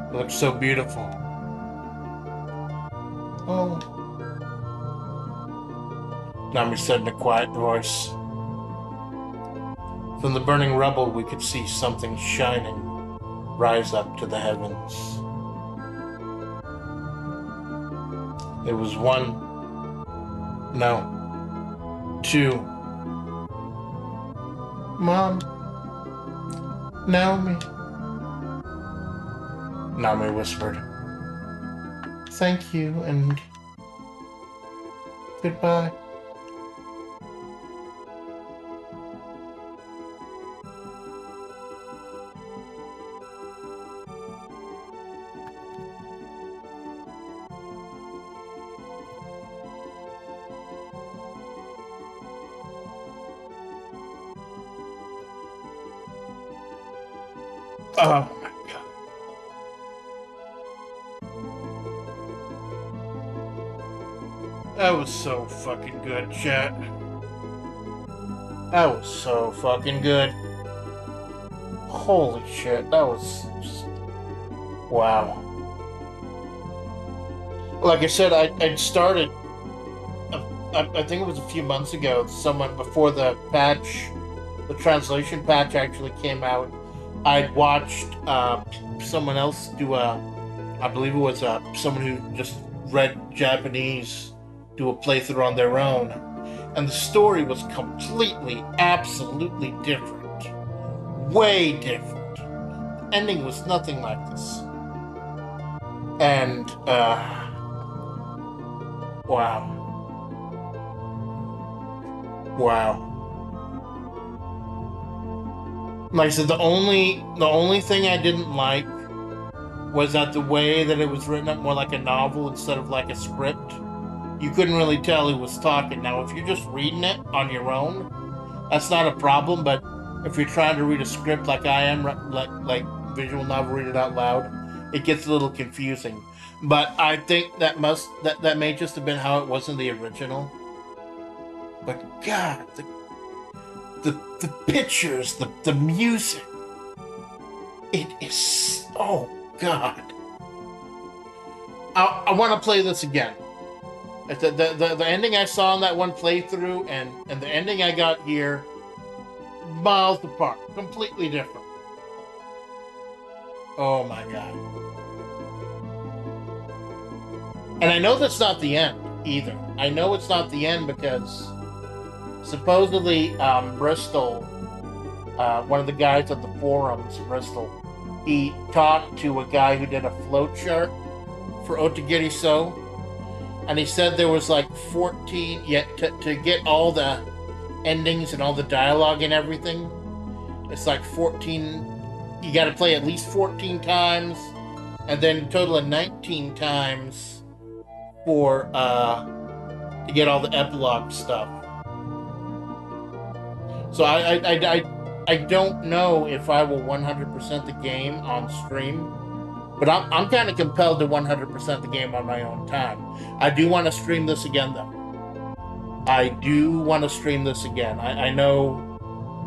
It looked so beautiful. Oh, Nami said in a quiet voice. From the burning rubble, we could see something shining rise up to the heavens. It was one, no, two. Mom, Naomi, Nami whispered. Thank you and goodbye. Oh my god. That was so fucking good, chat. That was so fucking good. Holy shit, that was just... wow. Like I said, I'd started, I think it was a few months ago, someone before the patch, the translation patch actually came out, I'd watched someone else do I believe it was someone who just read Japanese do a playthrough on their own. And the story was completely, absolutely different. Way different. The ending was nothing like this. And, wow. Wow. Like I said, the only thing I didn't like was that the way that it was written up more like a novel instead of like a script. You couldn't really tell who was talking. Now, if you're just reading it on your own, that's not a problem. But if you're trying to read a script like I am, like visual novel, read it out loud, it gets a little confusing. But I think that may just have been how it was in the original. But God, the pictures, the music, it is, oh God. I want to play this again. The ending I saw in that one playthrough and the ending I got here, miles apart, completely different. Oh my God. And I know that's not the end either. I know it's not the end because supposedly Bristol, one of the guys at the forums, Bristol, he talked to a guy who did a flowchart for Otogirisou. And he said there was like 14, yet to get all the endings and all the dialogue and everything, it's like 14, you gotta play at least 14 times, and then a total of 19 times for, to get all the epilogue stuff. So I don't know if I will 100% the game on stream, but I'm kind of compelled to 100% the game on my own time. I do want to stream this again, though. I do want to stream this again. I know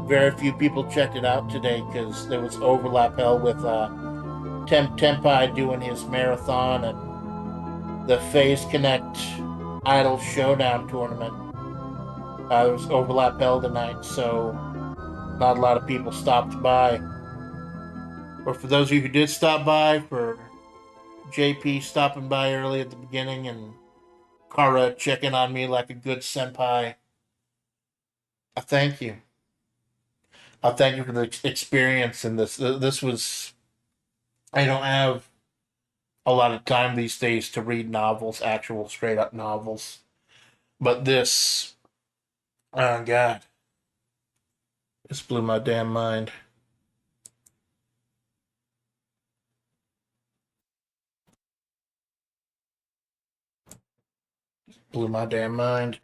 very few people checked it out today because there was overlap hell with Tempai doing his marathon and the Phase Connect Idol Showdown tournament. There was overlap hell tonight, so not a lot of people stopped by. Or for those of you who did stop by, for JP stopping by early at the beginning and Kara checking on me like a good senpai, I thank you. I thank you for the experience in this. This was. I don't have a lot of time these days to read novels, actual straight up novels. But this, oh God, this blew my damn mind. Blew my damn mind.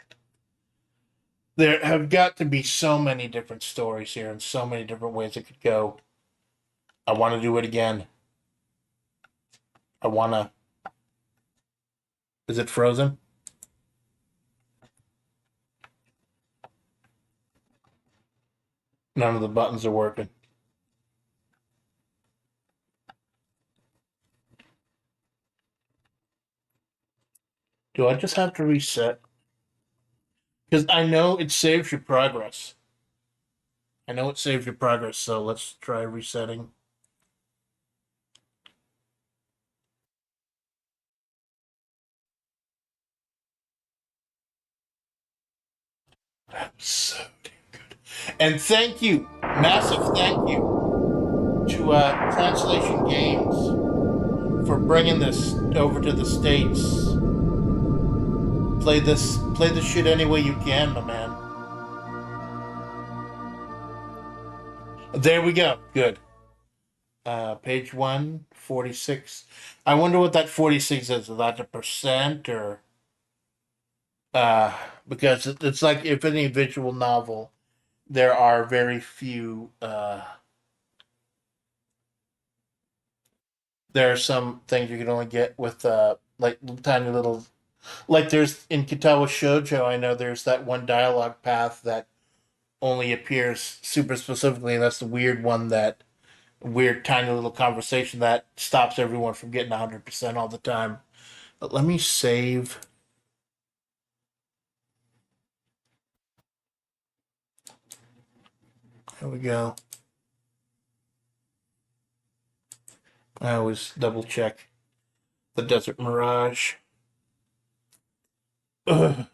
There have got to be so many different stories here and so many different ways it could go. I want to do it again. I want to. Is it frozen? None of the buttons are working. Do I just have to reset? Because I know it saves your progress. I know it saves your progress, so let's try resetting. That was so damn good. And thank you, massive thank you to Translation Games for bringing this over to the States. Play this shit any way you can, my man. There we go. Good. Page 146. I wonder what that 46 is. Is that a percent or because it's like if any visual novel, there are very few there are some things you can only get with like tiny little, like there's in Kitawa Shoujo, I know there's that one dialogue path that only appears super specifically, and that's the weird one, that weird tiny little conversation that stops everyone from getting 100% all the time. But let me save. There we go. I always double check the Desert Mirage. Ugh.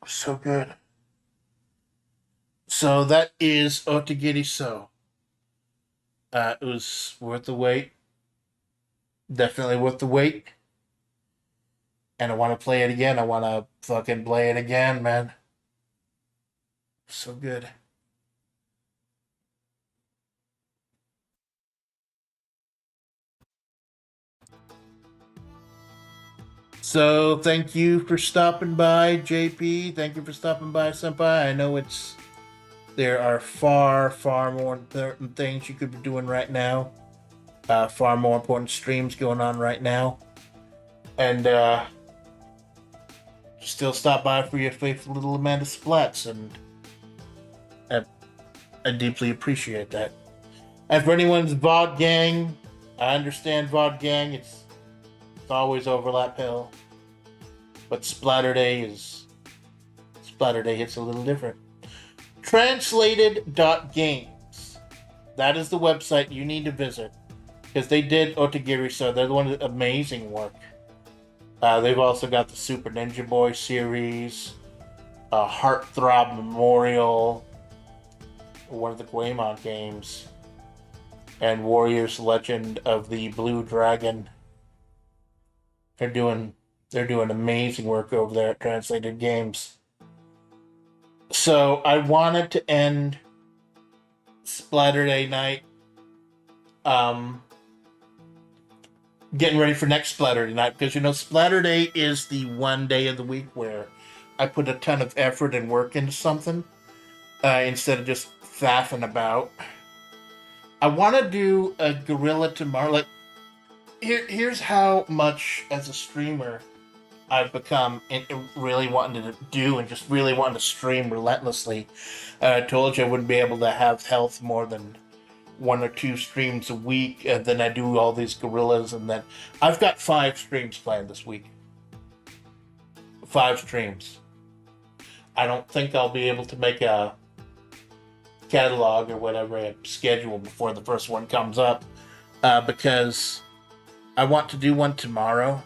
So good. So that is Otogirisou. It was worth the wait. Definitely worth the wait. And I want to play it again. I want to fucking play it again, man. So good. So thank you for stopping by, JP. Thank you for stopping by, Senpai. I know there are far more important things you could be doing right now. Far more important streams going on right now. And still stop by for your faithful little Amanda Splatts, and I deeply appreciate that. And for anyone's VOD gang, I understand VOD gang, it's always overlap hell. But Splatterday hits a little different. Translated.games. That is the website you need to visit, because they did Otogirisou. They're the one that amazing work. They've also got the Super Ninja Boy series, Heartthrob Memorial, one of the Guamon games, and Warriors Legend of the Blue Dragon. They're doing amazing work over there at Translated Games. So I wanted to end Splatterday night getting ready for next Splatterday night, because Splatterday is the one day of the week where I put a ton of effort and work into something. instead of just faffing about. I want to do a gorilla tomorrow. Like, here's how much as a streamer I've become really wanting to do and just really wanting to stream relentlessly. I told you I wouldn't be able to have health more than 1 or 2 streams a week, and then I do all these gorillas, and then I've got 5 streams planned this week. 5 streams. I don't think I'll be able to make a catalog or whatever a schedule before the first one comes up, because I want to do one tomorrow,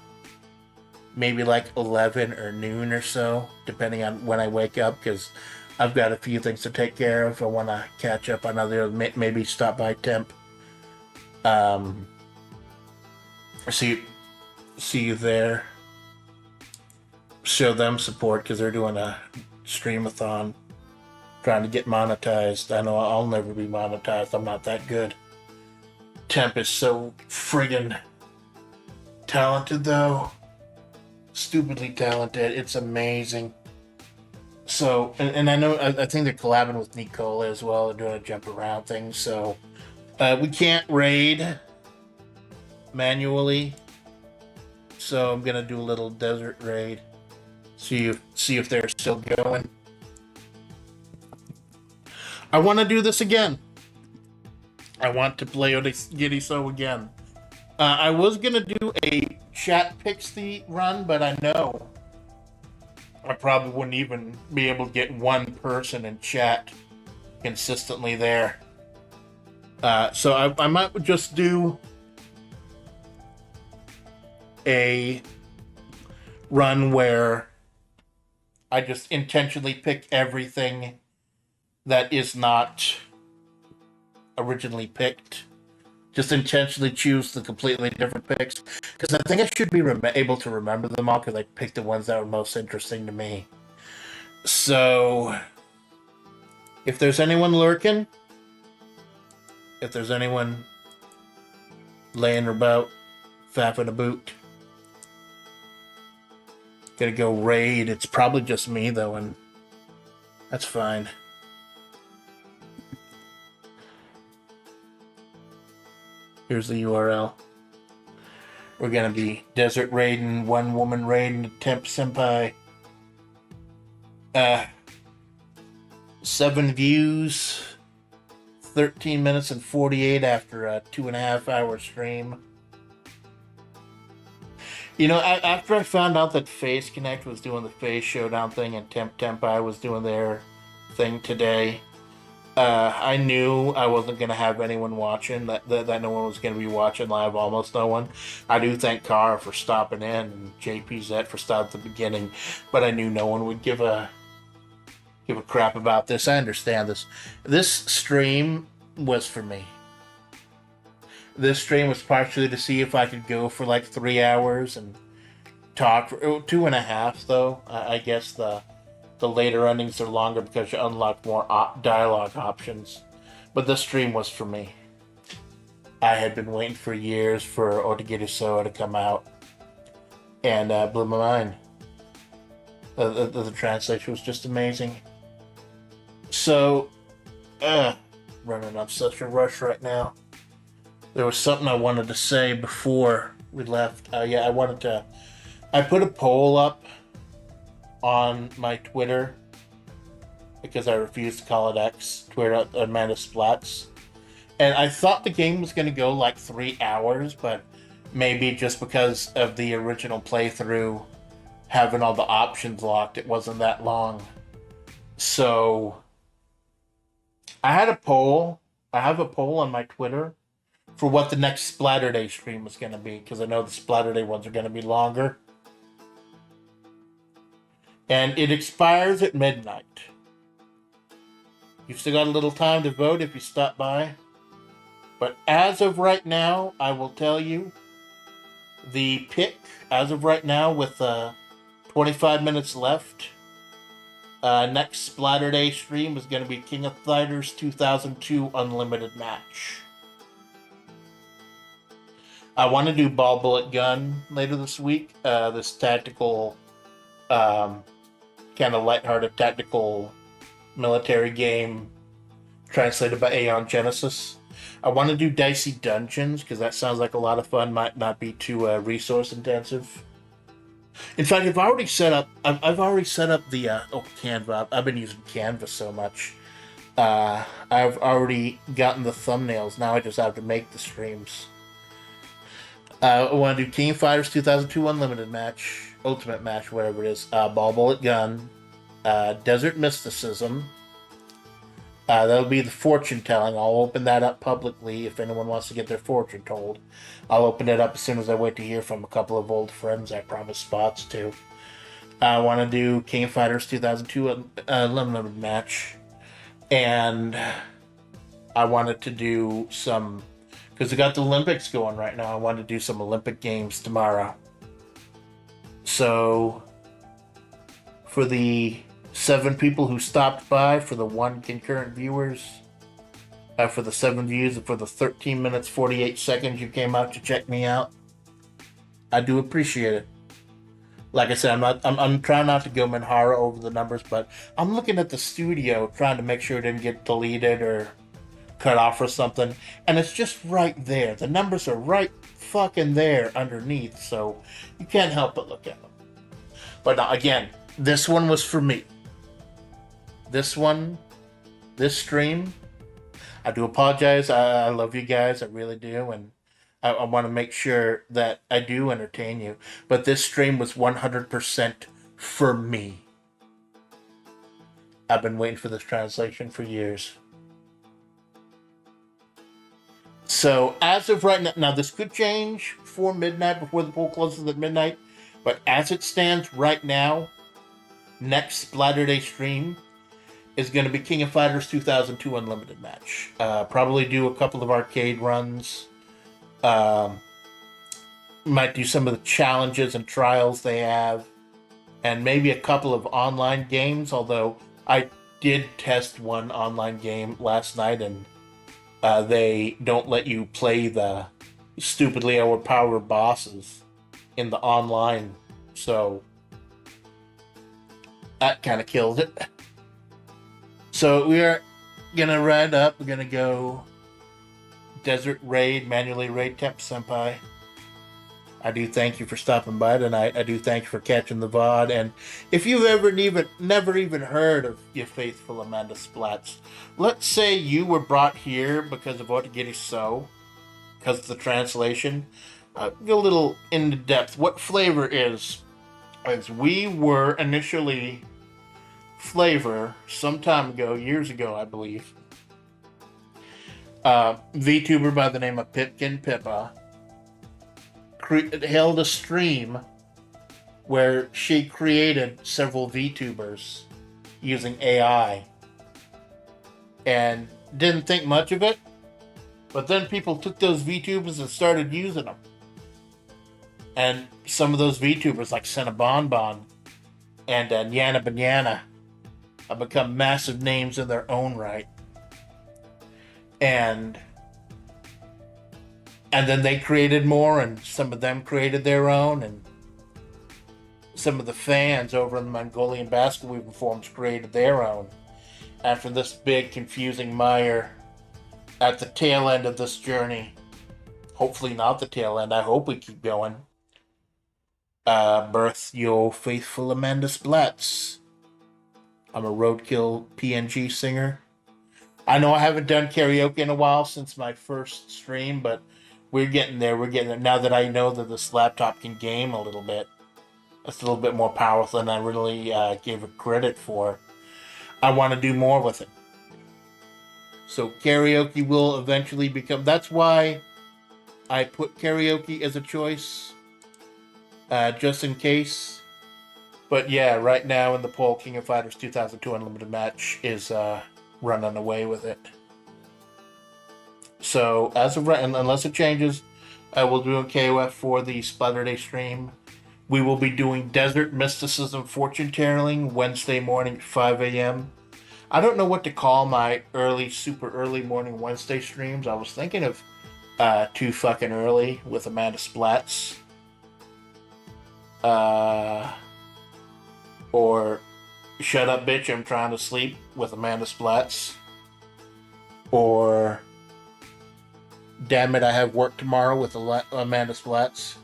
maybe like 11 or noon or so, depending on when I wake up, because I've got a few things to take care of. I want to catch up on other, maybe stop by Temp. See you there. Show them support because they're doing a streamathon, trying to get monetized. I know I'll never be monetized. I'm not that good. Temp is so friggin' talented, though. Stupidly talented. It's amazing. So, and I know, I think they're collabing with Nicola as well. They're doing a jump around thing. So, we can't raid manually. So I'm gonna do a little desert raid. See if they're still going. I want to do this again. I want to play Otogirisou again. I was gonna do a chat pixie run, but I know I probably wouldn't even be able to get one person in chat consistently there. So I might just do a run where I just intentionally pick everything that is not originally picked. Just intentionally choose the completely different picks. Because I think I should be able to remember them all, because I picked the ones that were most interesting to me. So, if there's anyone lurking, if there's anyone laying about, faffing a boot, gonna go raid. It's probably just me, though, and that's fine. Here's the URL. We're gonna be desert raiding, one woman raiding, Temp Senpai. 7 views, 13 minutes and 48 after a 2.5-hour stream. You know, after I found out that Face Connect was doing the Face Showdown thing and Temp Tempai was doing their thing today, I knew I wasn't going to have anyone watching, that no one was going to be watching live, almost no one. I do thank Kara for stopping in and JPZ for stopping at the beginning, but I knew no one would give a crap about this. I understand this. This stream was for me. This stream was partially to see if I could go for like 3 hours and talk for 2.5, though. I guess the later endings are longer because you unlock more dialogue options. But this stream was for me. I had been waiting for years for Otogirisou to come out, and blew my mind. The translation was just amazing. So, running on such a rush right now. There was something I wanted to say before we left. Yeah, I put a poll up on my Twitter, because I refuse to call it X, Twitter at Amanda Splatts. And I thought the game was going to go like 3 hours, but maybe just because of the original playthrough having all the options locked, it wasn't that long. So I had a poll. I have a poll on my Twitter for what the next Splatterday stream was going to be, because I know the Splatterday ones are going to be longer. And it expires at midnight. You've still got a little time to vote if you stop by. But as of right now, I will tell you, the pick, as of right now, with 25 minutes left, next Splatterday stream is going to be King of Fighters 2002 Unlimited Match. I want to do Ball Bullet Gun later this week. This tactical, kind of lighthearted tactical military game translated by Aeon Genesis. I want to do Dicey Dungeons because that sounds like a lot of fun. Might not be too resource intensive. In fact, I've already set up. I've already set up the Canva. I've been using Canva so much. I've already gotten the thumbnails. Now I just have to make the streams. I want to do King of Fighters 2002 Unlimited match, Ultimate match, whatever it is. Ball Bullet Gun, Desert Mysticism. That'll be the fortune telling. I'll open that up publicly if anyone wants to get their fortune told. I'll open it up as soon as I wait to hear from a couple of old friends I promised spots to. I want to do King of Fighters 2002 Unlimited match. And I wanted to do some, because they got the Olympics going right now, I wanted to do some Olympic Games tomorrow. So, for the 7 people who stopped by, for the 1 concurrent viewers, for the 7 views, and for the 13 minutes 48 seconds you came out to check me out, I do appreciate it. Like I said, I'm trying not to go Minhara over the numbers, but I'm looking at the studio trying to make sure it didn't get deleted or cut off or something, and it's just right there. The numbers are right fucking there underneath, so you can't help but look at them. But again, this one was for me. This stream, I do apologize. I love you guys, I really do, and I want to make sure that I do entertain you. But this stream was 100% for me. I've been waiting for this translation for years. So, as of right now, this could change before midnight, before the poll closes at midnight. But as it stands right now, next Splatterday stream is going to be King of Fighters 2002 Unlimited match. Probably do a couple of arcade runs. Might do some of the challenges and trials they have, and maybe a couple of online games, although I did test one online game last night, and they don't let you play the stupidly overpowered bosses in the online, so that kind of kills it. So we are gonna ride up. We're gonna go Desert Raid, manually raid Temp Senpai. I do thank you for stopping by tonight. I do thank you for catching the VOD. And if you've never even heard of your faithful Amanda Splatts, let's say you were brought here because of Otogirisou, because of the translation. Go a little into depth. What FlaVR is we were initially FlaVR some time ago, years ago, I believe. VTuber by the name of Pipkin Pippa held a stream where she created several VTubers using AI and didn't think much of it, but then people took those VTubers and started using them, and some of those VTubers like Cinnabonbon and Nyana Banana have become massive names in their own right. And then they created more, and some of them created their own, and some of the fans over in the Mongolian basket weaving forums created their own. After this big confusing mire at the tail end of this journey, hopefully not the tail end, I hope we keep going, birth your faithful Amanda Splatts. I'm a roadkill PNG singer. I know I haven't done karaoke in a while since my first stream, but we're getting there. Now that I know that this laptop can game a little bit. It's a little bit more powerful than I really gave it credit for. I want to do more with it. So karaoke will eventually become... That's why I put karaoke as a choice, just in case. But yeah, right now in the poll, King of Fighters 2002 Unlimited match is running away with it. So, as of right, unless it changes, I will do a KOF for the Splatterday stream. We will be doing Desert Mysticism Fortune Telling Wednesday morning at 5 a.m. I don't know what to call my super early morning Wednesday streams. I was thinking of Too Fucking Early with Amanda Splatts. Or Shut Up Bitch, I'm Trying to Sleep with Amanda Splatts, or Damn It, I Have Work Tomorrow with Amanda Splatts.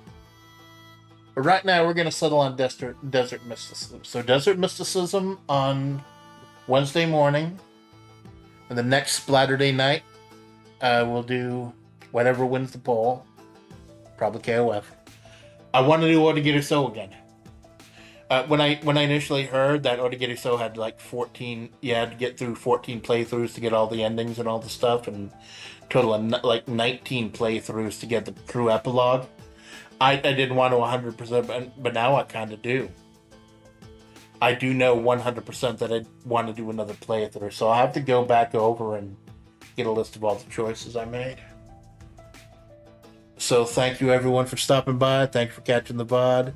But right now we're going to settle on desert mysticism. So desert mysticism on Wednesday morning, and the next Splatterday night we'll do whatever wins the poll, probably KOF. I want to do Otogirisou again. When I initially heard that Otogirisou had like 14, you had to get through 14 playthroughs to get all the endings and all the stuff, and total of like 19 playthroughs to get the true epilogue. I didn't want to 100%, but now I kind of do. I do know 100% that I want to do another playthrough, so I'll have to go back over and get a list of all the choices I made. So thank you everyone for stopping by. Thank you for catching the VOD.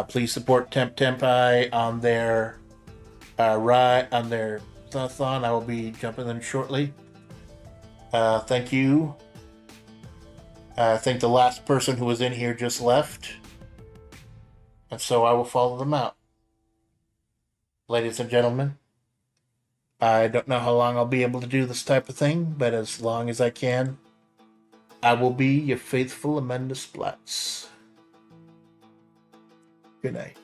Please support Temp Tempai on their ride on their thon. I will be jumping in shortly. Thank you. I think the last person who was in here just left, and so I will follow them out. Ladies and gentlemen, I don't know how long I'll be able to do this type of thing, but as long as I can, I will be your faithful Amanda Splatts. Good night.